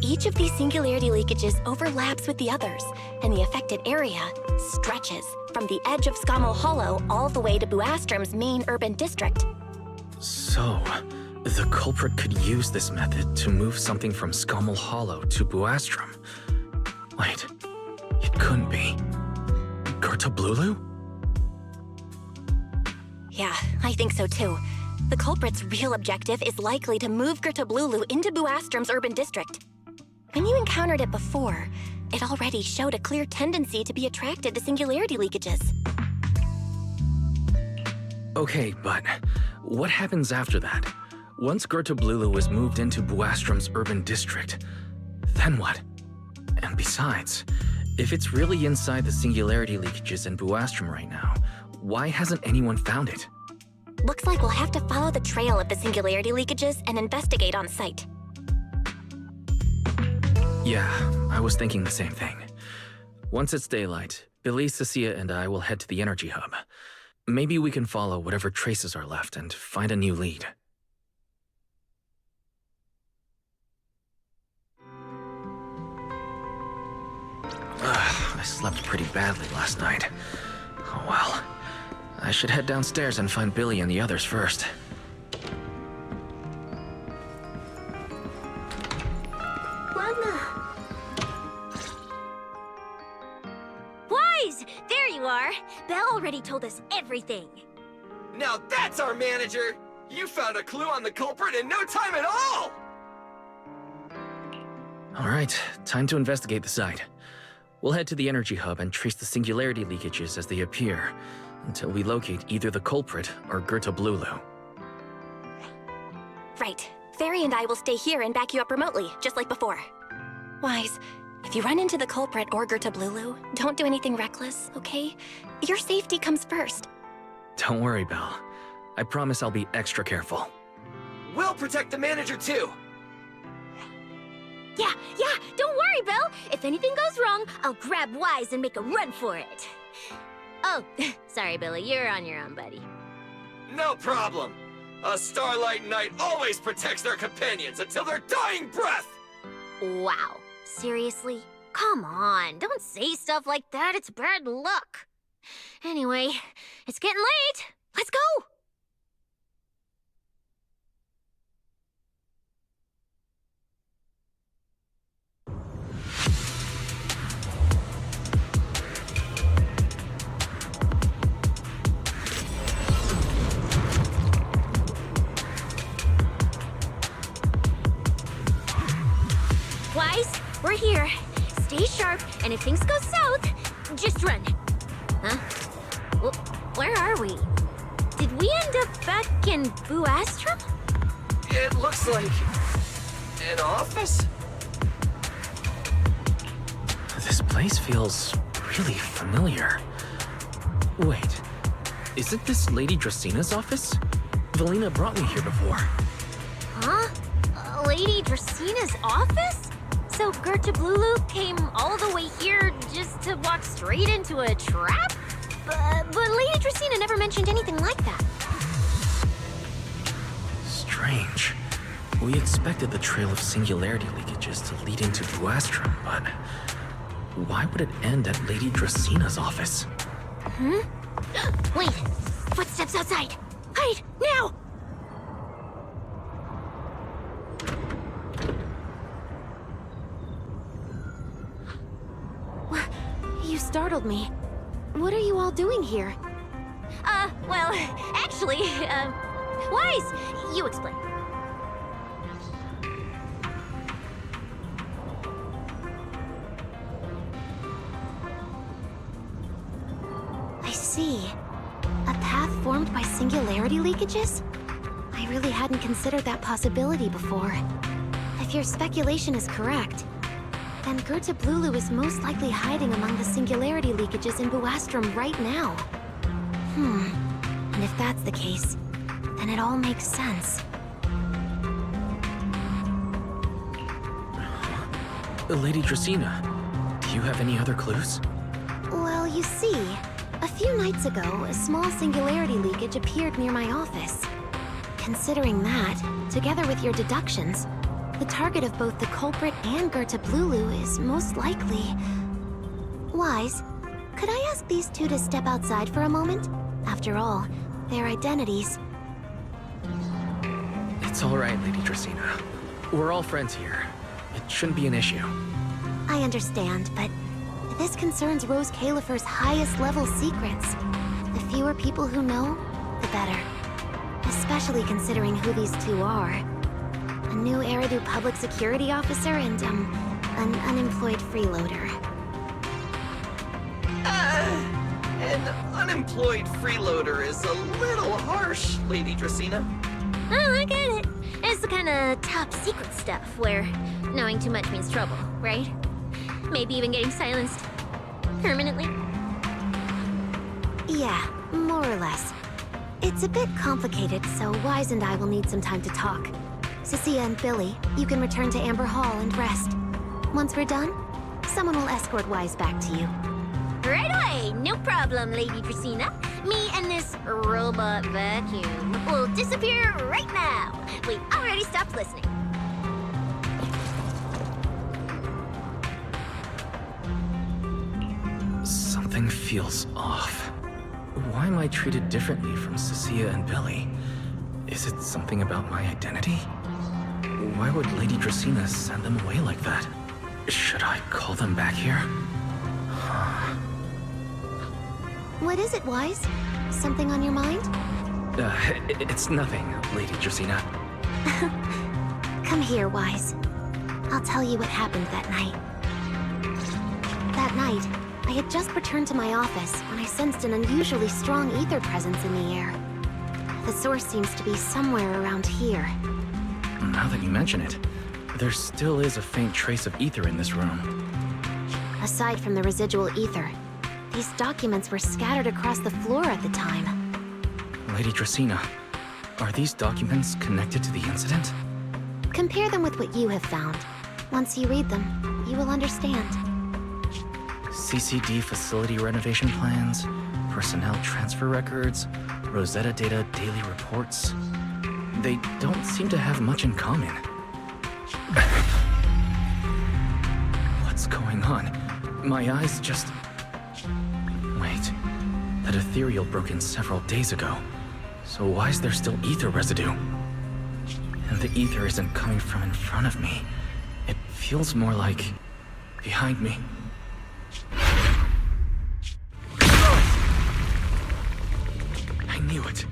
Each of these singularity leakages overlaps with the others, and the affected area stretches from the edge of Scommel Hollow all the way to Buastrom's main urban district. So, the culprit could use this method to move something from Scommel Hollow to Buastrom. Wait, it couldn't be. Gertablulu? Yeah, I think so too. The culprit's real objective is likely to move Gertablulu into Buastrom's urban district. When you encountered it before, it already showed a clear tendency to be attracted to singularity leakages. Okay, but what happens after that? Once Gertablulu is moved into Buastrom's urban district, then what? And besides, if it's really inside the singularity leakages in Buastrom right now, why hasn't anyone found it? Looks like we'll have to follow the trail of the singularity leakages and investigate on site. Yeah, I was thinking the same thing. Once it's daylight, Billy, Cecilia, and I will head to the energy hub. Maybe we can follow whatever traces are left and find a new lead. I slept pretty badly last night. Oh well. I should head downstairs and find Billy and the others first. Wise! There you are! Belle already told us everything. Now that's our manager! You found a clue on the culprit in no time at all! Alright, time to investigate the site. We'll head to the energy hub and trace the singularity leakages as they appear, until we locate either the culprit or Gerta Blulu. Right. Fairy and I will stay here and back you up remotely, just like before. Wise, if you run into the culprit or Gerta Blulu, don't do anything reckless, okay? Your safety comes first. Don't worry, Belle. I promise I'll be extra careful. We'll protect the manager too! Yeah, don't worry, Belle. If anything goes wrong, I'll grab Wise and make a run for it. Oh, sorry, Billy, you're on your own, buddy. No problem! A Starlight Knight always protects their companions until their dying breath! Wow, seriously? Come on, don't say stuff like that, it's bad luck. Anyway, it's getting late. Let's go! Wise, we're here. Stay sharp, and if things go south, just run. Huh? Where are we? Did we end up back in Buastrum? It looks like... an office? This place feels really familiar. Wait, isn't this Lady Dracina's office? Valina brought me here before. Huh? Lady Dracina's office? So Gerta Blulu came all the way here just to walk straight into a trap? But Lady Dracina never mentioned anything like that. Strange. We expected the trail of singularity leakages to lead into Buastrum, but why would it end at Lady Dracina's office? Wait! Footsteps outside! Hide! Now! You startled me. What are you all doing here? Well, actually, Wise, you explain. I see. A path formed by singularity leakages? I really hadn't considered that possibility before. If your speculation is correct, then Gerta Blulu is most likely hiding among the singularity leakages in Buastrum right now. And if that's the case, then it all makes sense. Lady Dracina, do you have any other clues? Well, you see, a few nights ago, a small singularity leakage appeared near my office. Considering that, together with your deductions, the target of both the culprit and Gerta Blulu is most likely... Wise, could I ask these two to step outside for a moment? After all, their identities... It's all right, Lady Dracina. We're all friends here. It shouldn't be an issue. I understand, but this concerns Rose Califer's highest level secrets. The fewer people who know, the better. Especially considering who these two are. A new Eridu public security officer and, an unemployed freeloader. An unemployed freeloader is a little harsh, Lady Dracina. Oh, I get it. It's the kind of top secret stuff where knowing too much means trouble, right? Maybe even getting silenced permanently. Yeah, more or less. It's a bit complicated, so Wise and I will need some time to talk. Cecilia and Billy, you can return to Amber Hall and rest. Once we're done, someone will escort Wise back to you. Right away, no problem, Lady Dracaena. Me and this robot vacuum will disappear right now. We've already stopped listening. Something feels off. Why am I treated differently from Cecilia and Billy? Is it something about my identity? Why would Lady Dracaena send them away like that? Should I call them back here? What is it, Wise? Something on your mind? It's nothing, Lady Dracaena. Come here, Wise. I'll tell you what happened that night. That night, I had just returned to my office when I sensed an unusually strong ether presence in the air. The source seems to be somewhere around here. Now that you mention it, there still is a faint trace of ether in this room. Aside from the residual ether, these documents were scattered across the floor at the time. Lady Dracaena, are these documents connected to the incident? Compare them with what you have found. Once you read them, you will understand. CCD facility renovation plans, personnel transfer records, Rosetta Data daily reports. They don't seem to have much in common. What's going on? My eyes just... Wait, that ethereal broke in several days ago. So why is there still ether residue? And the ether isn't coming from in front of me. It feels more like... behind me. I knew it.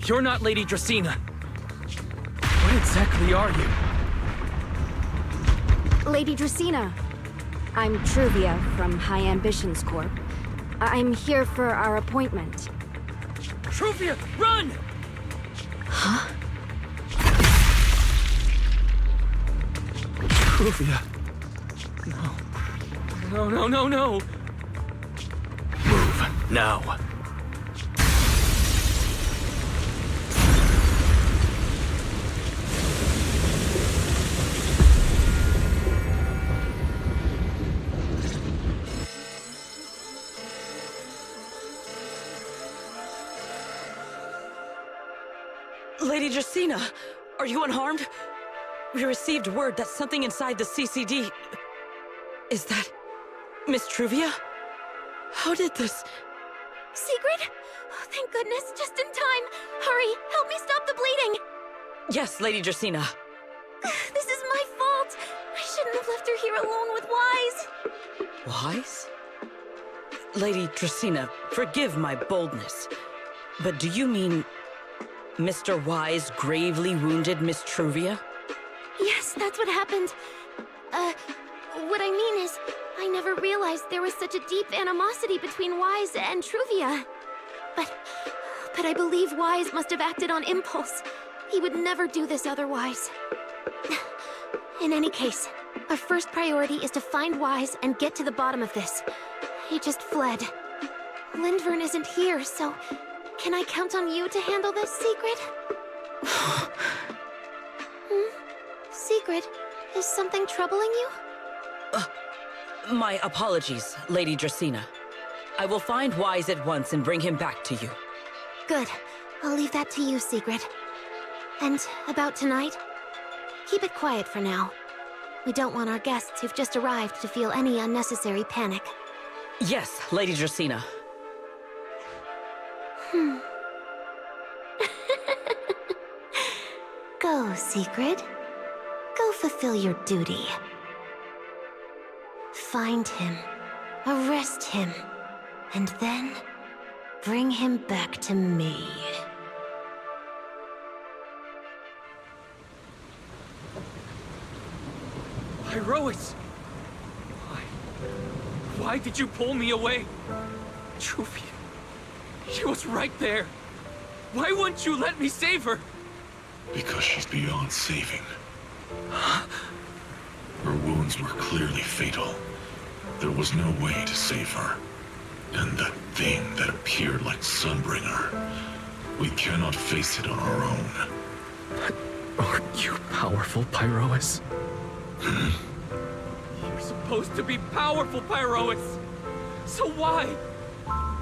You're not Lady Dracaena. What exactly are you? Lady Dracaena. I'm Truvia from High Ambitions Corp. I'm here for our appointment. Truvia, run! Huh? Truvia. No. Move, now. Lady Dracaena, are you unharmed? We received word that something inside the CCD... Is that... Miss Truvia? How did this... Sigrid? Oh, thank goodness, just in time. Hurry, help me stop the bleeding. Yes, Lady Dracaena. This is my fault. I shouldn't have left her here alone with Wise. Wise? Lady Dracaena, forgive my boldness, but do you mean... Mr. Wise gravely wounded Miss Truvia? Yes, that's what happened. What I mean is, I never realized there was such a deep animosity between Wise and Truvia. But I believe Wise must have acted on impulse. He would never do this otherwise. In any case, our first priority is to find Wise and get to the bottom of this. He just fled. Lindvern isn't here, so... Can I count on you to handle this, Sigrid? Sigrid, is something troubling you? My apologies, Lady Dracaena. I will find Wise at once and bring him back to you. Good. I'll leave that to you, Sigrid. And about tonight? Keep it quiet for now. We don't want our guests who've just arrived to feel any unnecessary panic. Yes, Lady Dracaena. Go, Sigrid. Go fulfill your duty. Find him, arrest him, and then bring him back to me. Pyrois! Why did you pull me away? Truvia. She was right there. Why wouldn't you let me save her? Because she's beyond saving. Her wounds were clearly fatal. There was no way to save her. And that thing that appeared like Sunbringer, we cannot face it on our own. Aren't you powerful, Pyrois? Hmm? You're supposed to be powerful, Pyrois. So why?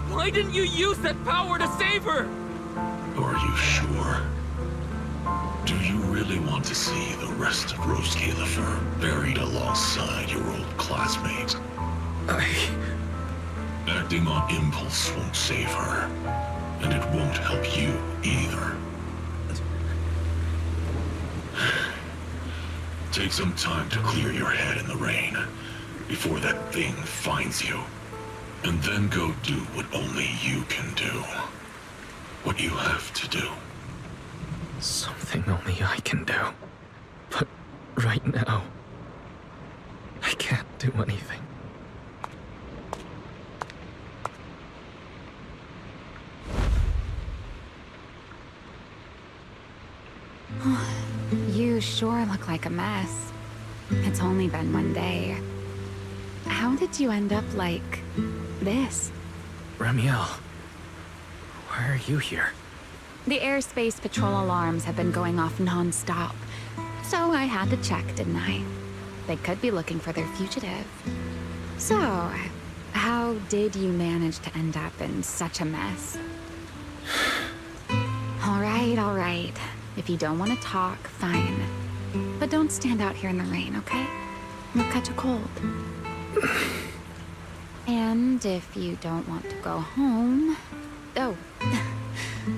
Why didn't you use that power to save her? Are you sure? Do you really want to see the rest of Rose Califer buried alongside your old classmate? Acting on impulse won't save her, and it won't help you either. Take some time to clear your head in the rain before that thing finds you. And then go do what only you can do. What you have to do. Something only I can do. But right now, I can't do anything. You sure look like a mess. It's only been one day. How did you end up like this? Ramiel, why are you here? The airspace patrol alarms have been going off non-stop, so I had to check, didn't I? They could be looking for their fugitive. So, how did you manage to end up in such a mess? All right. If you don't want to talk, fine. But don't stand out here in the rain, okay? You'll catch a cold. And if you don't want to go home... Oh,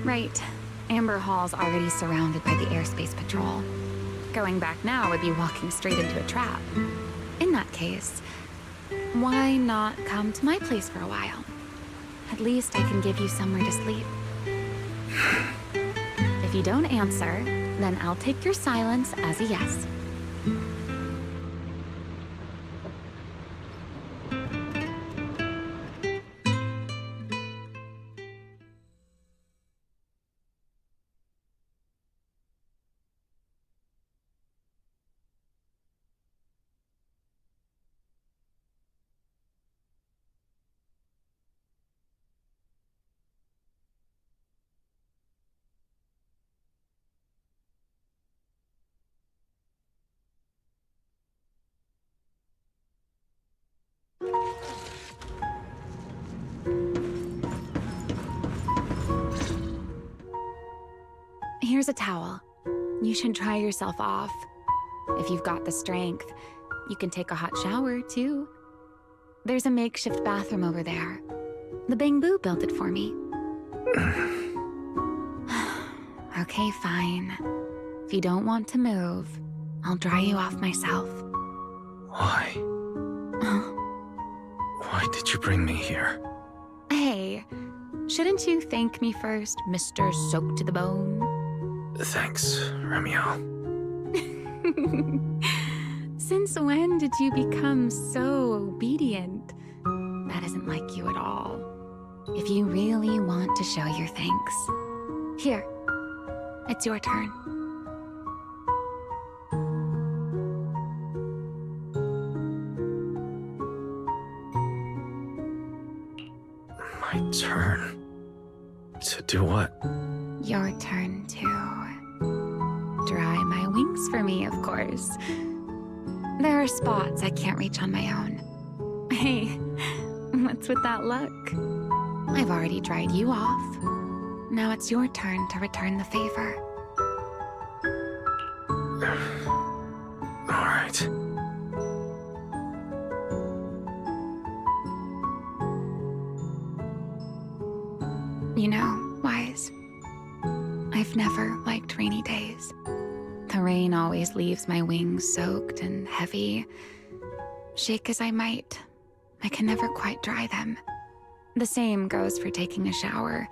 right. Amber Hall's already surrounded by the airspace patrol. Going back now would be walking straight into a trap. In that case, why not come to my place for a while? At least I can give you somewhere to sleep. If you don't answer, then I'll take your silence as a yes. Here's a towel. You should dry yourself off. If you've got the strength, you can take a hot shower, too. There's a makeshift bathroom over there. The Bangbu built it for me. Okay, fine. If you don't want to move, I'll dry you off myself. Why? Why did you bring me here? Hey, shouldn't you thank me first, Mr. Soaked to the Bone? Thanks, Ramiel. Since when did you become so obedient? That isn't like you at all. If you really want to show your thanks, here, it's your turn. My turn? To do what? Your turn to dry my wings for me, of course. There are spots I can't reach on my own. Hey, what's with that look? I've already dried you off. Now it's your turn to return the favor. All right. You know, Wise, I've never liked rainy days. The rain always leaves my wings soaked and heavy. Shake as I might, I can never quite dry them. The same goes for taking a shower,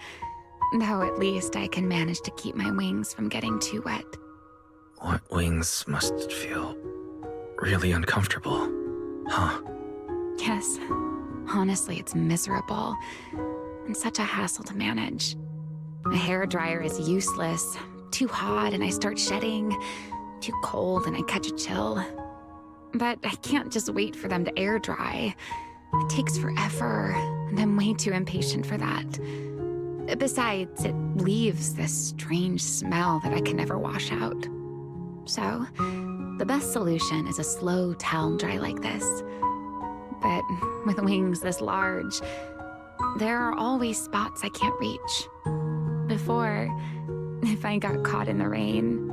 though at least I can manage to keep my wings from getting too wet. Wet wings must feel really uncomfortable, huh? Yes, honestly, it's miserable and such a hassle to manage. A hairdryer is useless. Too hot and I start shedding. Too cold and I catch a chill. But I can't just wait for them to air dry. It takes forever, and I'm way too impatient for that. Besides, it leaves this strange smell that I can never wash out. So, the best solution is a slow towel dry like this. but with wings this large, there are always spots I can't reach. Before, if I got caught in the rain,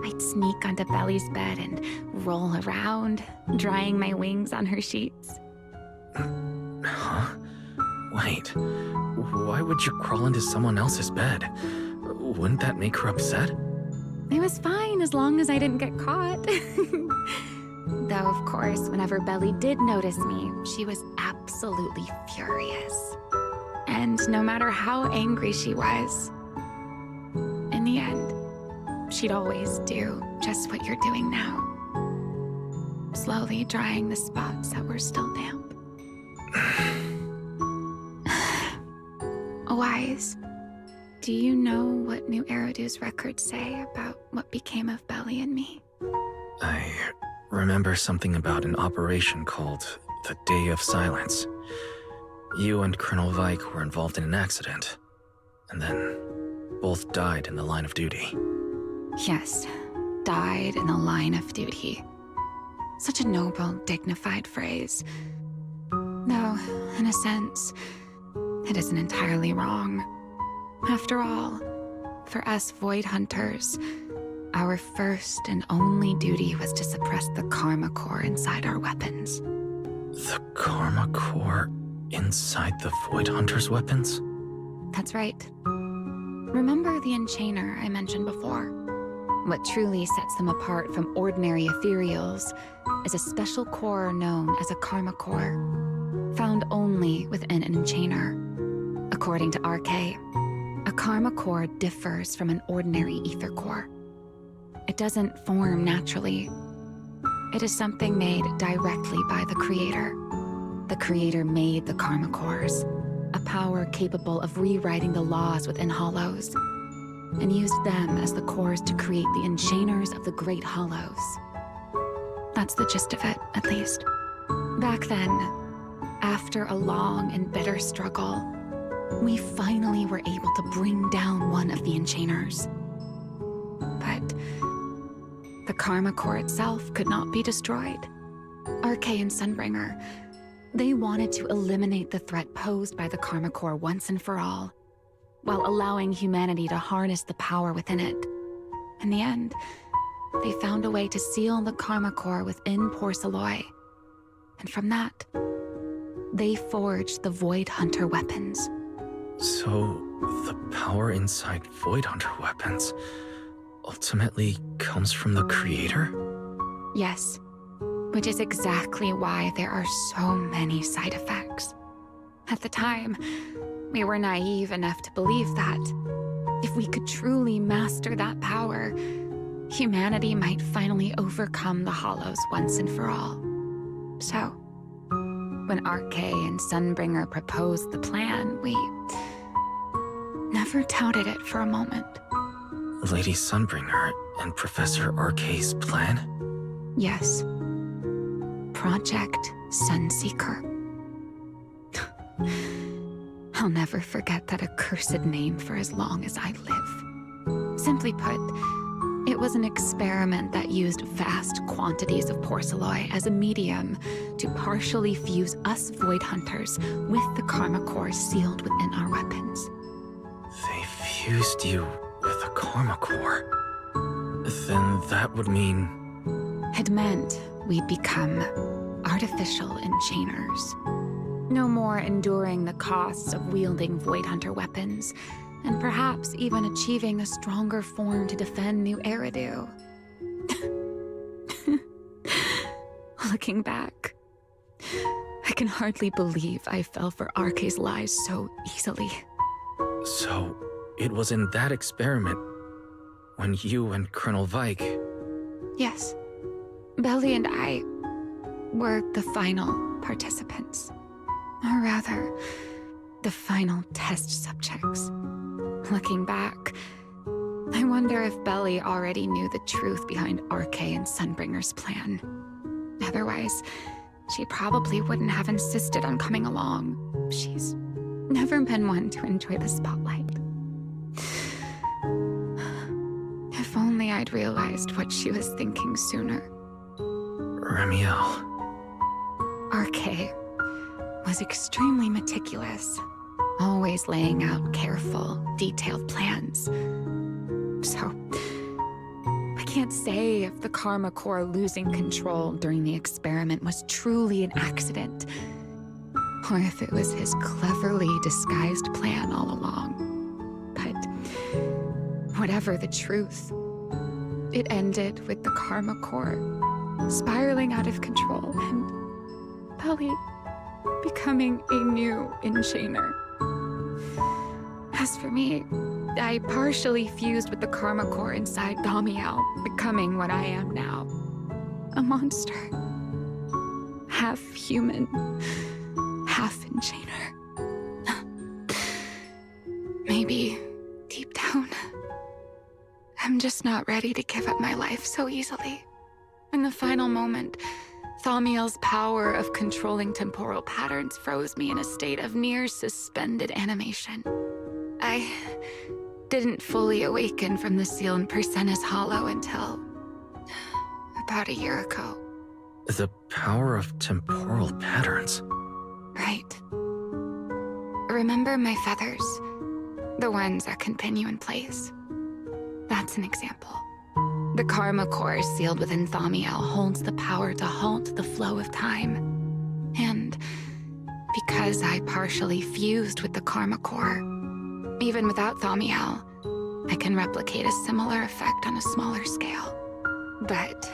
I'd sneak onto Belly's bed and roll around, drying my wings on her sheets. Huh? Wait, why would you crawl into someone else's bed? Wouldn't that make her upset? It was fine as long as I didn't get caught. Though, of course, whenever Belly did notice me, she was absolutely furious. And no matter how angry she was, in the end, she'd always do just what you're doing now. Slowly drying the spots that were still damp. Wise, do you know what New Eridu's records say about what became of Belly and me? I remember something about an operation called the Day of Silence. You and Colonel Vike were involved in an accident, and then both died in the line of duty. Yes, died in the line of duty. Such a noble, dignified phrase. Though, in a sense, it isn't entirely wrong. After all, for us Void Hunters, our first and only duty was to suppress the Karma Core inside our weapons. The Karma Core inside the Void Hunter's weapons? That's right. Remember the Enchainer I mentioned before? What truly sets them apart from ordinary ethereals is a special core known as a Karma Core, found only within an Enchainer. According to RK, a Karma Core differs from an ordinary ether core. It doesn't form naturally. It is something made directly by the Creator. The Creator made the Karma Cores, a power capable of rewriting the laws within Hollows, and used them as the cores to create the Enchainers of the Great Hollows. That's the gist of it, at least. Back then, after a long and bitter struggle, we finally were able to bring down one of the Enchainers. But the Karma Core itself could not be destroyed. RK and Sunbringer, they wanted to eliminate the threat posed by the Karma Core once and for all, while allowing humanity to harness the power within it. In the end, they found a way to seal the Karma Core within Porceloy. And from that, they forged the Void Hunter weapons. So, the power inside Void Hunter weapons ultimately comes from the Creator? Yes, which is exactly why there are so many side effects. At the time, we were naive enough to believe that if we could truly master that power, humanity might finally overcome the Hollows once and for all. So, when RK and Sunbringer proposed the plan, we never doubted it for a moment. Lady Sunbringer and Professor RK's plan? Yes. Project Sunseeker. I'll never forget that accursed name for as long as I live. Simply put, it was an experiment that used vast quantities of porceloy as a medium to partially fuse us Void Hunters with the Karma Core sealed within our weapons. They fused you with a Karma Core. Then that would mean... It meant we'd become artificial enchainers. No more enduring the costs of wielding Void Hunter weapons, and perhaps even achieving a stronger form to defend New Eridu. Looking back, I can hardly believe I fell for RK's lies so easily. So, it was in that experiment when you and Colonel Vike... Yes. Belly and I were the final participants. Or rather, the final test subjects. Looking back, I wonder if Belly already knew the truth behind RK and Sunbringer's plan. Otherwise, she probably wouldn't have insisted on coming along. She's never been one to enjoy the spotlight. If only I'd realized what she was thinking sooner. Ramiel. RK was extremely meticulous, always laying out careful, detailed plans. So, I can't say if the Karma Core losing control during the experiment was truly an accident, or if it was his cleverly disguised plan all along. But whatever the truth, it ended with the Karma Core spiraling out of control and Belly becoming a new Enchainer. As for me, I partially fused with the Karma Core inside Damiel, becoming what I am now. A monster. Half human, half Enchainer. Maybe, deep down, I'm just not ready to give up my life so easily. In the final moment, Thaumiel's power of controlling temporal patterns froze me in a state of near suspended animation. I didn't fully awaken from the seal in Persena's Hollow until about a year ago. The power of temporal patterns. Right. Remember my feathers? The ones that can pin you in place. That's an example. The Karma Core sealed within Thaumiel holds the power to halt the flow of time. And because I partially fused with the Karma Core, even without Thaumiel, I can replicate a similar effect on a smaller scale. But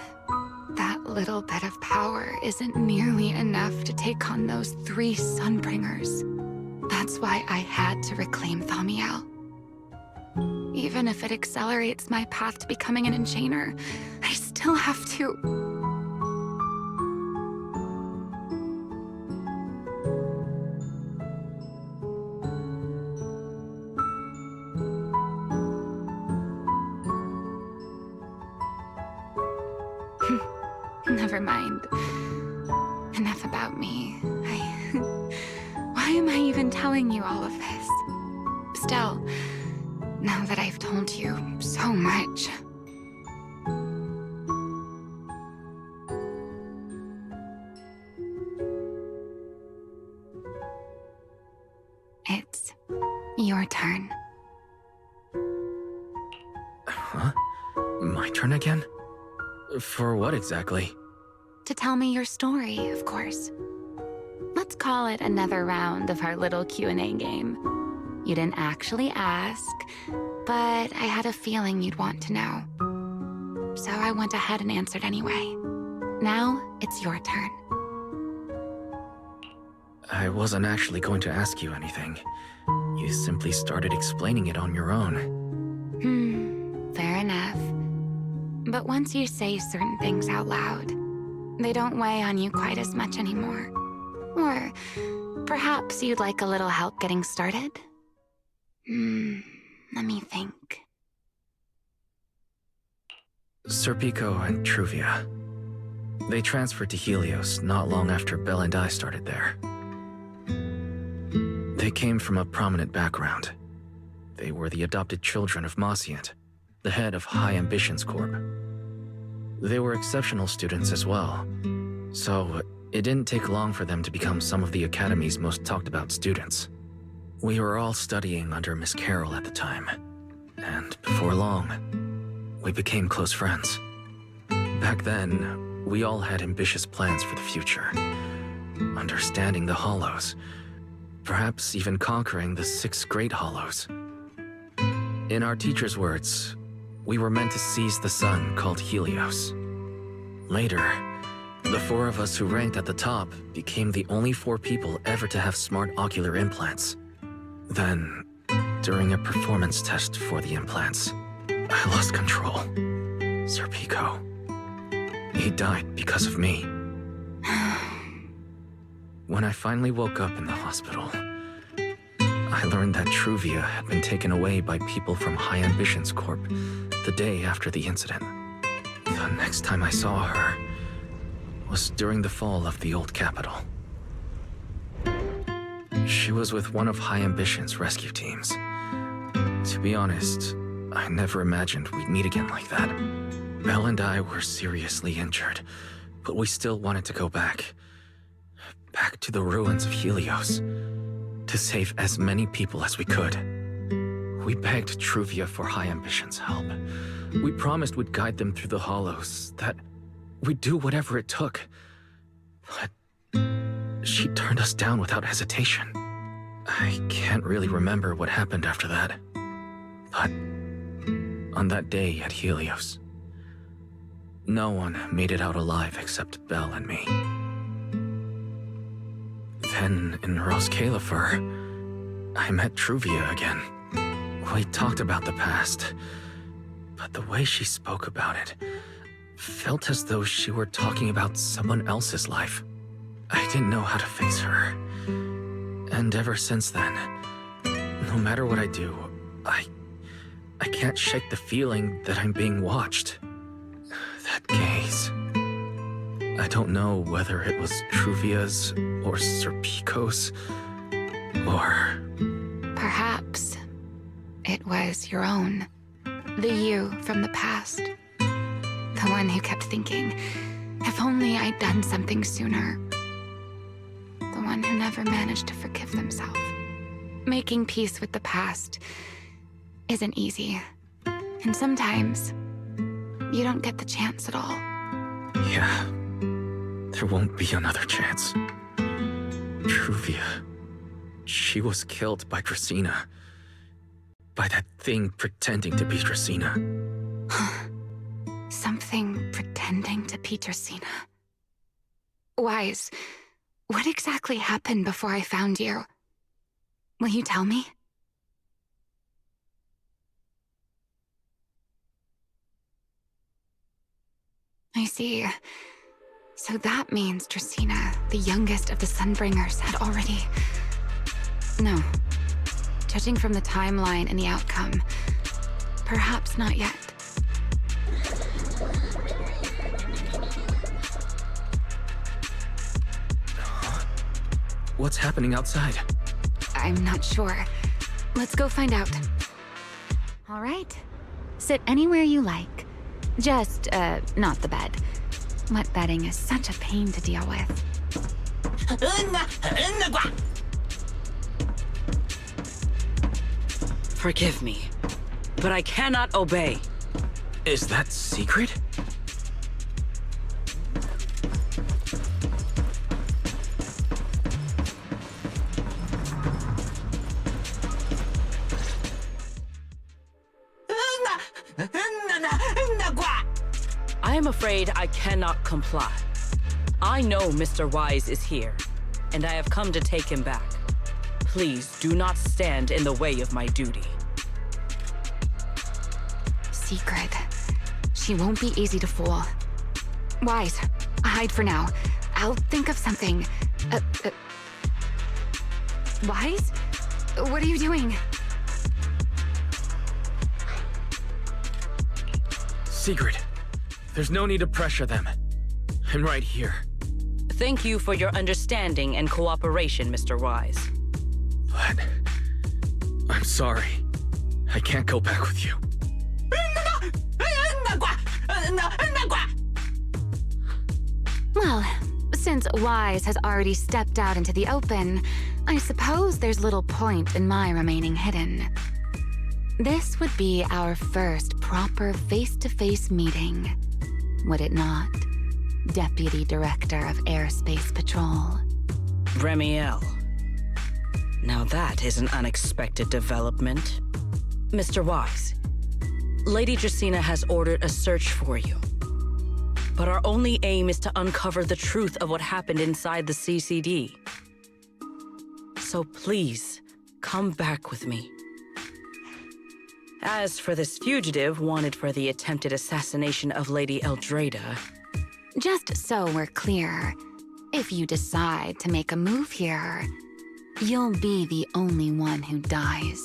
that little bit of power isn't nearly enough to take on those 3 Sunbringers. That's why I had to reclaim Thaumiel. Even if it accelerates my path to becoming an Enchainer, I still have to... Never mind. Enough about me. Why am I even telling you all of this? Still, now that I've told you so much... It's your turn. Huh? My turn again? For what exactly? To tell me your story, of course. Let's call it another round of our little Q&A game. You didn't actually ask, but I had a feeling you'd want to know. So I went ahead and answered anyway. Now, it's your turn. I wasn't actually going to ask you anything. You simply started explaining it on your own. Fair enough. But once you say certain things out loud, they don't weigh on you quite as much anymore. Or perhaps you'd like a little help getting started? Let me think. Serpico and Truvia. They transferred to Helios not long after Belle and I started there. They came from a prominent background. They were the adopted children of Mosient, the head of High Ambitions Corp. They were exceptional students as well, so it didn't take long for them to become some of the Academy's most talked about students. We were all studying under Miss Carroll at the time, and before long, we became close friends. Back then, we all had ambitious plans for the future. Understanding the Hollows, perhaps even conquering the 6 Great Hollows. In our teacher's words, we were meant to seize the sun called Helios. Later, the 4 of us who ranked at the top became the only 4 people ever to have smart ocular implants. Then, during a performance test for the implants, I lost control. Serpico. He died because of me. When I finally woke up in the hospital, I learned that Truvia had been taken away by people from High Ambitions Corp the day after the incident. The next time I saw her was during the fall of the old capital. She was with one of High Ambitions' rescue teams. To be honest, I never imagined we'd meet again like that. Belle and I were seriously injured, but we still wanted to go back. back to the ruins of Helios to save as many people as we could. We begged Truvia for High Ambition's help. We promised we'd guide them through the hollows, that we'd do whatever it took. But she turned us down without hesitation. I can't really remember what happened after that. But on that day at Helios, no one made it out alive except Belle and me. Then in Rose Califer, I met Truvia again. We talked about the past, but the way she spoke about it felt as though she were talking about someone else's life. I didn't know how to face her. And ever since then, no matter what I do, I can't shake the feeling that I'm being watched. That gaze. I don't know whether it was Truvia's or Serpico's, or... Perhaps it was your own. The you from the past. The one who kept thinking, if only I'd done something sooner. The one who never managed to forgive themselves. Making peace with the past isn't easy. And sometimes, you don't get the chance at all. Yeah. There won't be another chance. Truvia. She was killed by Dracena. By that thing pretending to be Dracena. Something pretending to be Dracena. Wise, what exactly happened before I found you? Will you tell me? I see. So that means Dracena, the youngest of the Sunbringers, had already... No. Judging from the timeline and the outcome, perhaps not yet. What's happening outside? I'm not sure. Let's go find out. All right. Sit anywhere you like. Just, not the bed. Wet bedding is such a pain to deal with. Forgive me, but I cannot obey. Is that secret? I am afraid I cannot comply. I know Mr. Wise is here, and I have come to take him back. Please do not stand in the way of my duty. Secret. She won't be easy to fool. Wise, hide for now. I'll think of something. Wise? What are you doing? Secret. There's no need to pressure them. I'm right here. Thank you for your understanding and cooperation, Mr. Wise. But... I'm sorry. I can't go back with you. Well, since Wise has already stepped out into the open, I suppose there's little point in my remaining hidden. This would be our first proper face-to-face meeting, would it not? Deputy Director of Airspace Patrol. Remiel. Now that is an unexpected development. Mr. Wise, Lady Dracena has ordered a search for you. But our only aim is to uncover the truth of what happened inside the CCD. So please, come back with me. As for this fugitive wanted for the attempted assassination of Lady Eldrada... Just so we're clear, if you decide to make a move here, you'll be the only one who dies.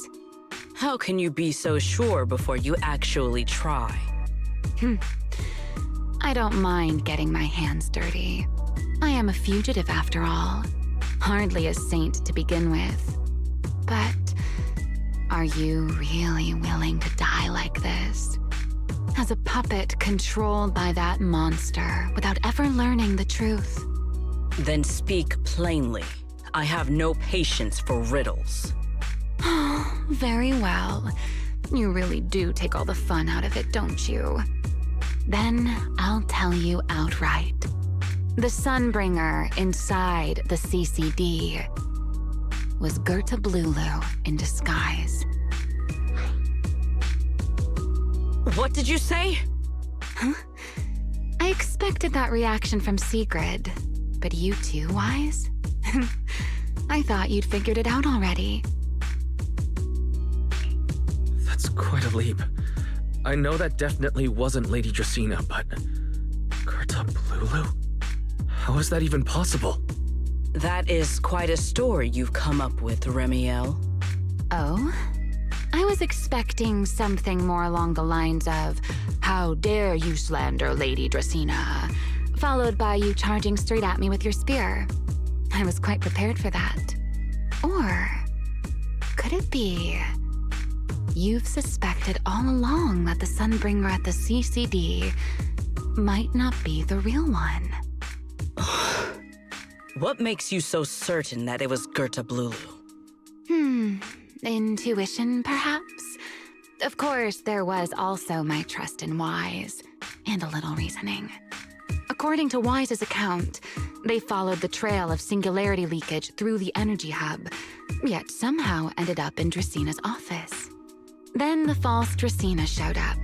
How can you be so sure before you actually try? I don't mind getting my hands dirty. I am a fugitive after all. Hardly a saint to begin with. But are you really willing to die like this? As a puppet controlled by that monster without ever learning the truth? Then speak plainly. I have no patience for riddles. Oh, very well. You really do take all the fun out of it, don't you? Then I'll tell you outright. The Sunbringer inside the CCD was Gerta Blulu in disguise. What did you say? Huh? I expected that reaction from Sigrid, but you too, Wise? I thought you'd figured it out already. That's quite a leap. I know that definitely wasn't Lady Dracaena, but... Gerta Blulu? How is that even possible? That is quite a story you've come up with, Remiel. Oh? I was expecting something more along the lines of, "How dare you slander Lady Dracaena?" followed by you charging straight at me with your spear. I was quite prepared for that. Or could it be you've suspected all along that the Sunbringer at the CCD might not be the real one? What makes you so certain that it was Gerta Blulu? Intuition, perhaps? Of course, there was also my trust in Wise, and a little reasoning. According to Wise's account, they followed the trail of singularity leakage through the energy hub, yet somehow ended up in Draceena's office. Then the false Dracaena showed up,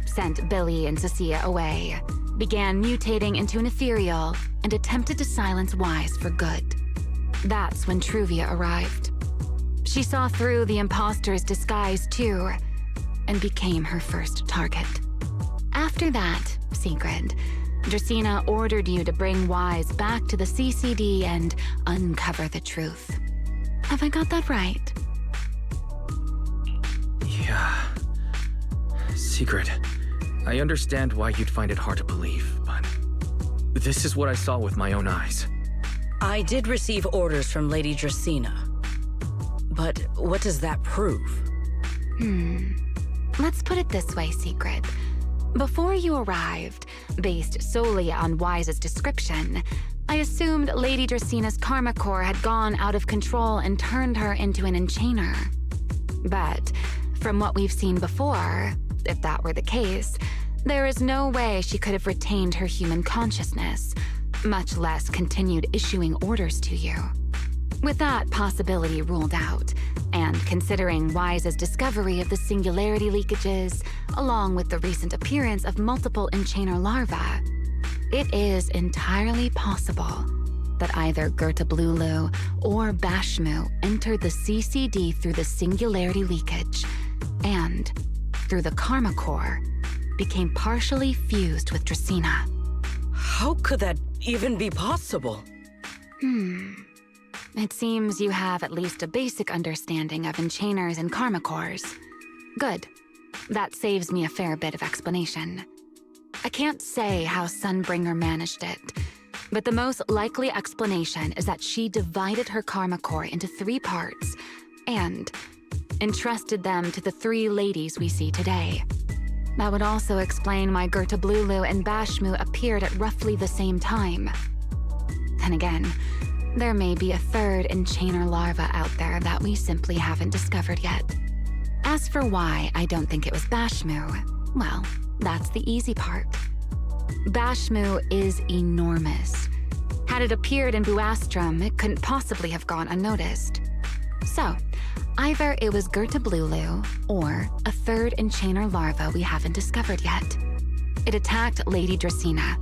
sent Billy and Cecilia away, began mutating into an ethereal, and attempted to silence Wise for good. That's when Truvia arrived. She saw through the imposter's disguise too, and became her first target. After that, Sigrid, Dracaena ordered you to bring Wise back to the CCD and uncover the truth. Have I got that right? Yeah. Sigrid, I understand why you'd find it hard to believe, but this is what I saw with my own eyes. I did receive orders from Lady Dracaena. But what does that prove? Let's put it this way, Sigrid. Before you arrived, based solely on Wise's description, I assumed Lady Draceena's karma core had gone out of control and turned her into an enchainer. But from what we've seen before, if that were the case, there is no way she could have retained her human consciousness, much less continued issuing orders to you. With that possibility ruled out, and considering Wise's discovery of the singularity leakages, along with the recent appearance of multiple enchainer larvae, it is entirely possible that either Gerta Blulu or Bashmu entered the CCD through the singularity leakage, and, through the karma core, became partially fused with Dracaena. How could that even be possible? It seems you have at least a basic understanding of enchainers and karma cores. Good. That saves me a fair bit of explanation. I can't say how Sunbringer managed it, but the most likely explanation is that she divided her karma core into 3 parts and entrusted them to the 3 ladies we see today. That would also explain why Gerta Blulu and Bashmu appeared at roughly the same time. Then again, there may be a 3rd enchainer larva out there that we simply haven't discovered yet. As for why I don't think it was Bashmu, well, that's the easy part. Bashmu is enormous. Had it appeared in Buastrum, it couldn't possibly have gone unnoticed. So, either it was Gerta Blulu or a 3rd enchainer larva we haven't discovered yet. It attacked Lady Dracaena,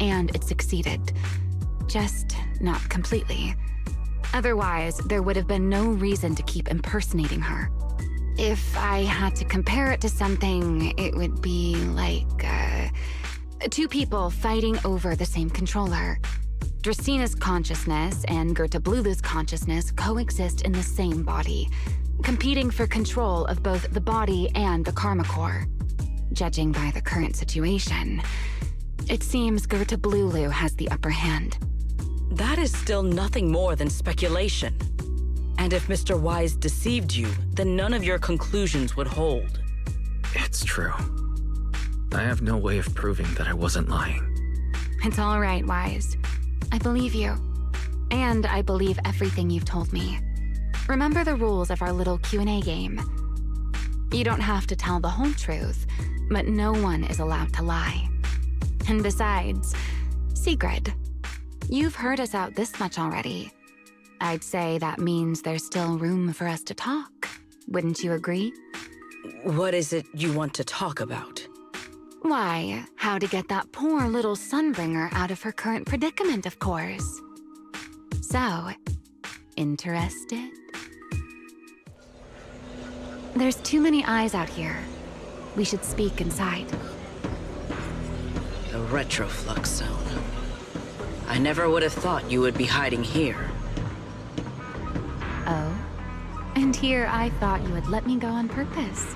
and it succeeded. Just not completely. Otherwise, there would have been no reason to keep impersonating her. If I had to compare it to something, it would be like, 2 people fighting over the same controller. Draceena's consciousness and Gerta Blulu's consciousness coexist in the same body, competing for control of both the body and the karma core. Judging by the current situation, it seems Gerta Blulu has the upper hand. That is still nothing more than speculation. And if Mr. Wise deceived you, then none of your conclusions would hold. It's true. I have no way of proving that I wasn't lying. It's all right, Wise. I believe you. And I believe everything you've told me. Remember the rules of our little Q&A game. You don't have to tell the whole truth, but no one is allowed to lie. And besides, Sigrid, you've heard us out this much already. I'd say that means there's still room for us to talk. Wouldn't you agree? What is it you want to talk about? Why, how to get that poor little Sunbringer out of her current predicament, of course. So, interested? There's too many eyes out here. We should speak inside. The Retroflux Zone. I never would have thought you would be hiding here. Oh? And here I thought you would let me go on purpose.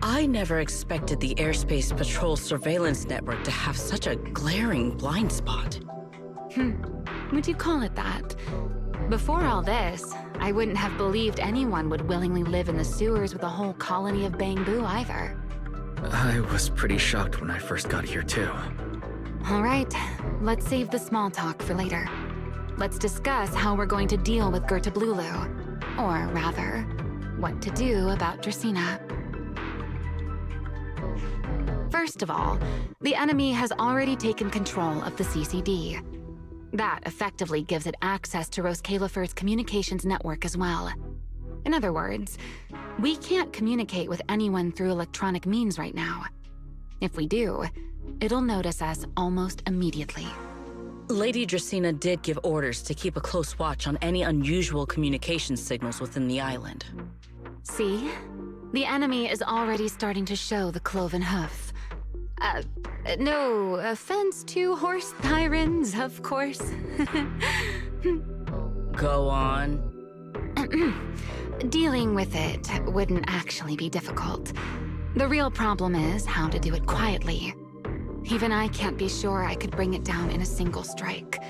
I never expected the Airspace Patrol surveillance network to have such a glaring blind spot. Would you call it that? Before all this, I wouldn't have believed anyone would willingly live in the sewers with a whole colony of Bangboo either. I was pretty shocked when I first got here too. All right, let's save the small talk for later. Let's discuss how we're going to deal with Gerta Blulu. Or rather, what to do about Dracena. First of all, the enemy has already taken control of the CCD. That effectively gives it access to Rose Califer's communications network as well. In other words, we can't communicate with anyone through electronic means right now. If we do, it'll notice us almost immediately. Lady Dracena did give orders to keep a close watch on any unusual communication signals within the island. See? The enemy is already starting to show the cloven hoof. No offense to horse tyrants, of course. Go on. Dealing with it wouldn't actually be difficult. The real problem is how to do it quietly. Even I can't be sure I could bring it down in a single strike.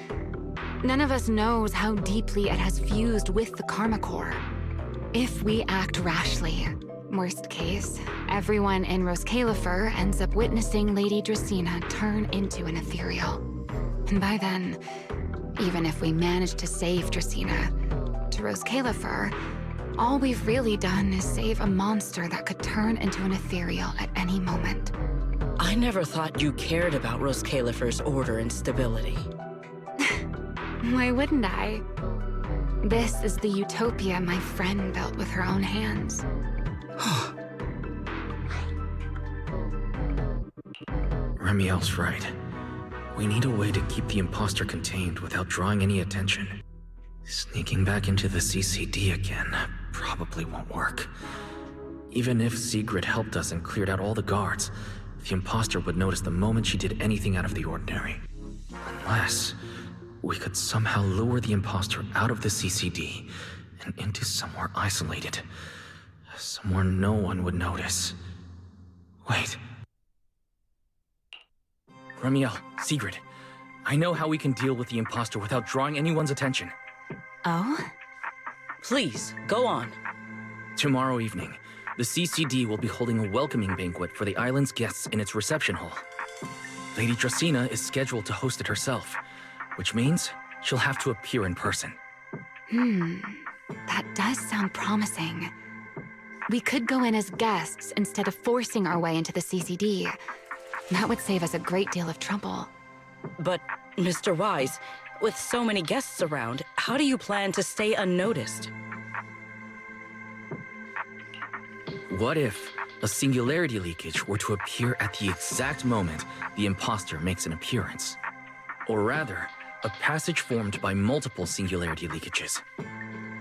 None of us knows how deeply it has fused with the Karma Core. If we act rashly, worst case, everyone in Rose Califer ends up witnessing Lady Dracena turn into an ethereal. And by then, even if we manage to save Dracena, to Rose Califer, all we've really done is save a monster that could turn into an ethereal at any moment. I never thought you cared about Rose Califer's order and stability. Why wouldn't I? This is the utopia my friend built with her own hands. Remiel's right. We need a way to keep the imposter contained without drawing any attention. Sneaking back into the CCD again probably won't work. Even if Sigrid helped us and cleared out all the guards, the imposter would notice the moment she did anything out of the ordinary. Unless we could somehow lure the imposter out of the CCD and into somewhere isolated. Somewhere no one would notice. Wait. Remiel, Sigrid, I know how we can deal with the imposter without drawing anyone's attention. Oh? Please, go on. Tomorrow evening, the CCD will be holding a welcoming banquet for the island's guests in its reception hall. Lady Dracena is scheduled to host it herself, which means she'll have to appear in person. That does sound promising. We could go in as guests instead of forcing our way into the CCD. That would save us a great deal of trouble. But, Mr. Wise, with so many guests around, how do you plan to stay unnoticed? What if a singularity leakage were to appear at the exact moment the imposter makes an appearance? Or rather, a passage formed by multiple singularity leakages.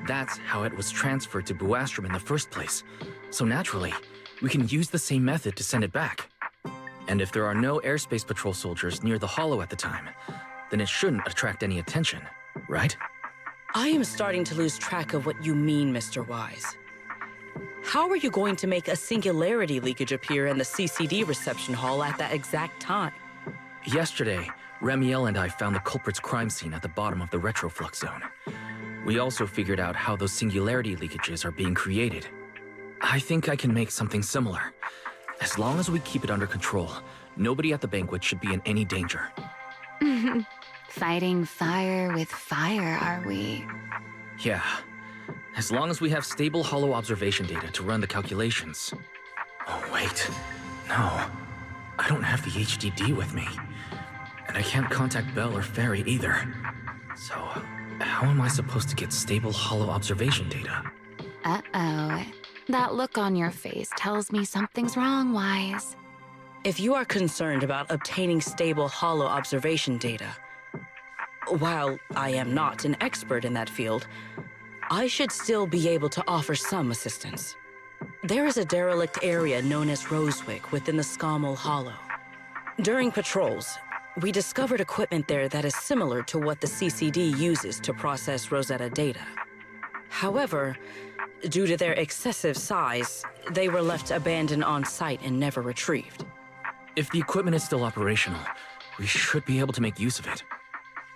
That's how it was transferred to Buastrom in the first place. So naturally, we can use the same method to send it back. And if there are no airspace patrol soldiers near the hollow at the time, then it shouldn't attract any attention, right? I am starting to lose track of what you mean, Mr. Wise. How are you going to make a singularity leakage appear in the CCD reception hall at that exact time? Yesterday, Remiel and I found the culprit's crime scene at the bottom of the Retroflux Zone. We also figured out how those singularity leakages are being created. I think I can make something similar. As long as we keep it under control, nobody at the banquet should be in any danger. Fighting fire with fire, are we? Yeah. As long as we have stable hollow observation data to run the calculations. Oh, wait. No. I don't have the HDD with me. And I can't contact Belle or Fairy either. So, how am I supposed to get stable hollow observation data? Uh-oh. That look on your face tells me something's wrong, Wise. If you are concerned about obtaining stable hollow observation data, while I am not an expert in that field, I should still be able to offer some assistance. There is a derelict area known as Rosewick within the Scommel Hollow. During patrols, we discovered equipment there that is similar to what the CCD uses to process Rosetta data. However, due to their excessive size, they were left abandoned on site and never retrieved. If the equipment is still operational, we should be able to make use of it.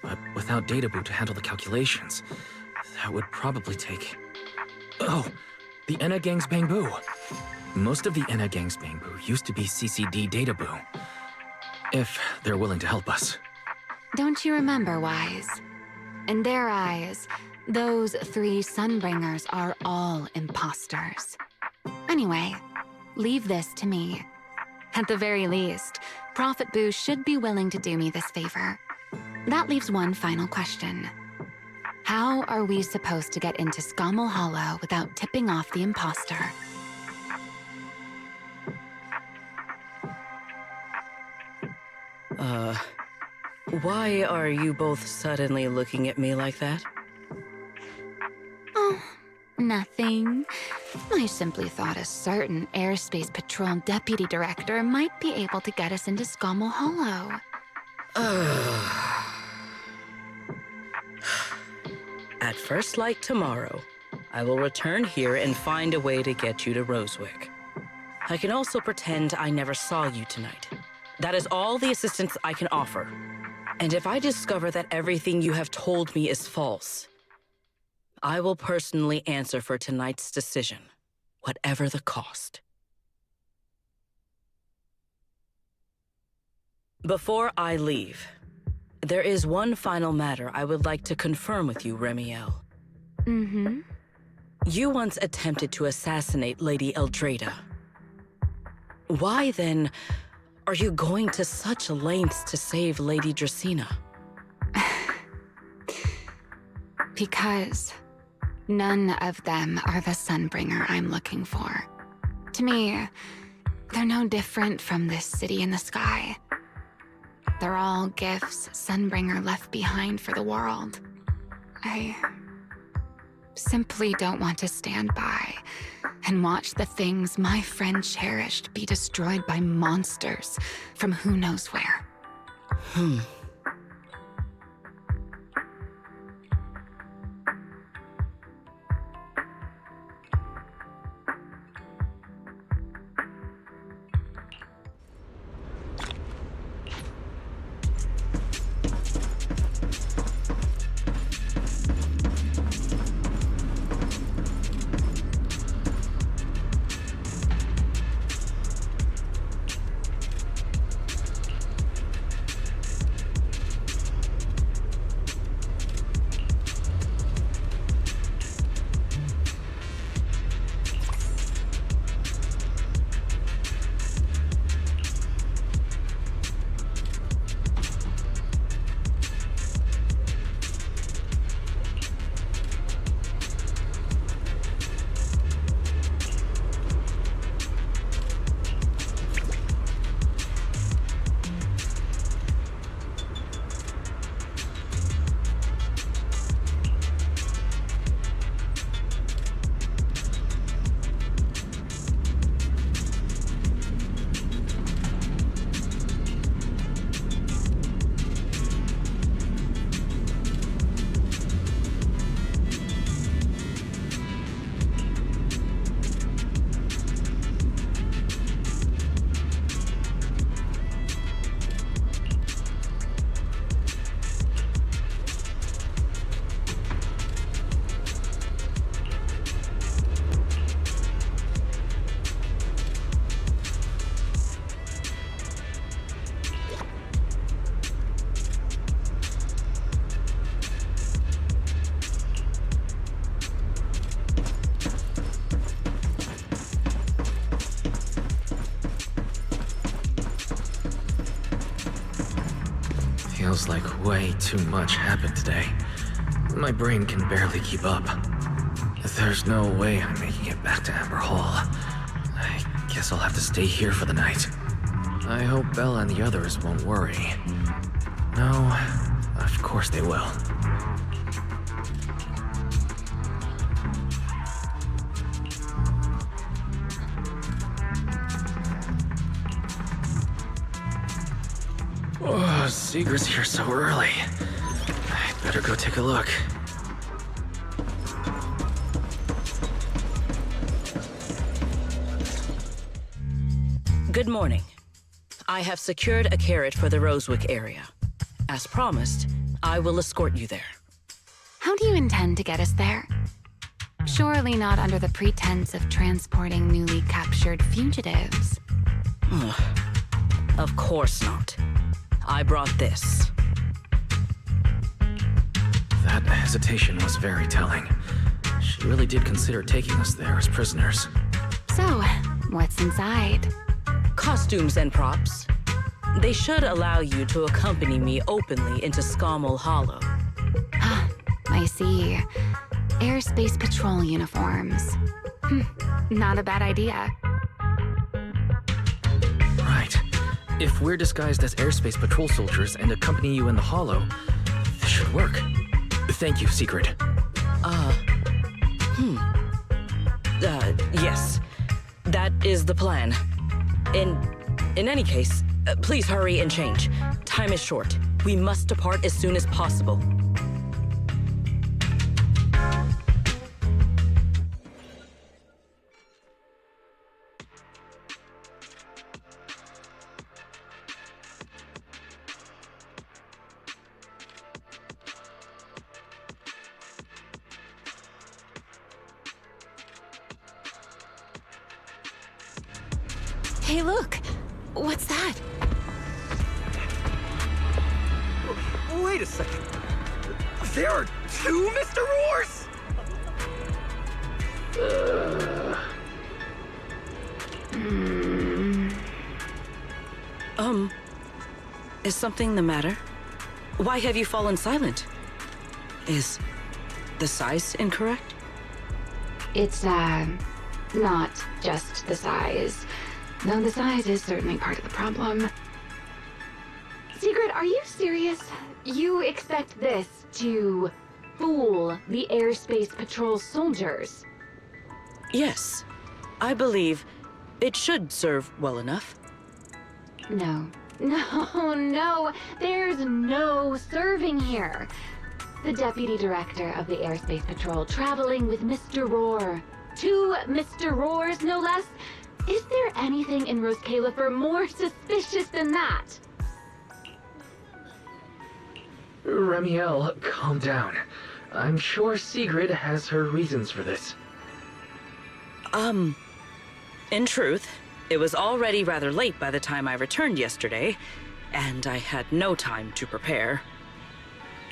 But without data boot to handle the calculations, that would probably take... Oh, the Enna Gang's Bangbu. Most of the Enna Gang's Bangbu used to be CCD data boo. If they're willing to help us. Don't you remember, Wise? In their eyes, those 3 Sunbringers are all imposters. Anyway, leave this to me. At the very least, Prophet Boo should be willing to do me this favor. That leaves one final question. How are we supposed to get into Scommel Hollow without tipping off the imposter? Why are you both suddenly looking at me like that? Oh, nothing. I simply thought a certain airspace patrol deputy director might be able to get us into Scommel Hollow. At first light tomorrow, I will return here and find a way to get you to Rosewick. I can also pretend I never saw you tonight. That is all the assistance I can offer. And if I discover that everything you have told me is false, I will personally answer for tonight's decision, whatever the cost. Before I leave, there is one final matter I would like to confirm with you, Remiel. Mm-hmm. You once attempted to assassinate Lady Eldrada. Why, then, are you going to such lengths to save Lady Dracena? Because none of them are the Sunbringer I'm looking for. To me, they're no different from this city in the sky. They're all gifts Sunbringer left behind for the world. I simply don't want to stand by and watch the things my friend cherished be destroyed by monsters from who knows where. Feels like way too much happened today. My brain can barely keep up. There's no way I'm making it back to Amber Hall. I guess I'll have to stay here for the night. I hope Bella and the others won't worry. No, of course they will. Oh, Sigrid's here so early. I better go take a look. Good morning. I have secured a carriage for the Rosewick area. As promised, I will escort you there. How do you intend to get us there? Surely not under the pretense of transporting newly captured fugitives. Of course not. I brought this. That hesitation was very telling. She really did consider taking us there as prisoners. So, what's inside? Costumes and props. They should allow you to accompany me openly into Scommel Hollow. I see. Airspace patrol uniforms. Not a bad idea. Right. If we're disguised as airspace patrol soldiers and accompany you in the Hollow, this should work. Thank you, Sigrid. Yes. That is the plan. In any case, please hurry and change. Time is short. We must depart as soon as possible. Hey, look! What's that? Wait a second. There are two Mr. Roars? Is something the matter? Why have you fallen silent? Is the size incorrect? It's, not just the size. Though the size is certainly part of the problem. Sigrid, are you serious? You expect this to fool the airspace patrol soldiers? Yes. I believe it should serve well enough. No. No. There's no serving here. The deputy director of the airspace patrol traveling with Mr. Roar. 2 Mr. Roars, no less. Is there anything in Rose Califer more suspicious than that? Remiel, calm down. I'm sure Sigrid has her reasons for this. In truth, it was already rather late by the time I returned yesterday, and I had no time to prepare.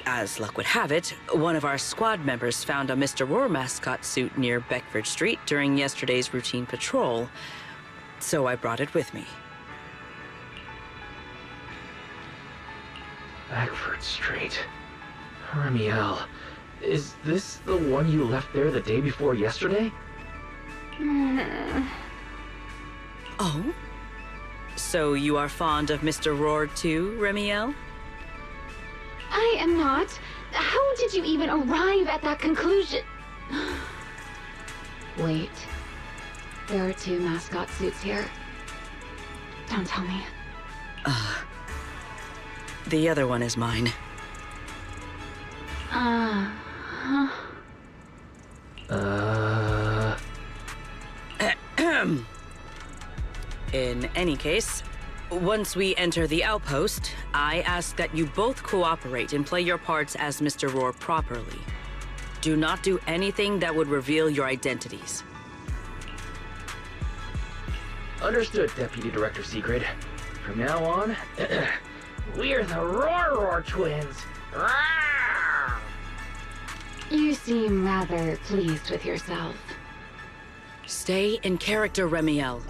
As luck would have it, one of our squad members found a Mr. Roar mascot suit near Beckford Street during yesterday's routine patrol, so I brought it with me. Beckford Street. Remiel, is this the one you left there the day before yesterday? Oh? So you are fond of Mr. Roar too, Remiel? I am not. How did you even arrive at that conclusion? Wait. There are 2 mascot suits here. Don't tell me. The other one is mine. In any case, once we enter the outpost, I ask that you both cooperate and play your parts as Mr. Roar properly. Do not do anything that would reveal your identities. Understood, Deputy Director Sigrid. From now on, we're the Roar twins. You seem rather pleased with yourself. Stay in character, Remiel.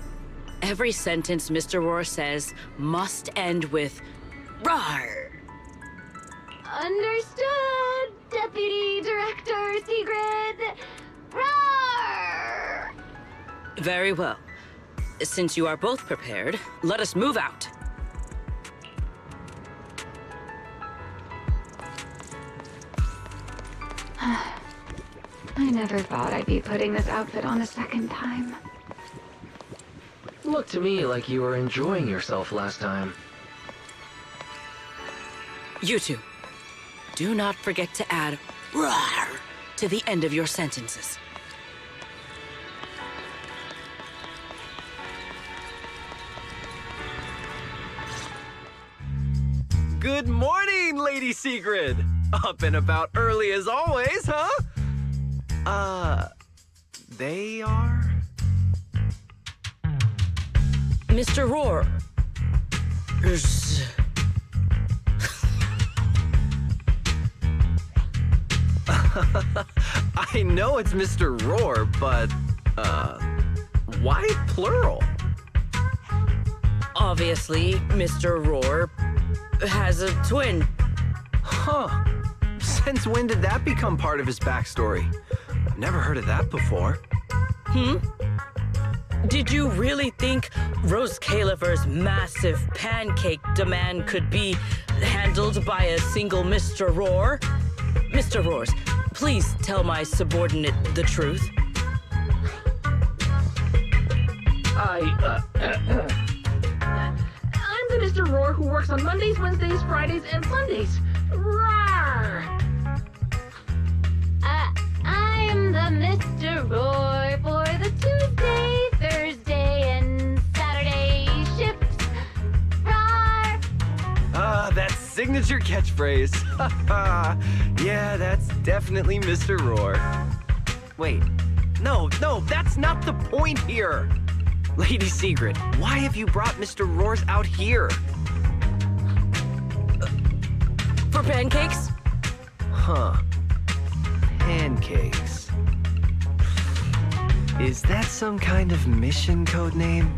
Every sentence Mr. Roar says must end with "Rawr." Understood, Deputy Director Sigrid. Roar! Very well. Since you are both prepared, let us move out. I never thought I'd be putting this outfit on a second time. Looked to me like you were enjoying yourself last time. You two, do not forget to add "rawr" to the end of your sentences. Good morning, Lady Sigrid! Up and about early as always, huh? They are? Mr. Roar. I know it's Mr. Roar, but, why plural? Obviously, Mr. Roar has a twin. Huh. Since when did that become part of his backstory? I've never heard of that before. Did you really think Rose Califer's massive pancake demand could be handled by a single Mr. Roar? Mr. Roars, please tell my subordinate the truth. I'm the Mr. Roar who works on Mondays, Wednesdays, Fridays, and Sundays. Rawr! I'm the Mr. Roar for the Tuesday, Thursday, and Saturday shifts. Rawr! That signature catchphrase. Yeah, that's definitely Mr. Roar. Wait, no, that's not the point here. Lady Sigrid, why have you brought Mr. Roars out here? For pancakes? Huh. Pancakes. Is that some kind of mission code name?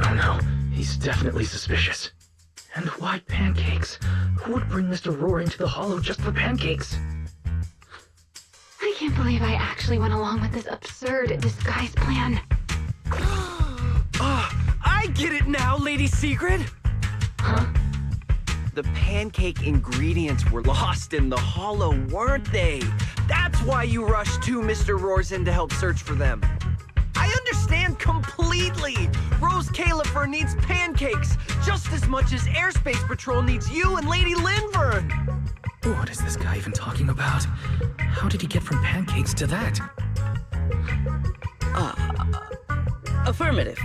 Oh no, he's definitely suspicious. And why pancakes? Who would bring Mr. Roar into the Hollow just for pancakes? I can't believe I actually went along with this absurd disguise plan. I get it now, Lady Sigrid! Huh? The pancake ingredients were lost in the Hollow, weren't they? That's why you rushed two Mr. Roars in to help search for them. I understand completely! Rose Califer needs pancakes just as much as Airspace Patrol needs you and Lady Linvern! What is this guy even talking about? How did he get from pancakes to that? Affirmative.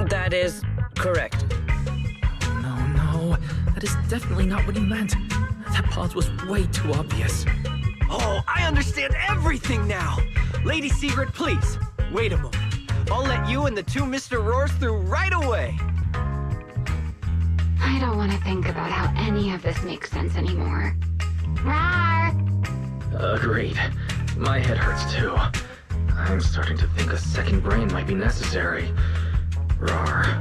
That is correct. No, that is definitely not what he meant. That pause was way too obvious. Oh, I understand everything now! Lady Sigrid, please, wait a moment. I'll let you and the two Mr. Roars through right away. I don't want to think about how any of this makes sense anymore. Rawr! Agreed. My head hurts too. I'm starting to think a second brain might be necessary. Rawr.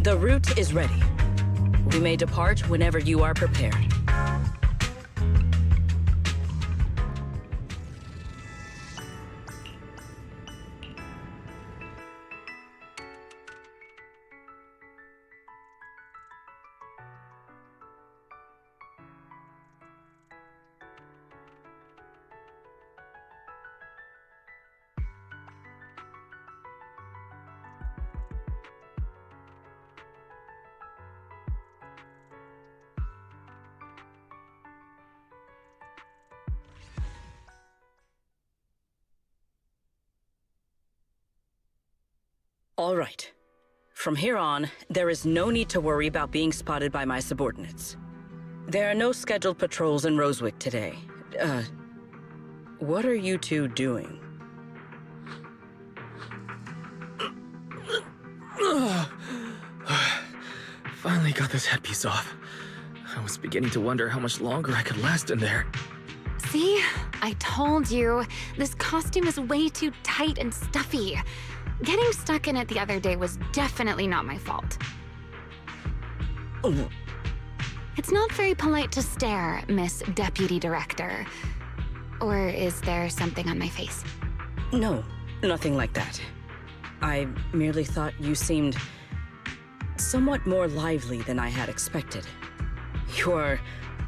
The route is ready. We may depart whenever you are prepared. All right. From here on, there is no need to worry about being spotted by my subordinates. There are no scheduled patrols in Rosewick today. What are you two doing? Finally got this headpiece off. I was beginning to wonder how much longer I could last in there. See? I told you. This costume is way too tight and stuffy. Getting stuck in it the other day was definitely not my fault. It's not very polite to stare, Miss Deputy Director. Or is there something on my face? No, nothing like that. I merely thought you seemed somewhat more lively than I had expected. You're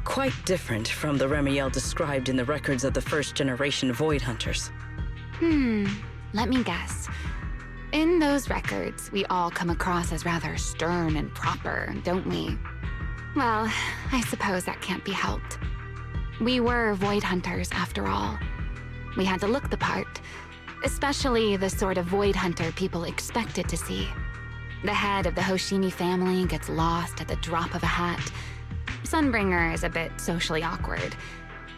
quite different from the Remiel described in the records of the first-generation Void Hunters. Let me guess. In those records, we all come across as rather stern and proper, don't we? Well, I suppose that can't be helped. We were Void Hunters, after all. We had to look the part, especially the sort of Void Hunter people expected to see. The head of the Hoshimi family gets lost at the drop of a hat. Sunbringer is a bit socially awkward,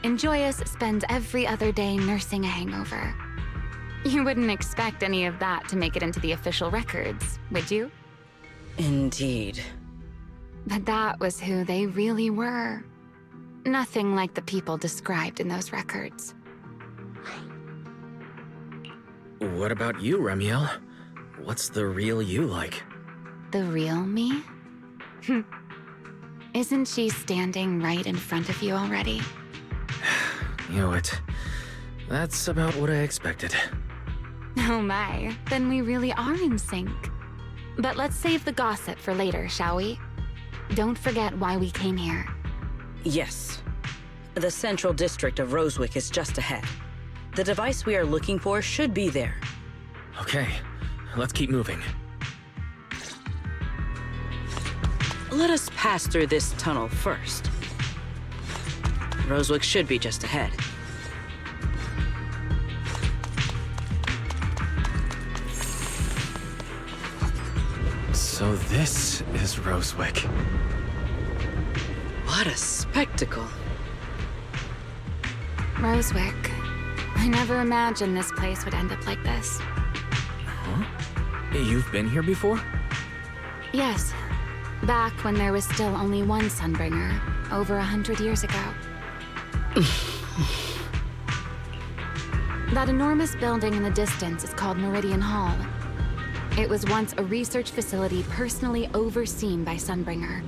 and Joyous spends every other day nursing a hangover. You wouldn't expect any of that to make it into the official records, would you? Indeed. But that was who they really were. Nothing like the people described in those records. What about you, Remiel? What's the real you like? The real me? Isn't she standing right in front of you already? Knew it. That's about what I expected. Oh my, then we really are in sync. But let's save the gossip for later, shall we? Don't forget why we came here. Yes. The central district of Rosewick is just ahead. The device we are looking for should be there. Okay, let's keep moving. Let us pass through this tunnel first. Rosewick should be just ahead. So this is Rosewick. What a spectacle. Rosewick. I never imagined this place would end up like this. Huh? You've been here before? Yes. Back when there was still only one Sunbringer, over 100 years ago. That enormous building in the distance is called Meridian Hall. It was once a research facility personally overseen by Sunbringer.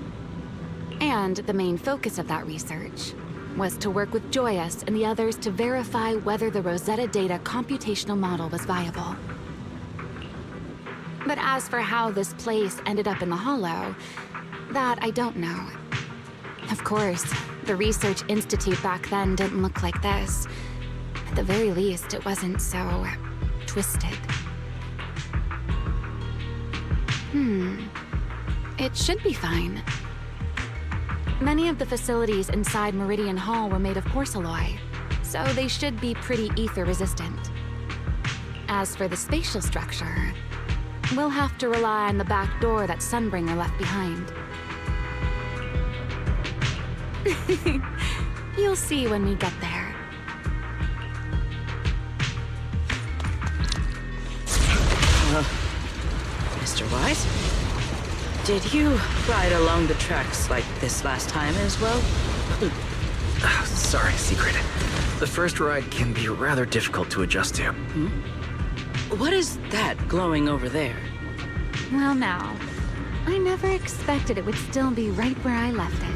And the main focus of that research was to work with Joyous and the others to verify whether the Rosetta Data computational model was viable. But as for how this place ended up in the Hollow, that I don't know. Of course, the Research Institute back then didn't look like this. At the very least, it wasn't so twisted. It should be fine. Many of the facilities inside Meridian Hall were made of porcelain, so they should be pretty ether-resistant. As for the spatial structure, we'll have to rely on the back door that Sunbringer left behind. You'll see when we get there. Mr. Wise? Did you ride along the tracks like this last time as well? Sorry, Secret. The first ride can be rather difficult to adjust to. What is that glowing over there? Well now, I never expected it would still be right where I left it.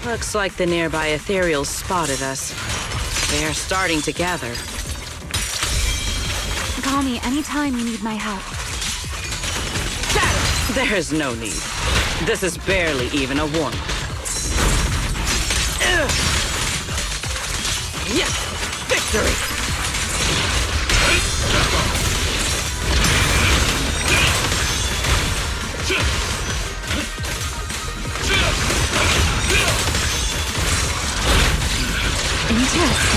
Looks like the nearby ethereals spotted us. They are starting to gather. Call me anytime you need my help. There's no need. This is barely even a warm-up. Yes! Victory! Interesting.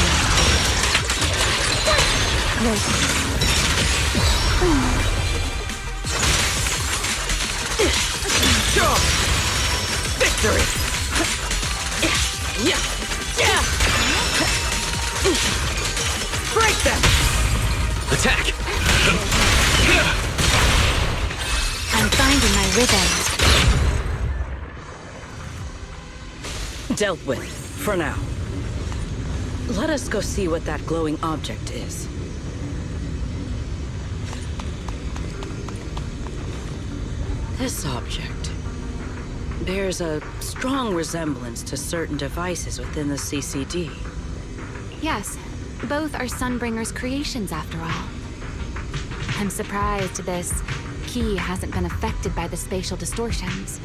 Victory! Yeah! Yeah! Break them! Attack! I'm finding my rhythm. Dealt with, for now. Let us go see what that glowing object is. This object bears a strong resemblance to certain devices within the CCD. Yes, both are Sunbringer's creations after all. I'm surprised this key hasn't been affected by the spatial distortions.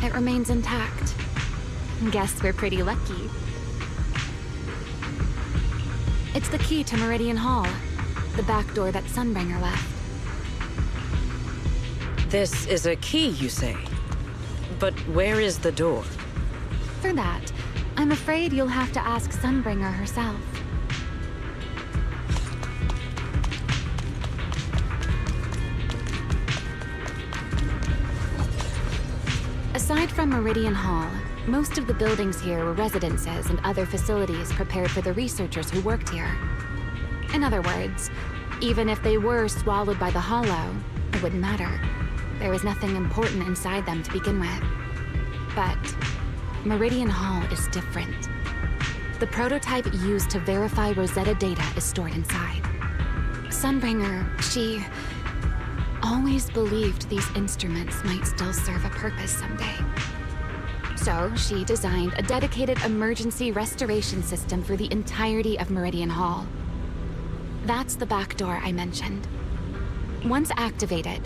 It remains intact. Guess we're pretty lucky. It's the key to Meridian Hall, the back door that Sunbringer left. This is a key, you say? But where is the door? For that, I'm afraid you'll have to ask Sunbringer herself. Aside from Meridian Hall, most of the buildings here were residences and other facilities prepared for the researchers who worked here. In other words, even if they were swallowed by the Hollow, it wouldn't matter. There was nothing important inside them to begin with. But Meridian Hall is different. The prototype used to verify Rosetta data is stored inside. Sunbringer, she always believed these instruments might still serve a purpose someday. So she designed a dedicated emergency restoration system for the entirety of Meridian Hall. That's the back door I mentioned. Once activated,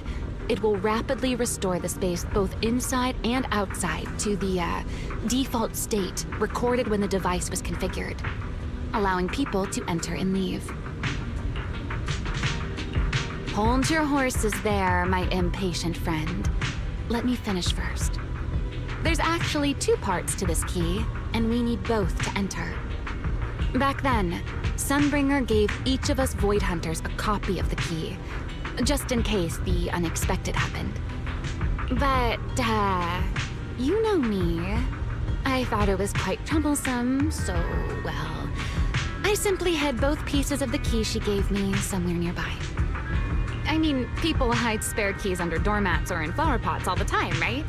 it will rapidly restore the space both inside and outside to the default state recorded when the device was configured, allowing people to enter and leave. Hold your horses there, my impatient friend. Let me finish first. There's actually two parts to this key, and we need both to enter. Back then, Sunbringer gave each of us Void Hunters a copy of the key, just in case the unexpected happened. But, you know me. I thought it was quite troublesome, so, well, I simply hid both pieces of the key she gave me somewhere nearby. I mean, people hide spare keys under doormats or in flower pots all the time, right?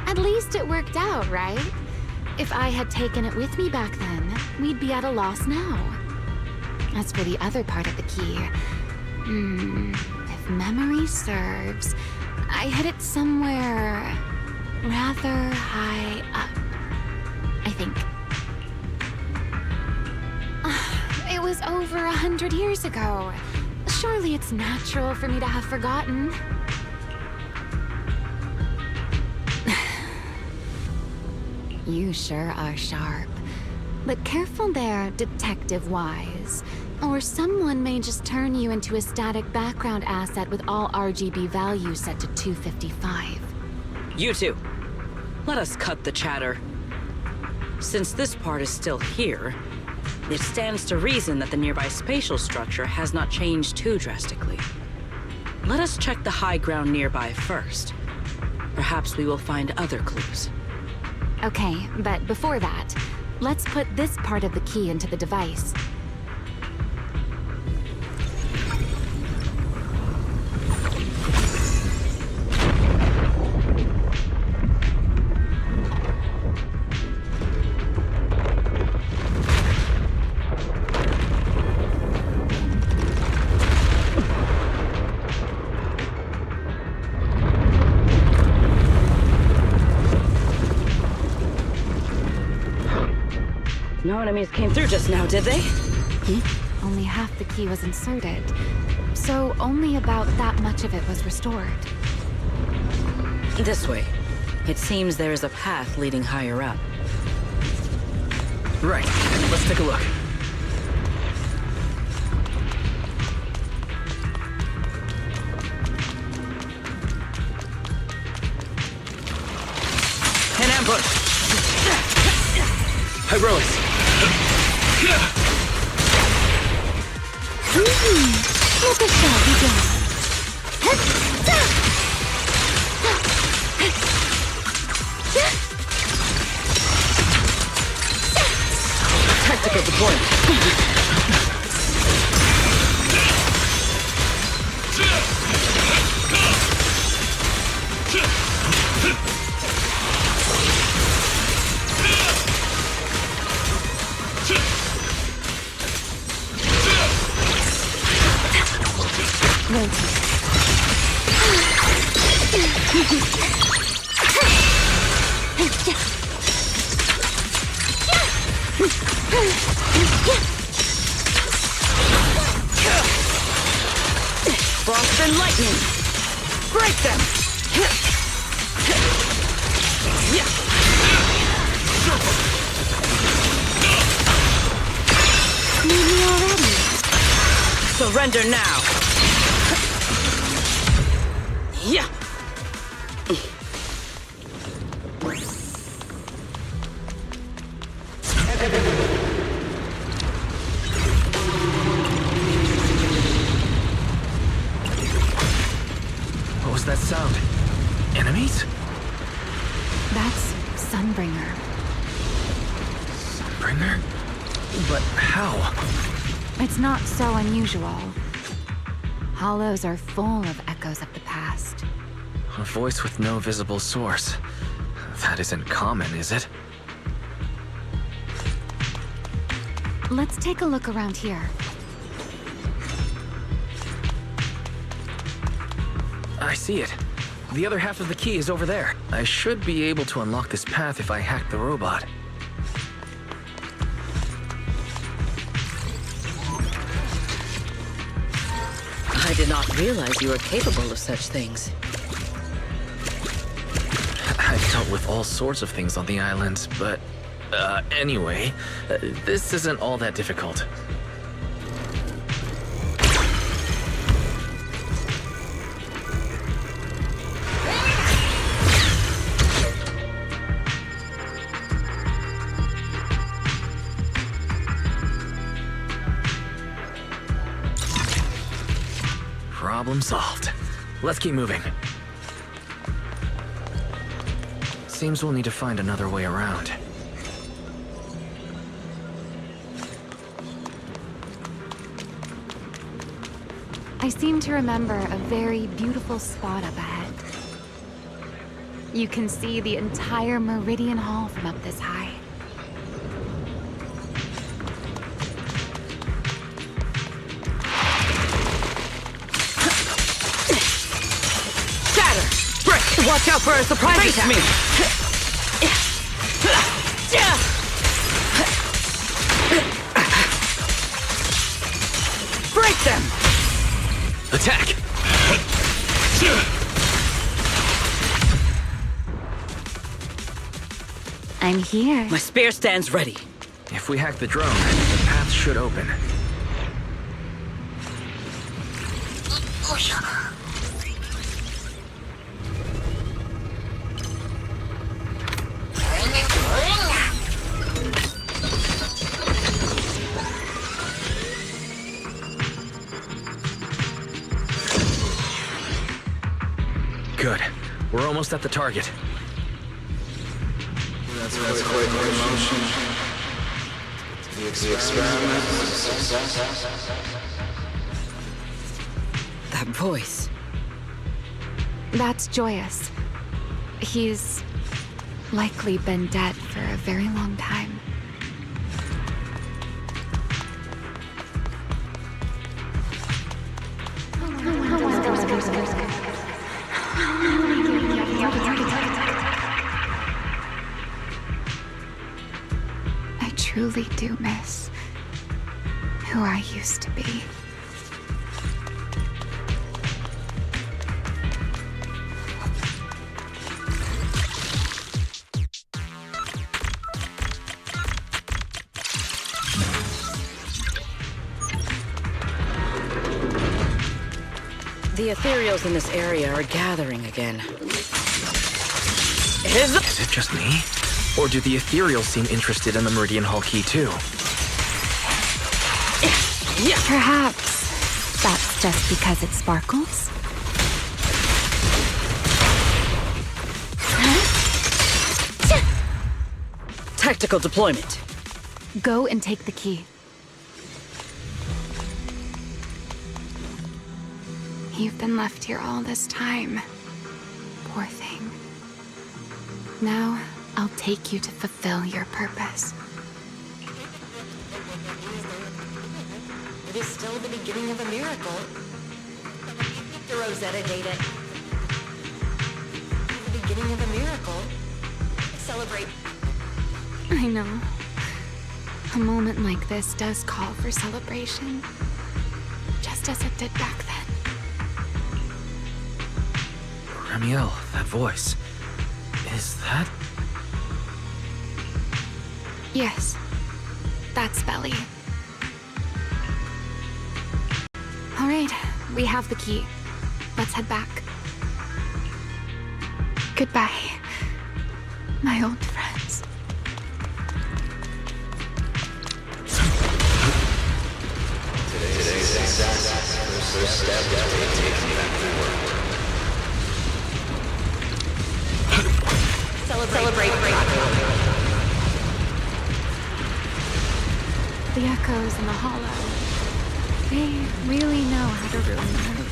At least it worked out, right? If I had taken it with me back then, we'd be at a loss now. As for the other part of the key, if memory serves, I hid it somewhere rather high up, I think. It was over 100 years ago. Surely it's natural for me to have forgotten. You sure are sharp. But careful there, Detective Wise. Or someone may just turn you into a static background asset with all RGB values set to 255. You two, let us cut the chatter. Since this part is still here, it stands to reason that the nearby spatial structure has not changed too drastically. Let us check the high ground nearby first. Perhaps we will find other clues. Okay, but before that, let's put this part of the key into the device. No enemies came through just now, did they? Only half the key was inserted, so only about that much of it was restored. This way. It seems there is a path leading higher up. Right. Let's take a look. An ambush! Hyrois! Let the show begin. Tactical deployment. plenty. Frost and lightning! Break them! Need me already. Surrender now! Yeah! What was that sound? Enemies? That's Sunbringer. Bringer? But how? It's not so unusual. Hollows are full of echoes of the past. A voice with no visible source. That isn't common, is it? Let's take a look around here. I see it. The other half of the key is over there. I should be able to unlock this path if I hack the robot. I did not realize you were capable of such things. I've dealt with all sorts of things on the island, but... anyway, this isn't all that difficult. Problem solved. Let's keep moving. Seems we'll need to find another way around. I seem to remember a very beautiful spot up ahead. You can see the entire Meridian Hall from up this high. Watch out for a surprise attack! Break them! Attack! I'm here. My spear stands ready. If we hack the drone, the path should open. Good. We're almost at the target. That's quite the emotion. The experiment was a success. That voice. That's Joyous. He's likely been dead for a very long time. I truly do miss who I used to be. The ethereals in this area are gathering again. Is it just me? Or do the ethereals seem interested in the Meridian Hall key too? Perhaps that's just because it sparkles? Tactical deployment. Go and take the key. You've been left here all this time. Poor thing. Now, I'll take you to fulfill your purpose. It is still the beginning of a miracle. The Rosetta data. The beginning of a miracle. Celebrate. I know. A moment like this does call for celebration. Just as it did back then. Ramiel, that voice. Is that... Yes. That's Belly. All right, we have the key. Let's head back. Goodbye, my old friends. Today's first step toward taking back the world. Celebrate. The echoes in the hollow. They really know how to ruin the mood.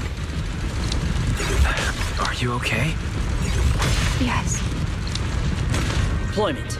Are you okay? Yes. Deployment.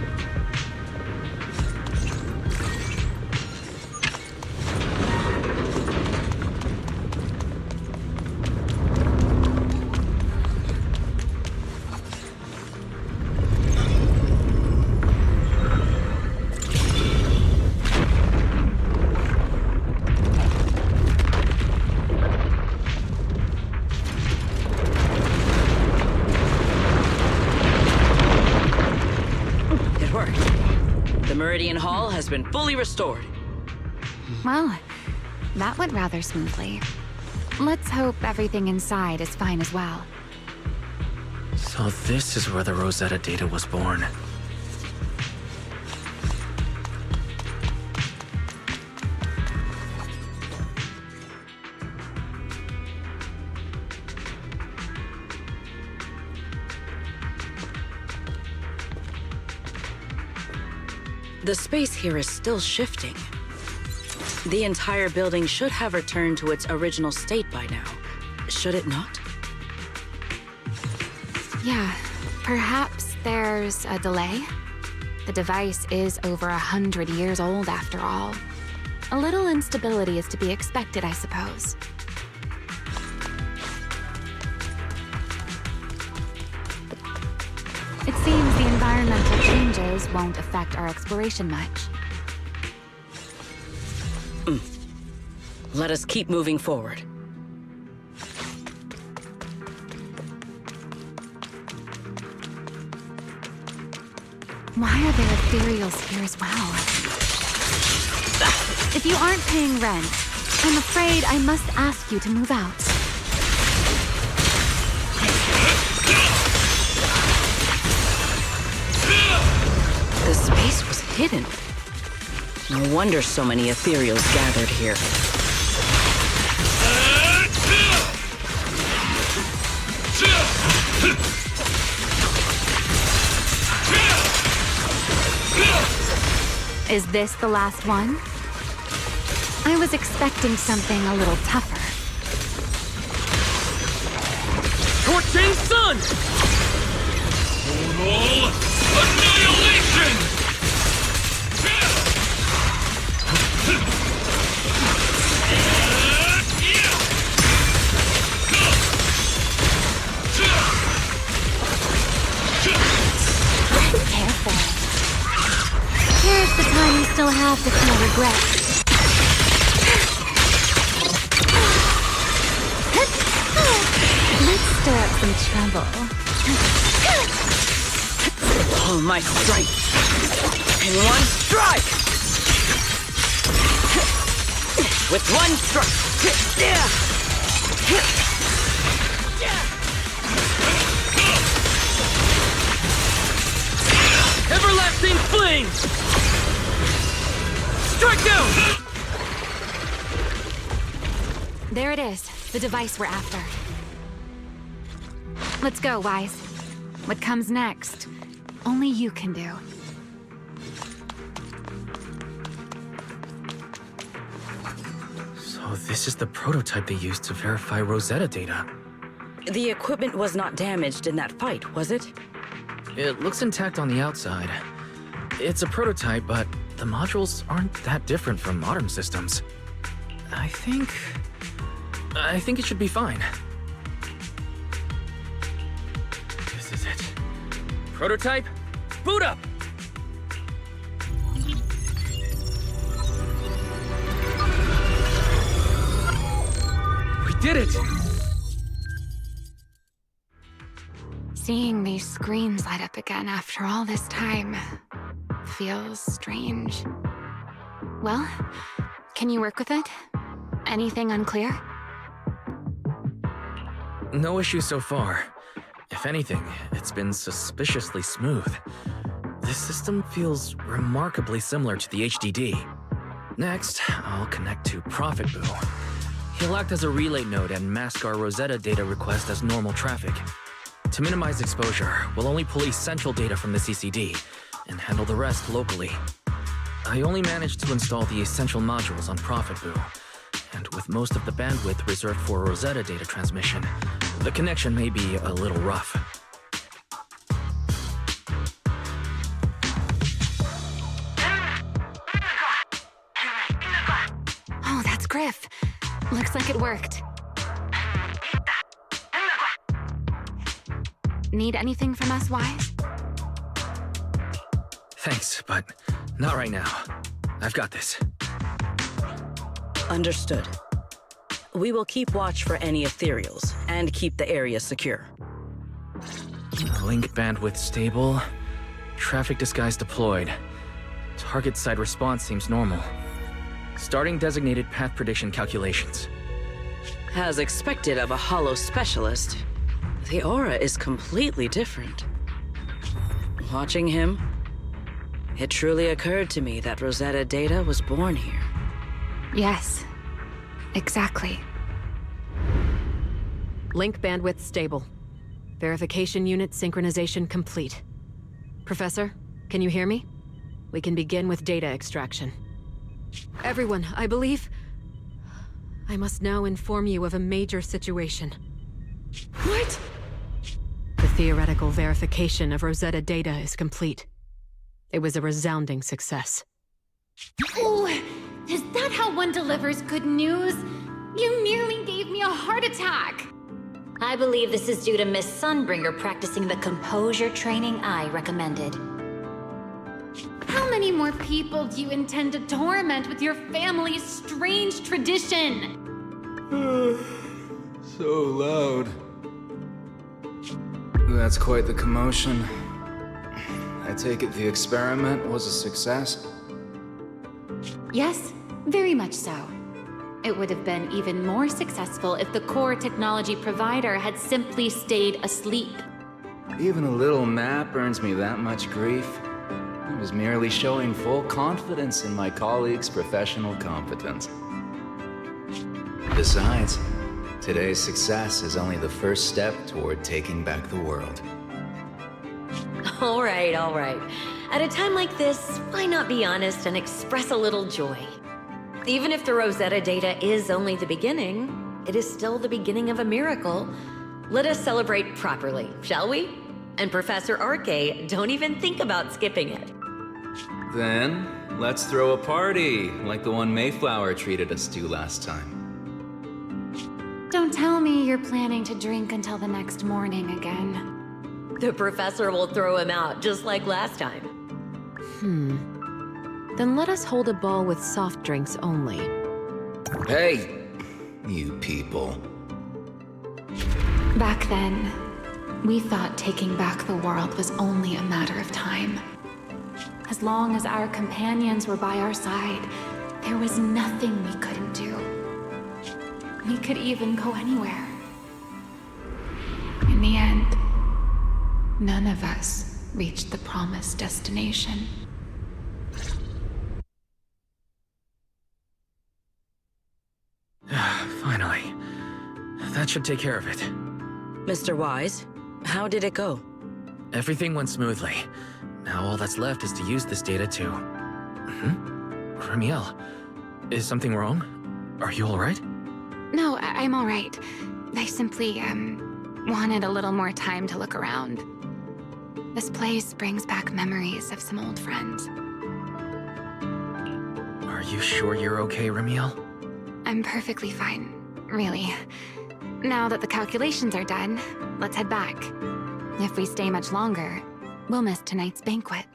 Hall has been fully restored. Well, that went rather smoothly. Let's hope everything inside is fine as well. So this is where the Rosetta data was born. The space here is still shifting. The entire building should have returned to its original state by now, should it not? Yeah, perhaps there's a delay. The device is over 100 years old after all. A little instability is to be expected, I suppose. It seems the environmental changes won't affect our exploration much. Let us keep moving forward. Why are there ethereals here as well? If you aren't paying rent, I'm afraid I must ask you to move out. The space was hidden. No wonder so many ethereals gathered here. Is this the last one? I was expecting something a little tougher. Scorching sun! Total annihilation! Careful. Here's the time you still have to feel regret. Let's stir up some trouble. All my strength in one strike! With one strike! Everlasting flame! Strike down! There it is, the device we're after. Let's go, Wise. What comes next, only you can do. So this is the prototype they used to verify Rosetta data. The equipment was not damaged in that fight, was it? It looks intact on the outside. It's a prototype, but the modules aren't that different from modern systems. I think it should be fine. Prototype, boot up! We did it! Seeing these screens light up again after all this time feels strange. Well, can you work with it? Anything unclear? No issue so far. If anything, it's been suspiciously smooth. This system feels remarkably similar to the HDD. Next, I'll connect to Prophet Boo. He'll act as a relay node and mask our Rosetta data request as normal traffic. To minimize exposure, we'll only pull essential data from the CCD and handle the rest locally. I only managed to install the essential modules on Prophet Boo, and with most of the bandwidth reserved for Rosetta data transmission, the connection may be a little rough. Oh, that's Griff. Looks like it worked. Need anything from us, Wise? Thanks, but not right now. I've got this. Understood. We will keep watch for any ethereals and keep the area secure. Link bandwidth stable. Traffic disguise deployed. Target side response seems normal. Starting designated path prediction calculations. As expected of a holo specialist, the aura is completely different. Watching him, it truly occurred to me that Rosetta data was born here. Yes, exactly. Link bandwidth stable. Verification unit synchronization complete. Professor, can you hear me? We can begin with data extraction. Everyone, I believe... I must now inform you of a major situation. What? The theoretical verification of Rosetta data is complete. It was a resounding success. Oh, is that how one delivers good news? You nearly gave me a heart attack! I believe this is due to Miss Sunbringer practicing the composure training I recommended. How many more people do you intend to torment with your family's strange tradition? So loud. That's quite the commotion. I take it the experiment was a success? Yes, very much so. It would have been even more successful if the core technology provider had simply stayed asleep. Even a little nap earns me that much grief. I was merely showing full confidence in my colleagues' professional competence. Besides, today's success is only the first step toward taking back the world. All right, all right. At a time like this, why not be honest and express a little joy? Even if the Rosetta data is only the beginning, it is still the beginning of a miracle. Let us celebrate properly, shall we? And Professor Arke, don't even think about skipping it. Then, let's throw a party, like the one Mayflower treated us to last time. Don't tell me you're planning to drink until the next morning again. The professor will throw him out, just like last time. Then let us hold a ball with soft drinks only. Hey, you people. Back then, we thought taking back the world was only a matter of time. As long as our companions were by our side, there was nothing we couldn't do. We could even go anywhere. In the end, none of us reached the promised destination. Finally. That should take care of it. Mr. Wise, how did it go? Everything went smoothly. Now all that's left is to use this data to... Remiel, is something wrong? Are you alright? No, I'm all right. I simply, wanted a little more time to look around. This place brings back memories of some old friends. Are you sure you're okay, Remiel? I'm perfectly fine, really. Now that the calculations are done, let's head back. If we stay much longer, we'll miss tonight's banquet.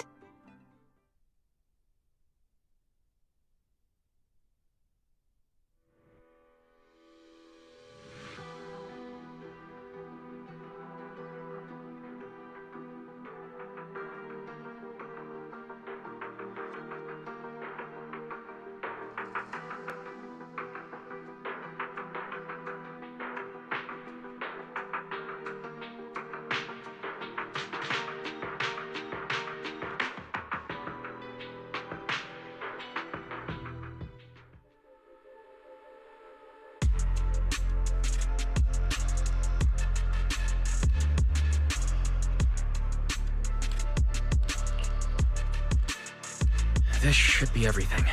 This should be everything.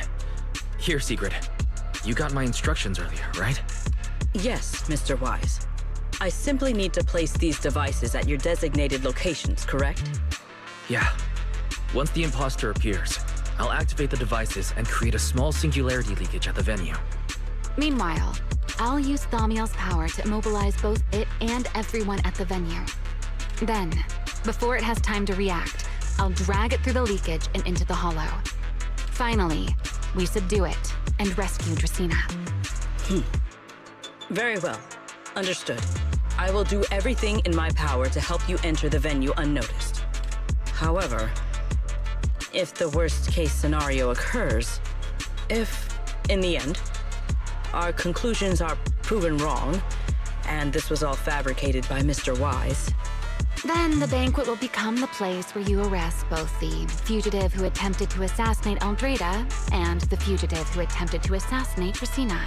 Here, Sigrid. You got my instructions earlier, right? Yes, Mr. Wise. I simply need to place these devices at your designated locations, correct? Yeah. Once the imposter appears, I'll activate the devices and create a small singularity leakage at the venue. Meanwhile, I'll use Thaumiel's power to immobilize both it and everyone at the venue. Then, before it has time to react, I'll drag it through the leakage and into the hollow. Finally, we subdue it and rescue Dracaena. Very well. Understood. I will do everything in my power to help you enter the venue unnoticed. However, if the worst-case scenario occurs, if, in the end, our conclusions are proven wrong, and this was all fabricated by Mr. Wise, then the banquet will become the place where you arrest both the fugitive who attempted to assassinate Aldreda and the fugitive who attempted to assassinate Dracaena.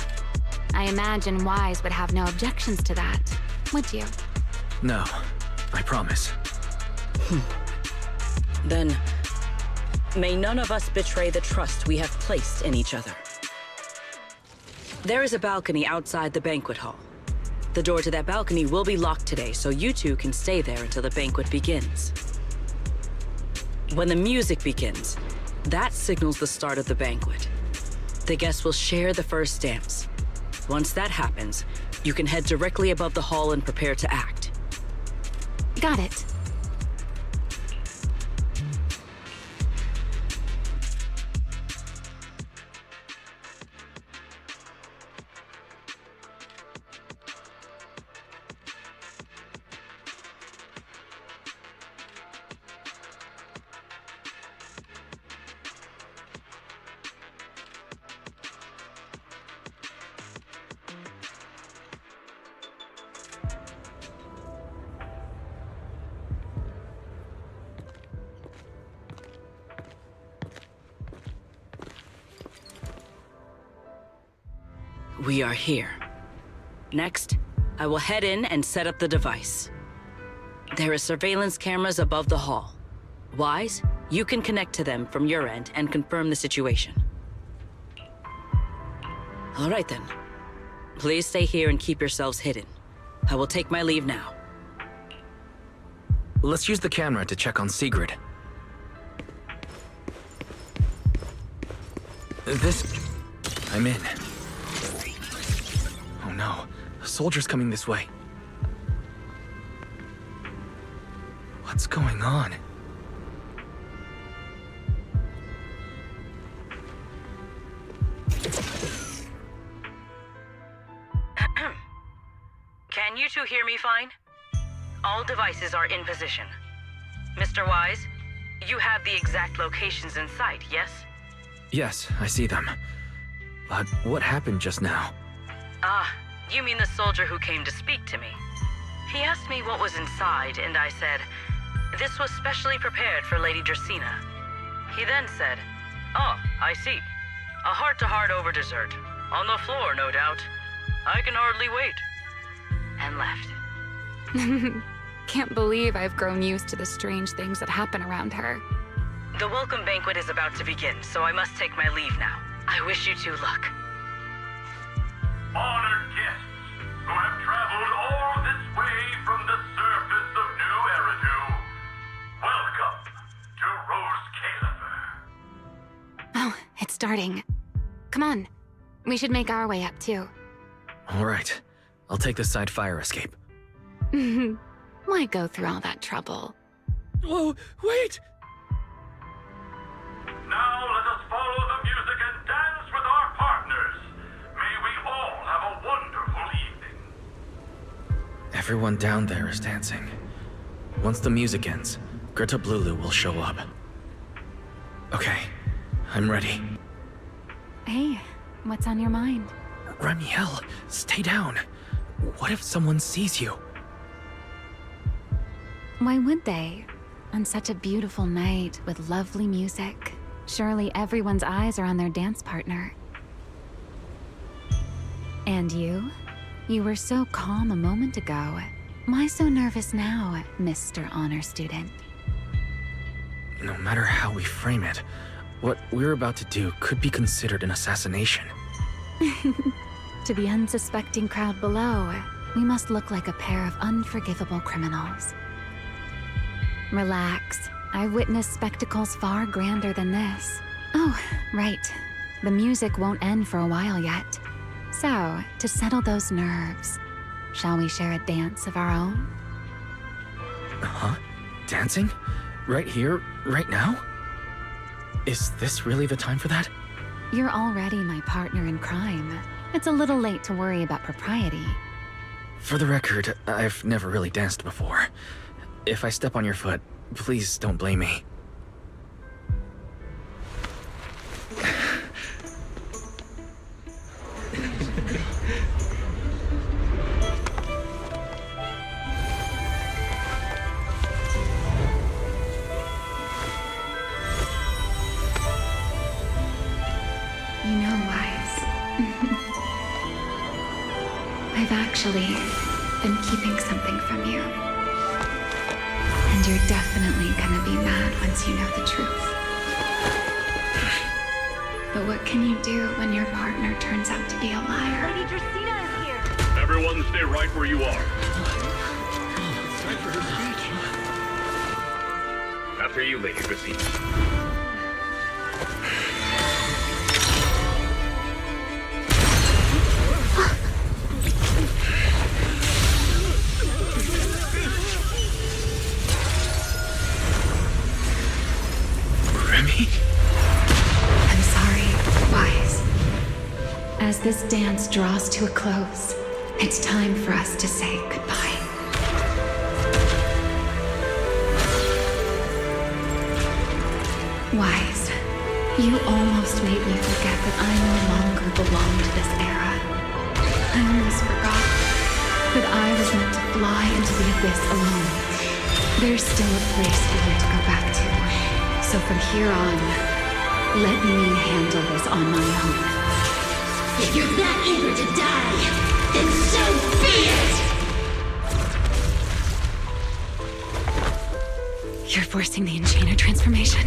I imagine Wise would have no objections to that, would you? No, I promise. Then, may none of us betray the trust we have placed in each other. There is a balcony outside the banquet hall. The door to that balcony will be locked today, so you two can stay there until the banquet begins. When the music begins, that signals the start of the banquet. The guests will share the first dance. Once that happens, you can head directly above the hall and prepare to act. Got it. We are here. Next, I will head in and set up the device. There are surveillance cameras above the hall. Wise, you can connect to them from your end and confirm the situation. All right then. Please stay here and keep yourselves hidden. I will take my leave now. Let's use the camera to check on Sigrid. I'm in. Oh no, a soldier's coming this way. What's going on? Can you two hear me fine? All devices are in position. Mr. Wise, you have the exact locations in sight, yes? Yes, I see them. But what happened just now? Ah, you mean the soldier who came to speak to me. He asked me what was inside, and I said, this was specially prepared for Lady Dracaena. He then said, oh, I see. A heart-to-heart over dessert. On the floor, no doubt. I can hardly wait. And left. Can't believe I've grown used to the strange things that happen around her. The welcome banquet is about to begin, so I must take my leave now. I wish you two luck. Honored guests who have traveled all this way from the surface of New Eridu, welcome to Rose Califer. Oh, it's starting. Come on. We should make our way up, too. All right. I'll take the side fire escape. Why go through all that trouble? Whoa, wait! Now let us follow the music and dance with our partners. May we all have a wonderful evening. Everyone down there is dancing. Once the music ends, Greta Blulu will show up. Okay, I'm ready. Hey, what's on your mind? Ramiel, stay down. What if someone sees you? Why would they? On such a beautiful night with lovely music. Surely everyone's eyes are on their dance partner. And you? You were so calm a moment ago. Why so nervous now, Mr. Honor Student? No matter how we frame it, what we're about to do could be considered an assassination. To the unsuspecting crowd below, we must look like a pair of unforgivable criminals. Relax. I've witnessed spectacles far grander than this. Oh, right. The music won't end for a while yet. So, to settle those nerves, shall we share a dance of our own? Huh? Dancing? Right here, right now? Is this really the time for that? You're already my partner in crime. It's a little late to worry about propriety. For the record, I've never really danced before. If I step on your foot, please don't blame me. You know, Wise. I've actually been keeping something from you. And you're definitely gonna be mad once you know the truth. But what can you do when your partner turns out to be a liar? Lady Dracena is here. Everyone stay right where you are. It's time for her speech. After you, Lady Dracena. I'm sorry, Wise. As this dance draws to a close, it's time for us to say goodbye. Wise, you almost made me forget that I no longer belong to this era. I almost forgot that I was meant to fly into the abyss alone. There's still a place for you to go back to. So from here on, let me handle this on my own. If you're that eager to die, then so be it! You're forcing the Enchainer transformation.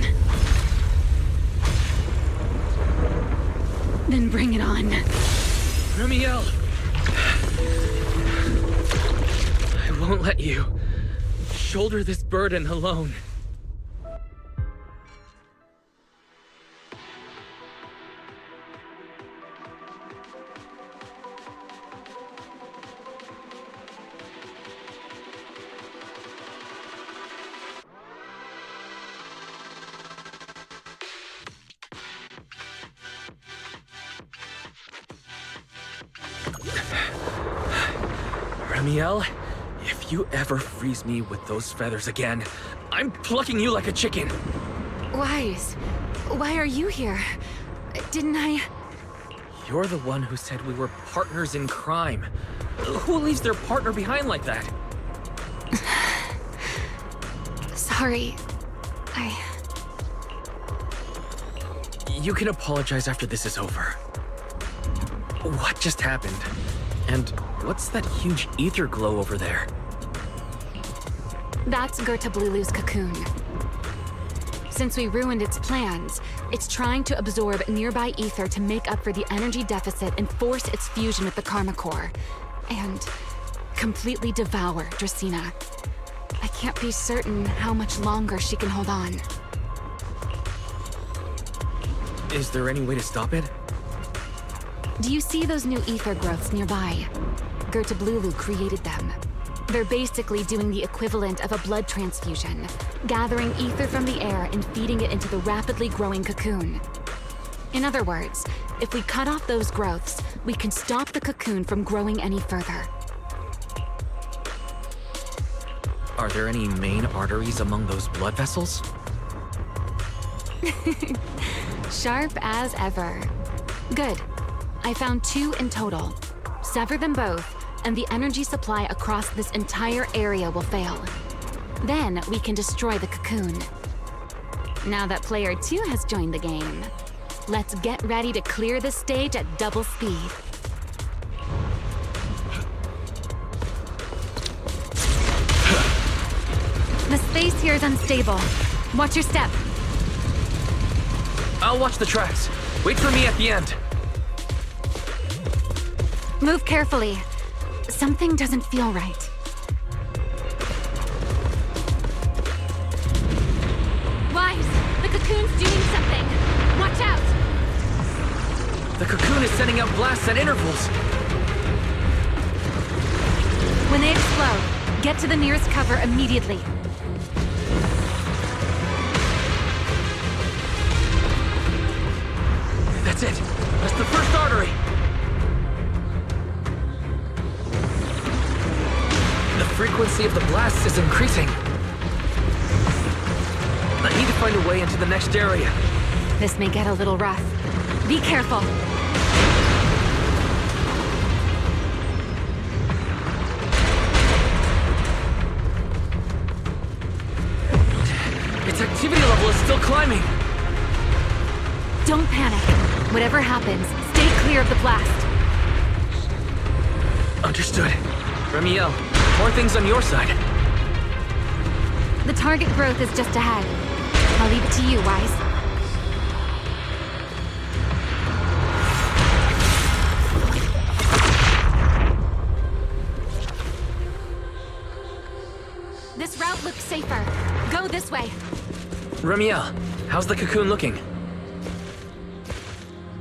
Then bring it on. Ramiel! I won't let you shoulder this burden alone. Ramiel, if you ever freeze me with those feathers again, I'm plucking you like a chicken. Wise, why are you here? Didn't I? You're the one who said we were partners in crime. Who leaves their partner behind like that? Sorry. You can apologize after this is over. What just happened? And what's that huge ether glow over there? That's Gerta Blulu's cocoon. Since we ruined its plans, it's trying to absorb nearby ether to make up for the energy deficit and force its fusion with the Karma Core. And completely devour Dracena. I can't be certain how much longer she can hold on. Is there any way to stop it? Do you see those new ether growths nearby? Gerta Blulu created them. They're basically doing the equivalent of a blood transfusion, gathering ether from the air and feeding it into the rapidly growing cocoon. In other words, if we cut off those growths, we can stop the cocoon from growing any further. Are there any main arteries among those blood vessels? Sharp as ever. Good. I found 2 in total. Sever them both, and the energy supply across this entire area will fail. Then we can destroy the cocoon. Now that player 2 has joined the game, let's get ready to clear the stage at double speed. The space here is unstable. Watch your step. I'll watch the tracks. Wait for me at the end. Move carefully. Something doesn't feel right. Wise, the cocoon's doing something. Watch out! The cocoon is sending out blasts at intervals. When they explode, get to the nearest cover immediately. That's it. That's the first artery. The frequency of the blasts is increasing. I need to find a way into the next area. This may get a little rough. Be careful. Its activity level is still climbing. Don't panic. Whatever happens, stay clear of the blast. Understood. Remiel, more things on your side. The target growth is just ahead. I'll leave it to you, Wise. This route looks safer. Go this way. Remiel, how's the cocoon looking?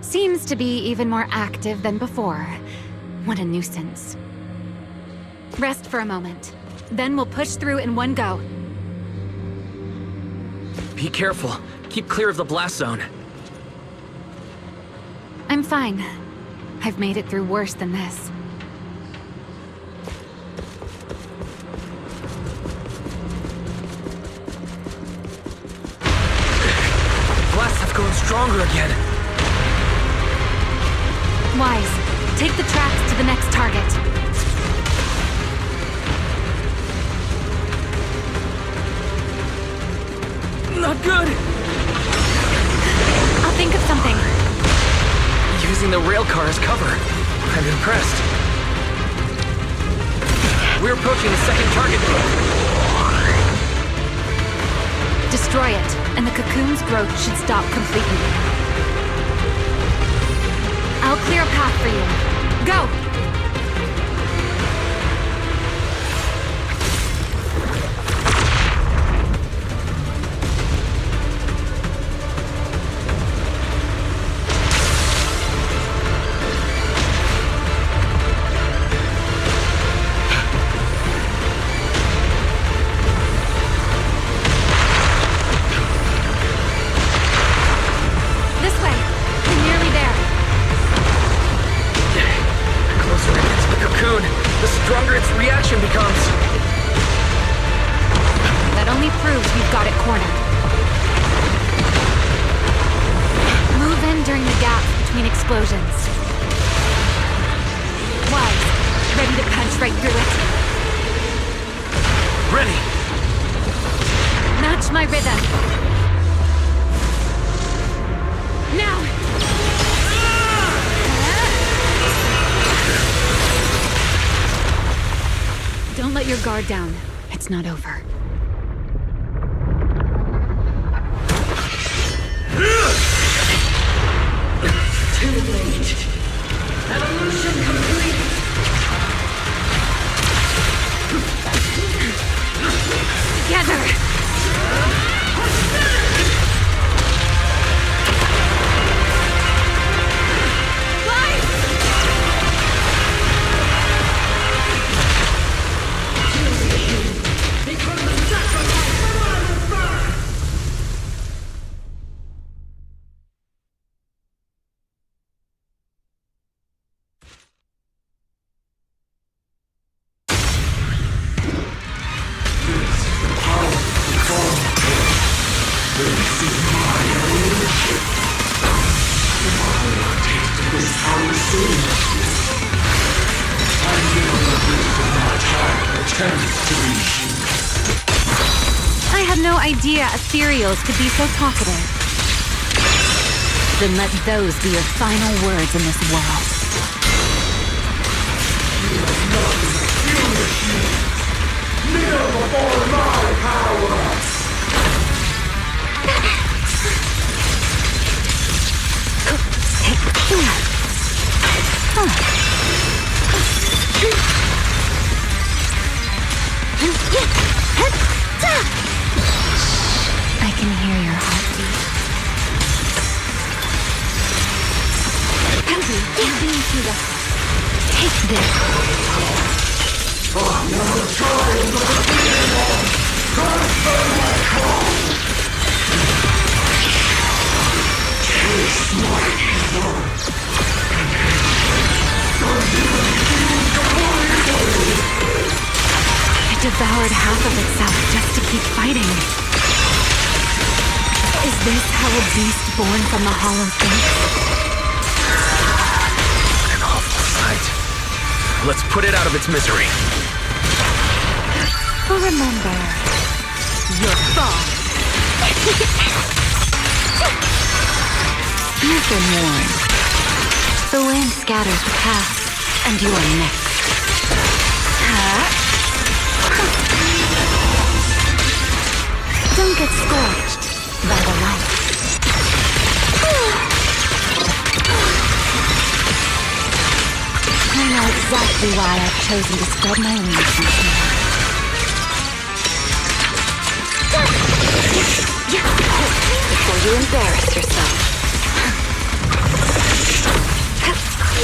Seems to be even more active than before. What a nuisance. Rest for a moment. Then we'll push through in one go. Be careful. Keep clear of the blast zone. I'm fine. I've made it through worse than this. Blasts have grown stronger again. Wise, take the tracks to the next target. Not good! I'll think of something. Using the rail car as cover. I'm impressed. We're approaching the second target. Destroy it, and the cocoon's growth should stop completely. I'll clear a path for you. Go! Explosions. Wise, ready to punch right through it. Ready. Match my rhythm. Now! Don't let your guard down. It's not over. Too late. Evolution complete. Together! I had no idea ethereals could be so talkative. Then let those be your final words in this world. Kneel before my power! I can hear your heartbeat. Take this. It devoured half of itself just to keep fighting. Is this how a beast born from the hollow thinks? An awful sight. Let's put it out of its misery. Remember, your fall. You've been warned. The wind scatters the past, and you are next. Don't get scorched by the light. I know exactly why I've chosen to spread my wings once more. Before you embarrass yourself.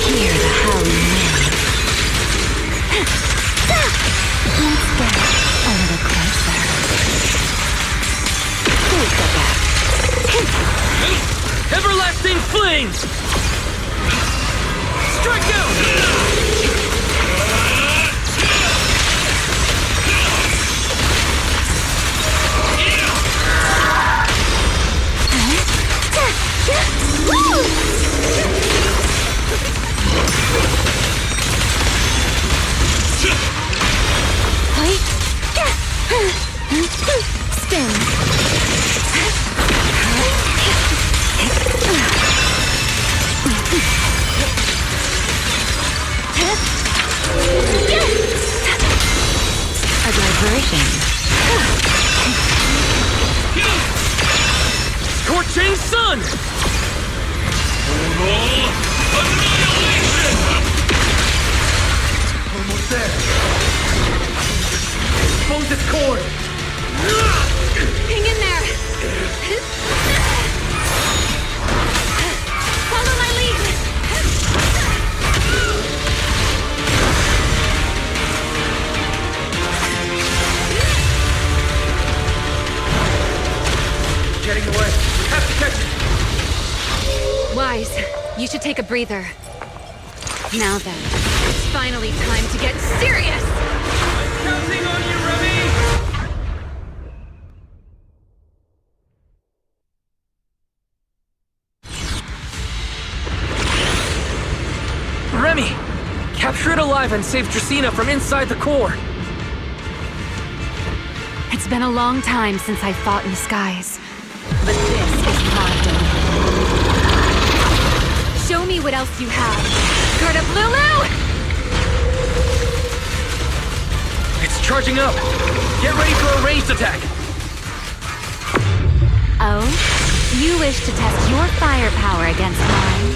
Hear the howling wind. Let's get a little closer. Please go back. Everlasting flames! Strike out! Spin. A diversion. Scorching sun! Almost there. Expose its cord! Hang in there! Follow my lead! Getting away. We have to catch it! Wise, you should take a breather. Now then, it's finally time to get serious! I'm counting on you, Remy! Remy! Capture it alive and save Dracena from inside the core! It's been a long time since I fought in the skies, but this is my domain. Show me what else you have. Guard up, Lulu! It's charging up! Get ready for a ranged attack! Oh? You wish to test your firepower against mine?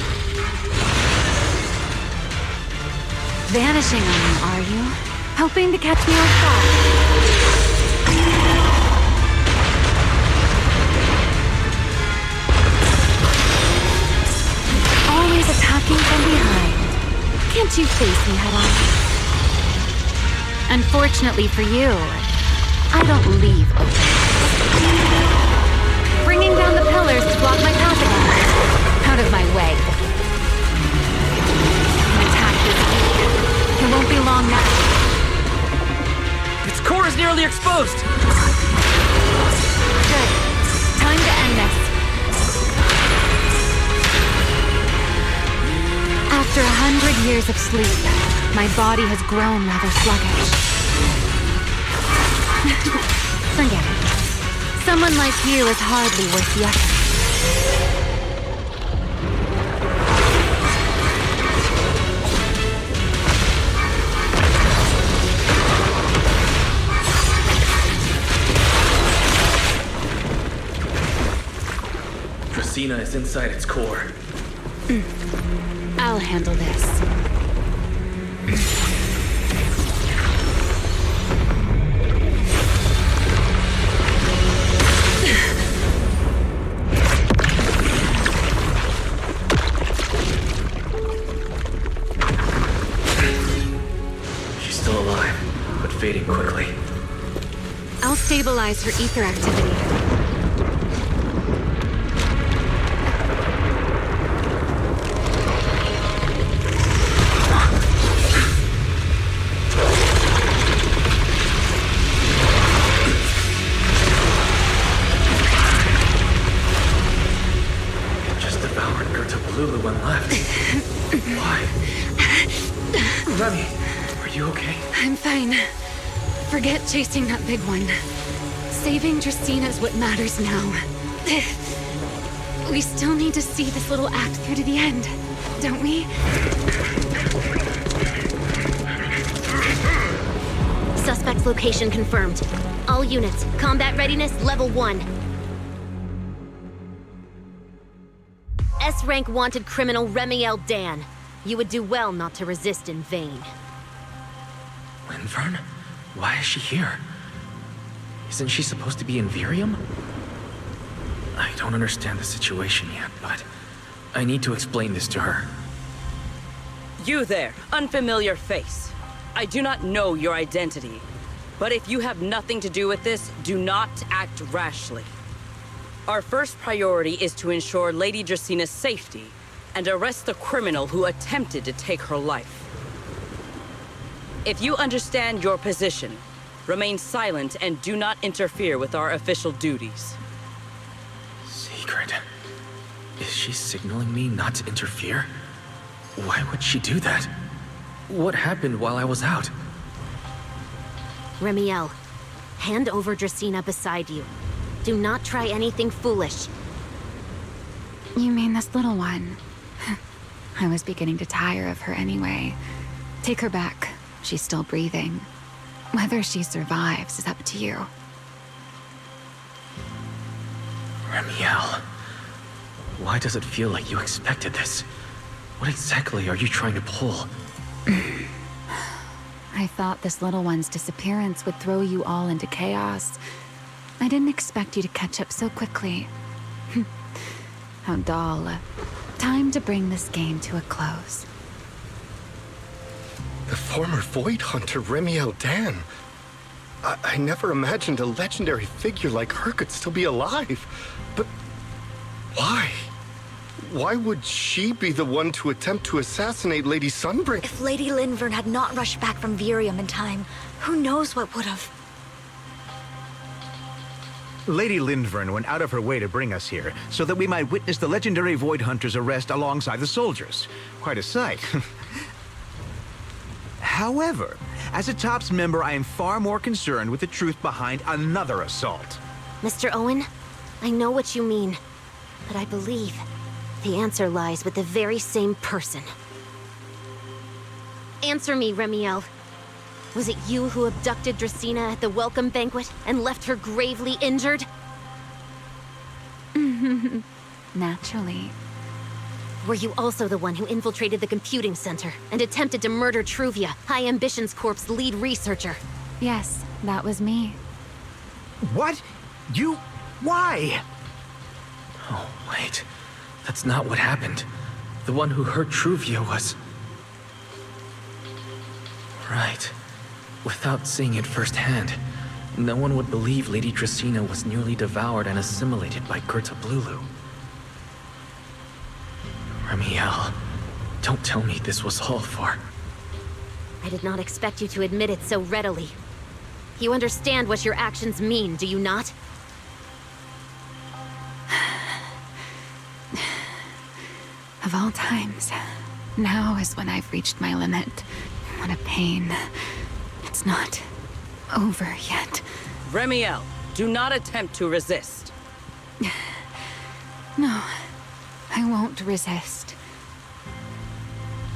Vanishing on me, are you? Hoping to catch me off guard? Always attacking from behind. Can't you face me head on? Unfortunately for you, I don't leave open. Bringing down the pillars to block my path again. Out of my way. An attack this weak. It won't be long now. Its core is nearly exposed! Good. Time to end this. After 100 years of sleep, my body has grown rather sluggish. Forget it. Someone like you is hardly worth the effort. Dracena is inside its core. I'll handle this. She's still alive, but fading quickly. I'll stabilize her ether activity. I'm fine. Forget chasing that big one. Saving Dracena is what matters now. We still need to see this little act through to the end, don't we? Suspect's location confirmed. All units, combat readiness level 1. S-rank wanted criminal Remiel Dan. You would do well not to resist in vain. Linvern? Why is she here? Isn't she supposed to be in Virium? I don't understand the situation yet, but I need to explain this to her. You there, unfamiliar face. I do not know your identity, but if you have nothing to do with this, do not act rashly. Our first priority is to ensure Lady Dracena's safety and arrest the criminal who attempted to take her life. If you understand your position, remain silent and do not interfere with our official duties. Secret? Is she signaling me not to interfere? Why would she do that? What happened while I was out? Remiel, hand over Dracena beside you. Do not try anything foolish. You mean this little one? I was beginning to tire of her anyway. Take her back. She's still breathing. Whether she survives is up to you. Remiel, why does it feel like you expected this? What exactly are you trying to pull? I thought this little one's disappearance would throw you all into chaos. I didn't expect you to catch up so quickly. How dull. Time to bring this game to a close. The former Void Hunter Remiel Dan. I never imagined a legendary figure like her could still be alive. But why? Why would she be the one to attempt to assassinate Lady Sunbreak? If Lady Linvern had not rushed back from Virium in time, who knows what would have... Lady Linvern went out of her way to bring us here, so that we might witness the legendary Void Hunter's arrest alongside the soldiers. Quite a sight. However, as a TOPS member, I am far more concerned with the truth behind another assault. Mr. Owen, I know what you mean, but I believe the answer lies with the very same person. Answer me, Remiel. Was it you who abducted Dracena at the welcome banquet and left her gravely injured? Naturally. Were you also the one who infiltrated the computing center and attempted to murder Truvia, High Ambitions Corp's lead researcher? Yes, that was me. What? You... why? Oh, wait. That's not what happened. The one who hurt Truvia was... Right. Without seeing it firsthand, no one would believe Lady Dracena was nearly devoured and assimilated by Gerta Blulu. Remiel, don't tell me this was all for... I did not expect you to admit it so readily. You understand what your actions mean, do you not? Of all times, Now is when I've reached my limit. What a pain. It's not over yet. Remiel, do not attempt to resist. No, I won't resist.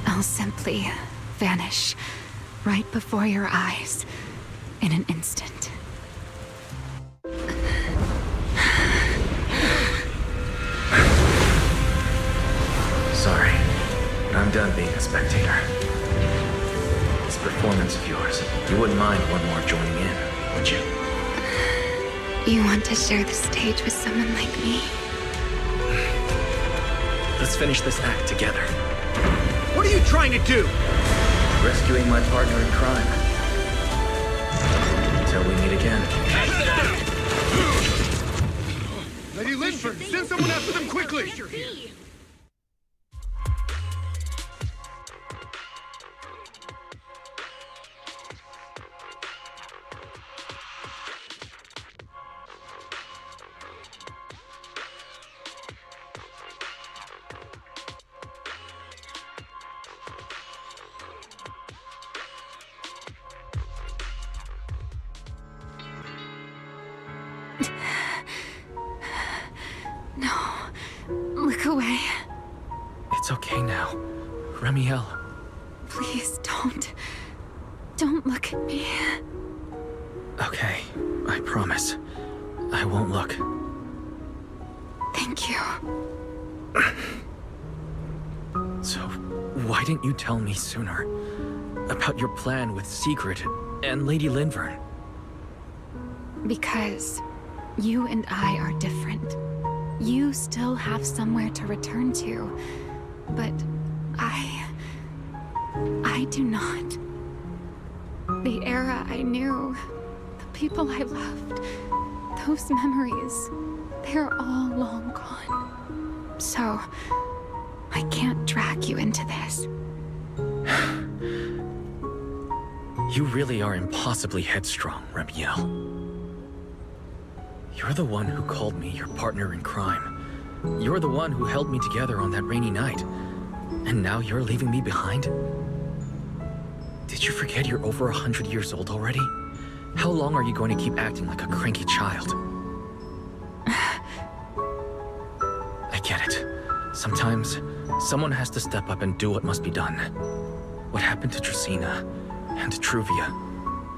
I'll simply vanish right before your eyes in an instant. Sorry, but I'm done being a spectator. This performance of yours, you wouldn't mind one more joining in, would you? You want to share the stage with someone like me? Let's finish this act together. What are you trying to do? Rescuing my partner in crime. Until we meet again. Lady Linford, send someone after them quickly! No, look away. It's okay now. Remiel. Please don't. Don't look at me. Okay, I promise. I won't look. Thank you. So, why didn't you tell me sooner about your plan with Secret and Lady Linvern? Because you and I are different. You still have somewhere to return to, but I do not. The era I knew, the people I loved, those memories, they're all long gone. So, I can't drag you into this. You really are impossibly headstrong, Remiel. You're the one who called me your partner in crime. You're the one who held me together on that rainy night. And now you're leaving me behind? Did you forget you're over 100 years old already? How long are you going to keep acting like a cranky child? I get it. Sometimes, someone has to step up and do what must be done. What happened to Tresina and to Truvia?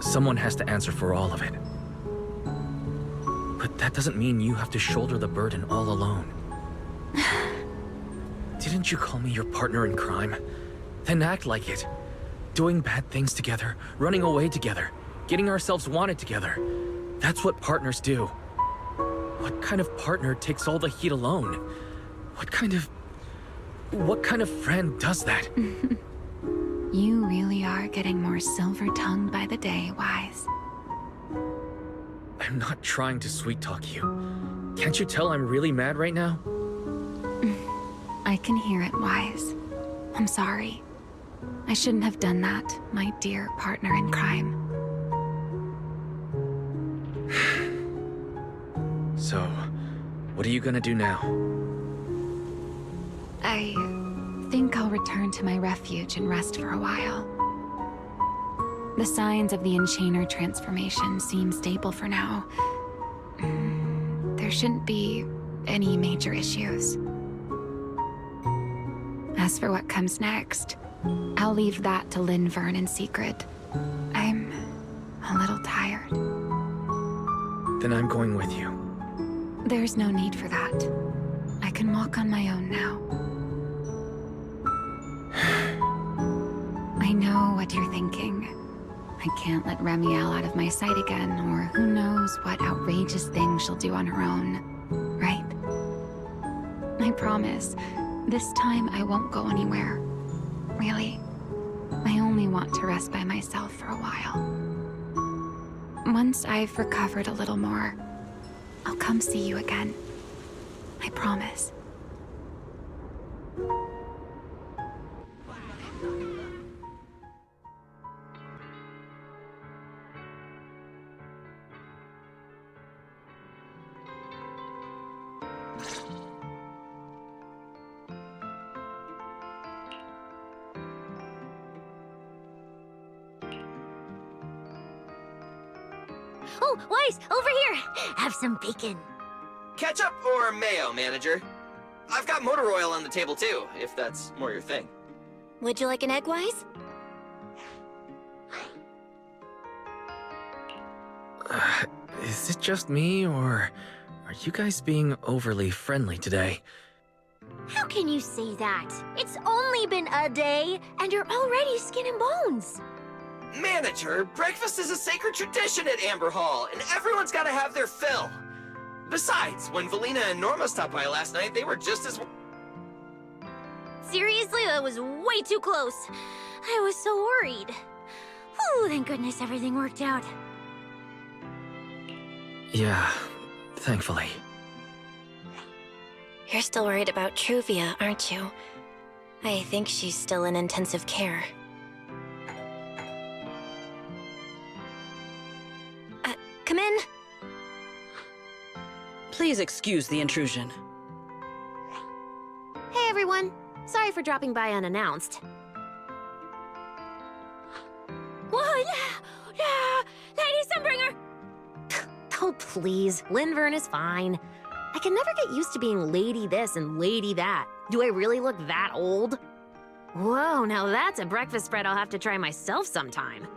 Someone has to answer for all of it. But that doesn't mean you have to shoulder the burden all alone. Didn't you call me your partner in crime? Then act like it. Doing bad things together, running away together, getting ourselves wanted together. That's what partners do. What kind of partner takes all the heat alone? What kind of friend does that? You really are getting more silver-tongued by the day, Wise. I'm not trying to sweet-talk you. Can't you tell I'm really mad right now? I can hear it, Wise. I'm sorry. I shouldn't have done that, my dear partner in crime. So, what are you gonna do now? I think I'll return to my refuge and rest for a while. The signs of the Enchainer transformation seem stable for now. There shouldn't be any major issues. As for what comes next, I'll leave that to Linvern and Secret. I'm a little tired. Then I'm going with you. There's no need for that. I can walk on my own now. I know what you're thinking. I can't let Remiel out of my sight again, or who knows what outrageous thing she'll do on her own, right? I promise, this time I won't go anywhere. Really. I only want to rest by myself for a while. Once I've recovered a little more, I'll come see you again. I promise. Oh, Weiss, over here! Have some bacon. Ketchup or mayo, manager? I've got motor oil on the table too, if that's more your thing. Would you like an egg, Weiss? Is it just me, or are you guys being overly friendly today? How can you say that? It's only been a day, and you're already skin and bones. Manager, breakfast is a sacred tradition at Amber Hall, and everyone's gotta have their fill. Besides, when Valina and Norma stopped by last night, they were just as... Seriously, that was way too close. I was so worried. Whew, thank goodness everything worked out. Yeah, thankfully. You're still worried about Truvia, aren't you? I think she's still in intensive care. Come in. Please excuse the intrusion. Hey, everyone. Sorry for dropping by unannounced. Whoa, Lady Sunbringer! Oh, please. Linvern is fine. I can never get used to being lady this and lady that. Do I really look that old? Whoa, now that's a breakfast spread I'll have to try myself sometime.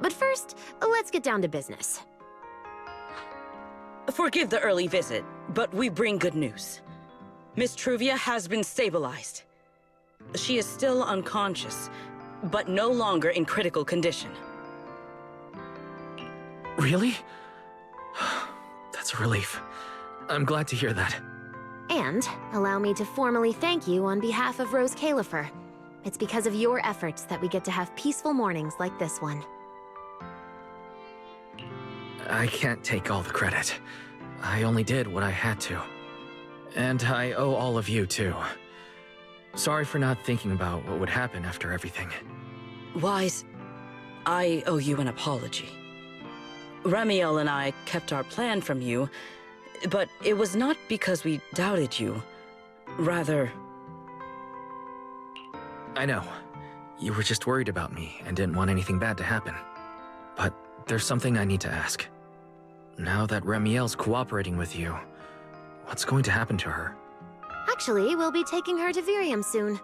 But first, let's get down to business. Forgive the early visit, but we bring good news. Miss Truvia has been stabilized. She is still unconscious, but no longer in critical condition. Really? That's a relief. I'm glad to hear that. And allow me to formally thank you on behalf of Rose Califer. It's because of your efforts that we get to have peaceful mornings like this one. I can't take all the credit. I only did what I had to. And I owe all of you, too. Sorry for not thinking about what would happen after everything. Weiss, I owe you an apology. Ramiel and I kept our plan from you, but it was not because we doubted you. Rather... I know. You were just worried about me and didn't want anything bad to happen. But there's something I need to ask. Now that Ramiel's cooperating with you, what's going to happen to her? Actually, we'll be taking her to Virium soon.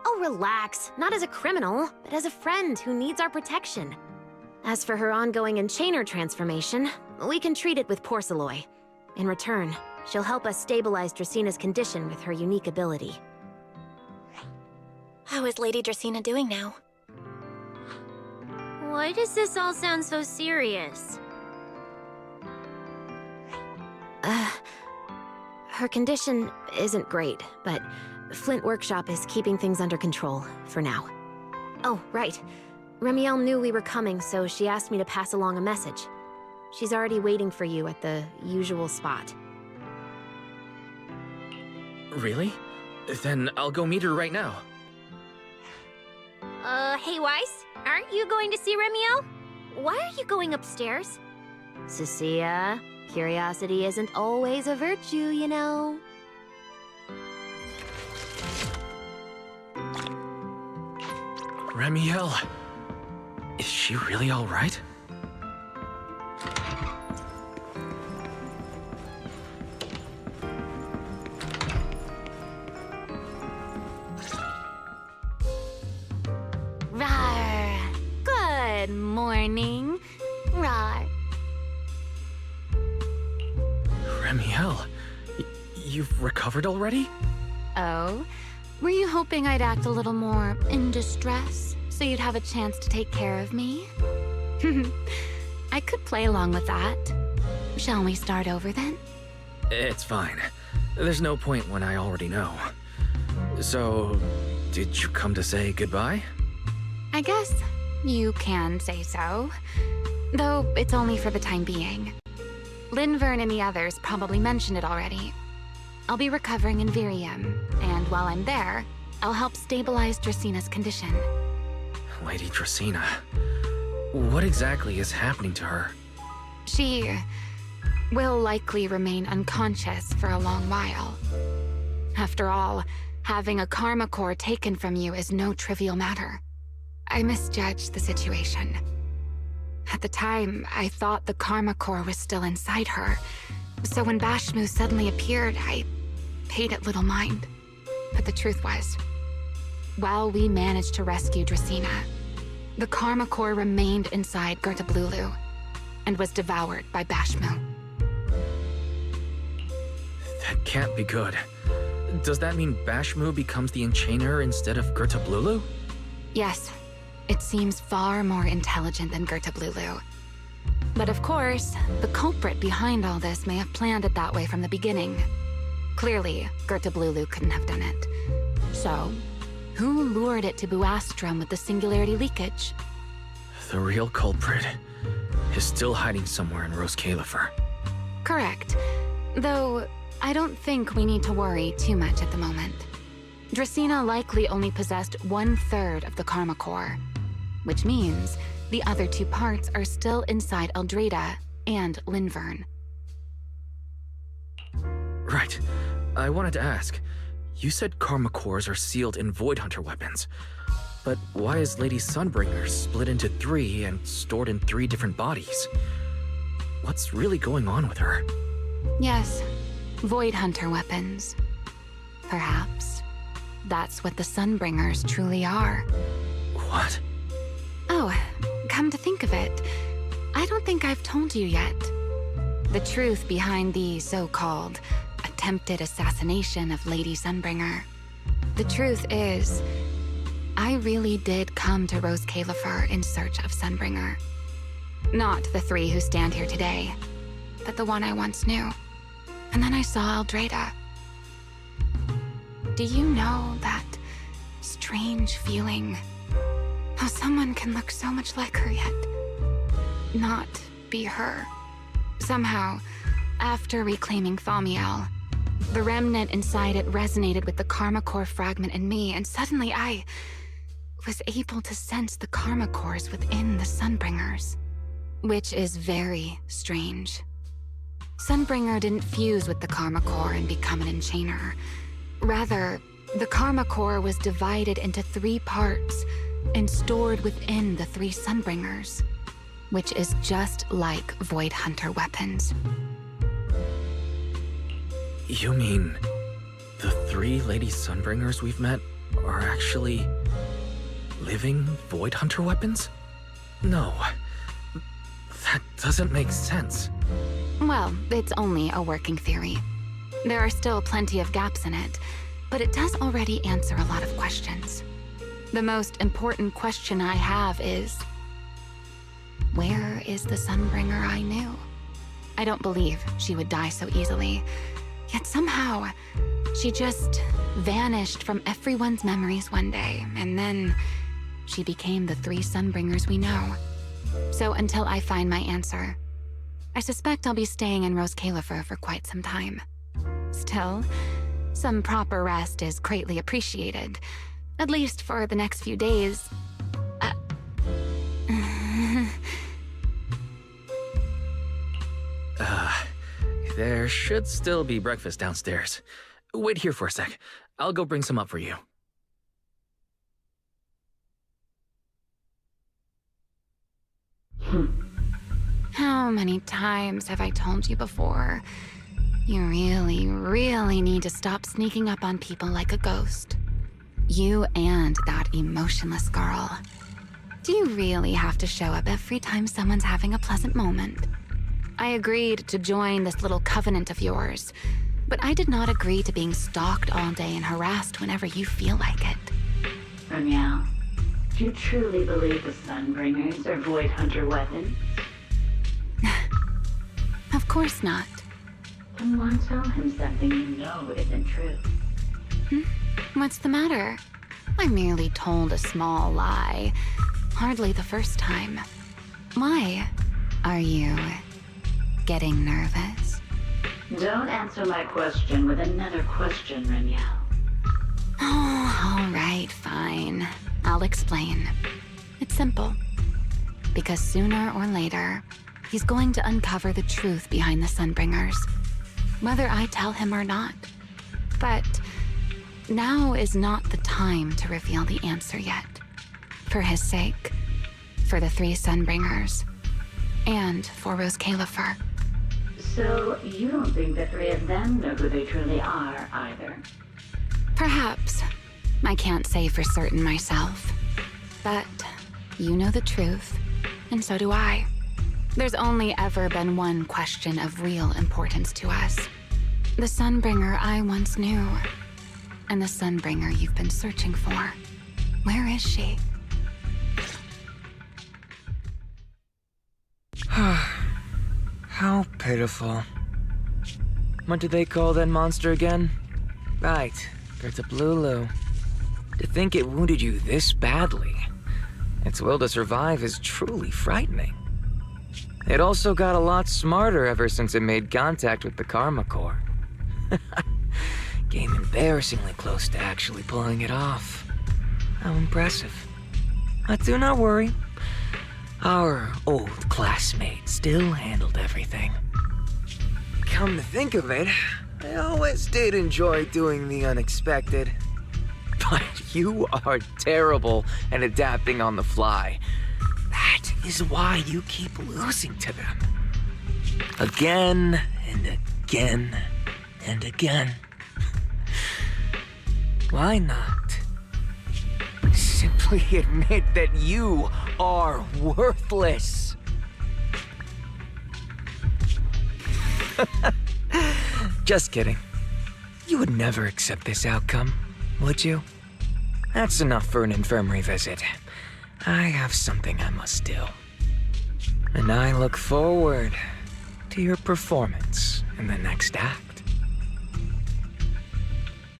Oh, relax. Not as a criminal, but as a friend who needs our protection. As for her ongoing enchainer transformation, we can treat it with Porceloy. In return, she'll help us stabilize Dracina's condition with her unique ability. How is Lady Dracina doing now? Why does this all sound so serious? Her condition isn't great, but Flint Workshop is keeping things under control, for now. Oh, right. Ramiel knew we were coming, so she asked me to pass along a message. She's already waiting for you at the usual spot. Really? Then I'll go meet her right now. Hey Weiss, aren't you going to see Ramiel? Why are you going upstairs? Cecilia, curiosity isn't always a virtue, you know. Ramiel, is she really all right? Rawr. Good morning. Rawr. Ramiel, you've recovered already? Oh? Were you hoping I'd act a little more in distress, so you'd have a chance to take care of me? I could play along with that. Shall we start over then? It's fine. There's no point when I already know. So, did you come to say goodbye? I guess you can say so. Though it's only for the time being. Linvern and the others probably mentioned it already. I'll be recovering in Virium, and while I'm there, I'll help stabilize Dracina's condition. Lady Dracina, what exactly is happening to her? She will likely remain unconscious for a long while. After all, having a karma core taken from you is no trivial matter. I misjudged the situation. At the time, I thought the Karma Core was still inside her. So when Bashmu suddenly appeared, I paid it little mind. But the truth was, while we managed to rescue Dracena, the Karma Core remained inside Gertablulu and was devoured by Bashmu. That can't be good. Does that mean Bashmu becomes the Enchainer instead of Gertablulu? Yes, it seems far more intelligent than Gertablulu. But of course, the culprit behind all this may have planned it that way from the beginning. Clearly, Gertablulu couldn't have done it. So, who lured it to Buastrom with the singularity leakage? The real culprit is still hiding somewhere in Rose Califer. Correct. Though, I don't think we need to worry too much at the moment. Dracena likely only possessed 1/3 of the Karma Core, which means the other 2 parts are still inside Eldrada and Linvern. Right. I wanted to ask, you said Karma Cores are sealed in Void Hunter weapons, but why is Lady Sunbringer split into 3 and stored in 3 different bodies? What's really going on with her? Yes, Void Hunter weapons. Perhaps that's what the Sunbringers truly are. What? Oh, come to think of it, I don't think I've told you yet. The truth behind the so-called attempted assassination of Lady Sunbringer. The truth is, I really did come to Rose Califer in search of Sunbringer. Not the 3 who stand here today, but the one I once knew. And then I saw Eldrada. Do you know that strange feeling? How someone can look so much like her yet not be her. Somehow, after reclaiming Thaumiel, the remnant inside it resonated with the Karma Core fragment in me, and suddenly I was able to sense the Karma Cores within the Sunbringers, which is very strange. Sunbringer didn't fuse with the Karma Core and become an Enchainer. Rather, the Karma Core was divided into 3 parts and stored within the 3 Sunbringers, which is just like Void Hunter weapons. You mean the 3 Lady Sunbringers we've met are actually living Void Hunter weapons? No, that doesn't make sense. Well, it's only a working theory. There are still plenty of gaps in it, but it does already answer a lot of questions. The most important question I have is, where is the Sunbringer I knew? I don't believe she would die so easily, yet somehow, she just vanished from everyone's memories one day, and then she became the 3 Sunbringers we know. So until I find my answer, I suspect I'll be staying in Rose Califer for quite some time. Still, some proper rest is greatly appreciated, at least for the next few days. There should still be breakfast downstairs. Wait here for a sec. I'll go bring some up for you. How many times have I told you before? You really, really need to stop sneaking up on people like a ghost. You and that emotionless girl. Do you really have to show up every time someone's having a pleasant moment? I agreed to join this little covenant of yours, but I did not agree to being stalked all day and harassed whenever you feel like it. Ramiel, do you truly believe the Sunbringers are Void Hunter weapons? Of course not. Then why tell him something you know isn't true? What's the matter? I merely told a small lie. Hardly the first time. Why? Are you getting nervous? Don't answer my question with another question, Ramiel. Oh, all right, fine. I'll explain. It's simple. Because sooner or later, he's going to uncover the truth behind the Sunbringers, whether I tell him or not. But now is not the time to reveal the answer yet. For his sake, for the 3 Sunbringers, and for Rose Califer. So, you don't think the three of them know who they truly are, either? Perhaps. I can't say for certain myself. But you know the truth, and so do I. There's only ever been one question of real importance to us. The Sunbringer I once knew, and the Sunbringer you've been searching for. Where is she? How pitiful. What do they call that monster again? Right, it's a Blulu. To think it wounded you this badly. Its will to survive is truly frightening. It also got a lot smarter ever since it made contact with the Karma Core. Came embarrassingly close to actually pulling it off. How impressive. But do not worry. Our old classmate still handled everything. Come to think of it, I always did enjoy doing the unexpected. But you are terrible at adapting on the fly. That is why you keep losing to them. Again and again and again. Why not? Simply admit that you are worthless. Just kidding. You would never accept this outcome, would you? That's enough for an infirmary visit. I have something I must do. And I look forward to your performance in the next act.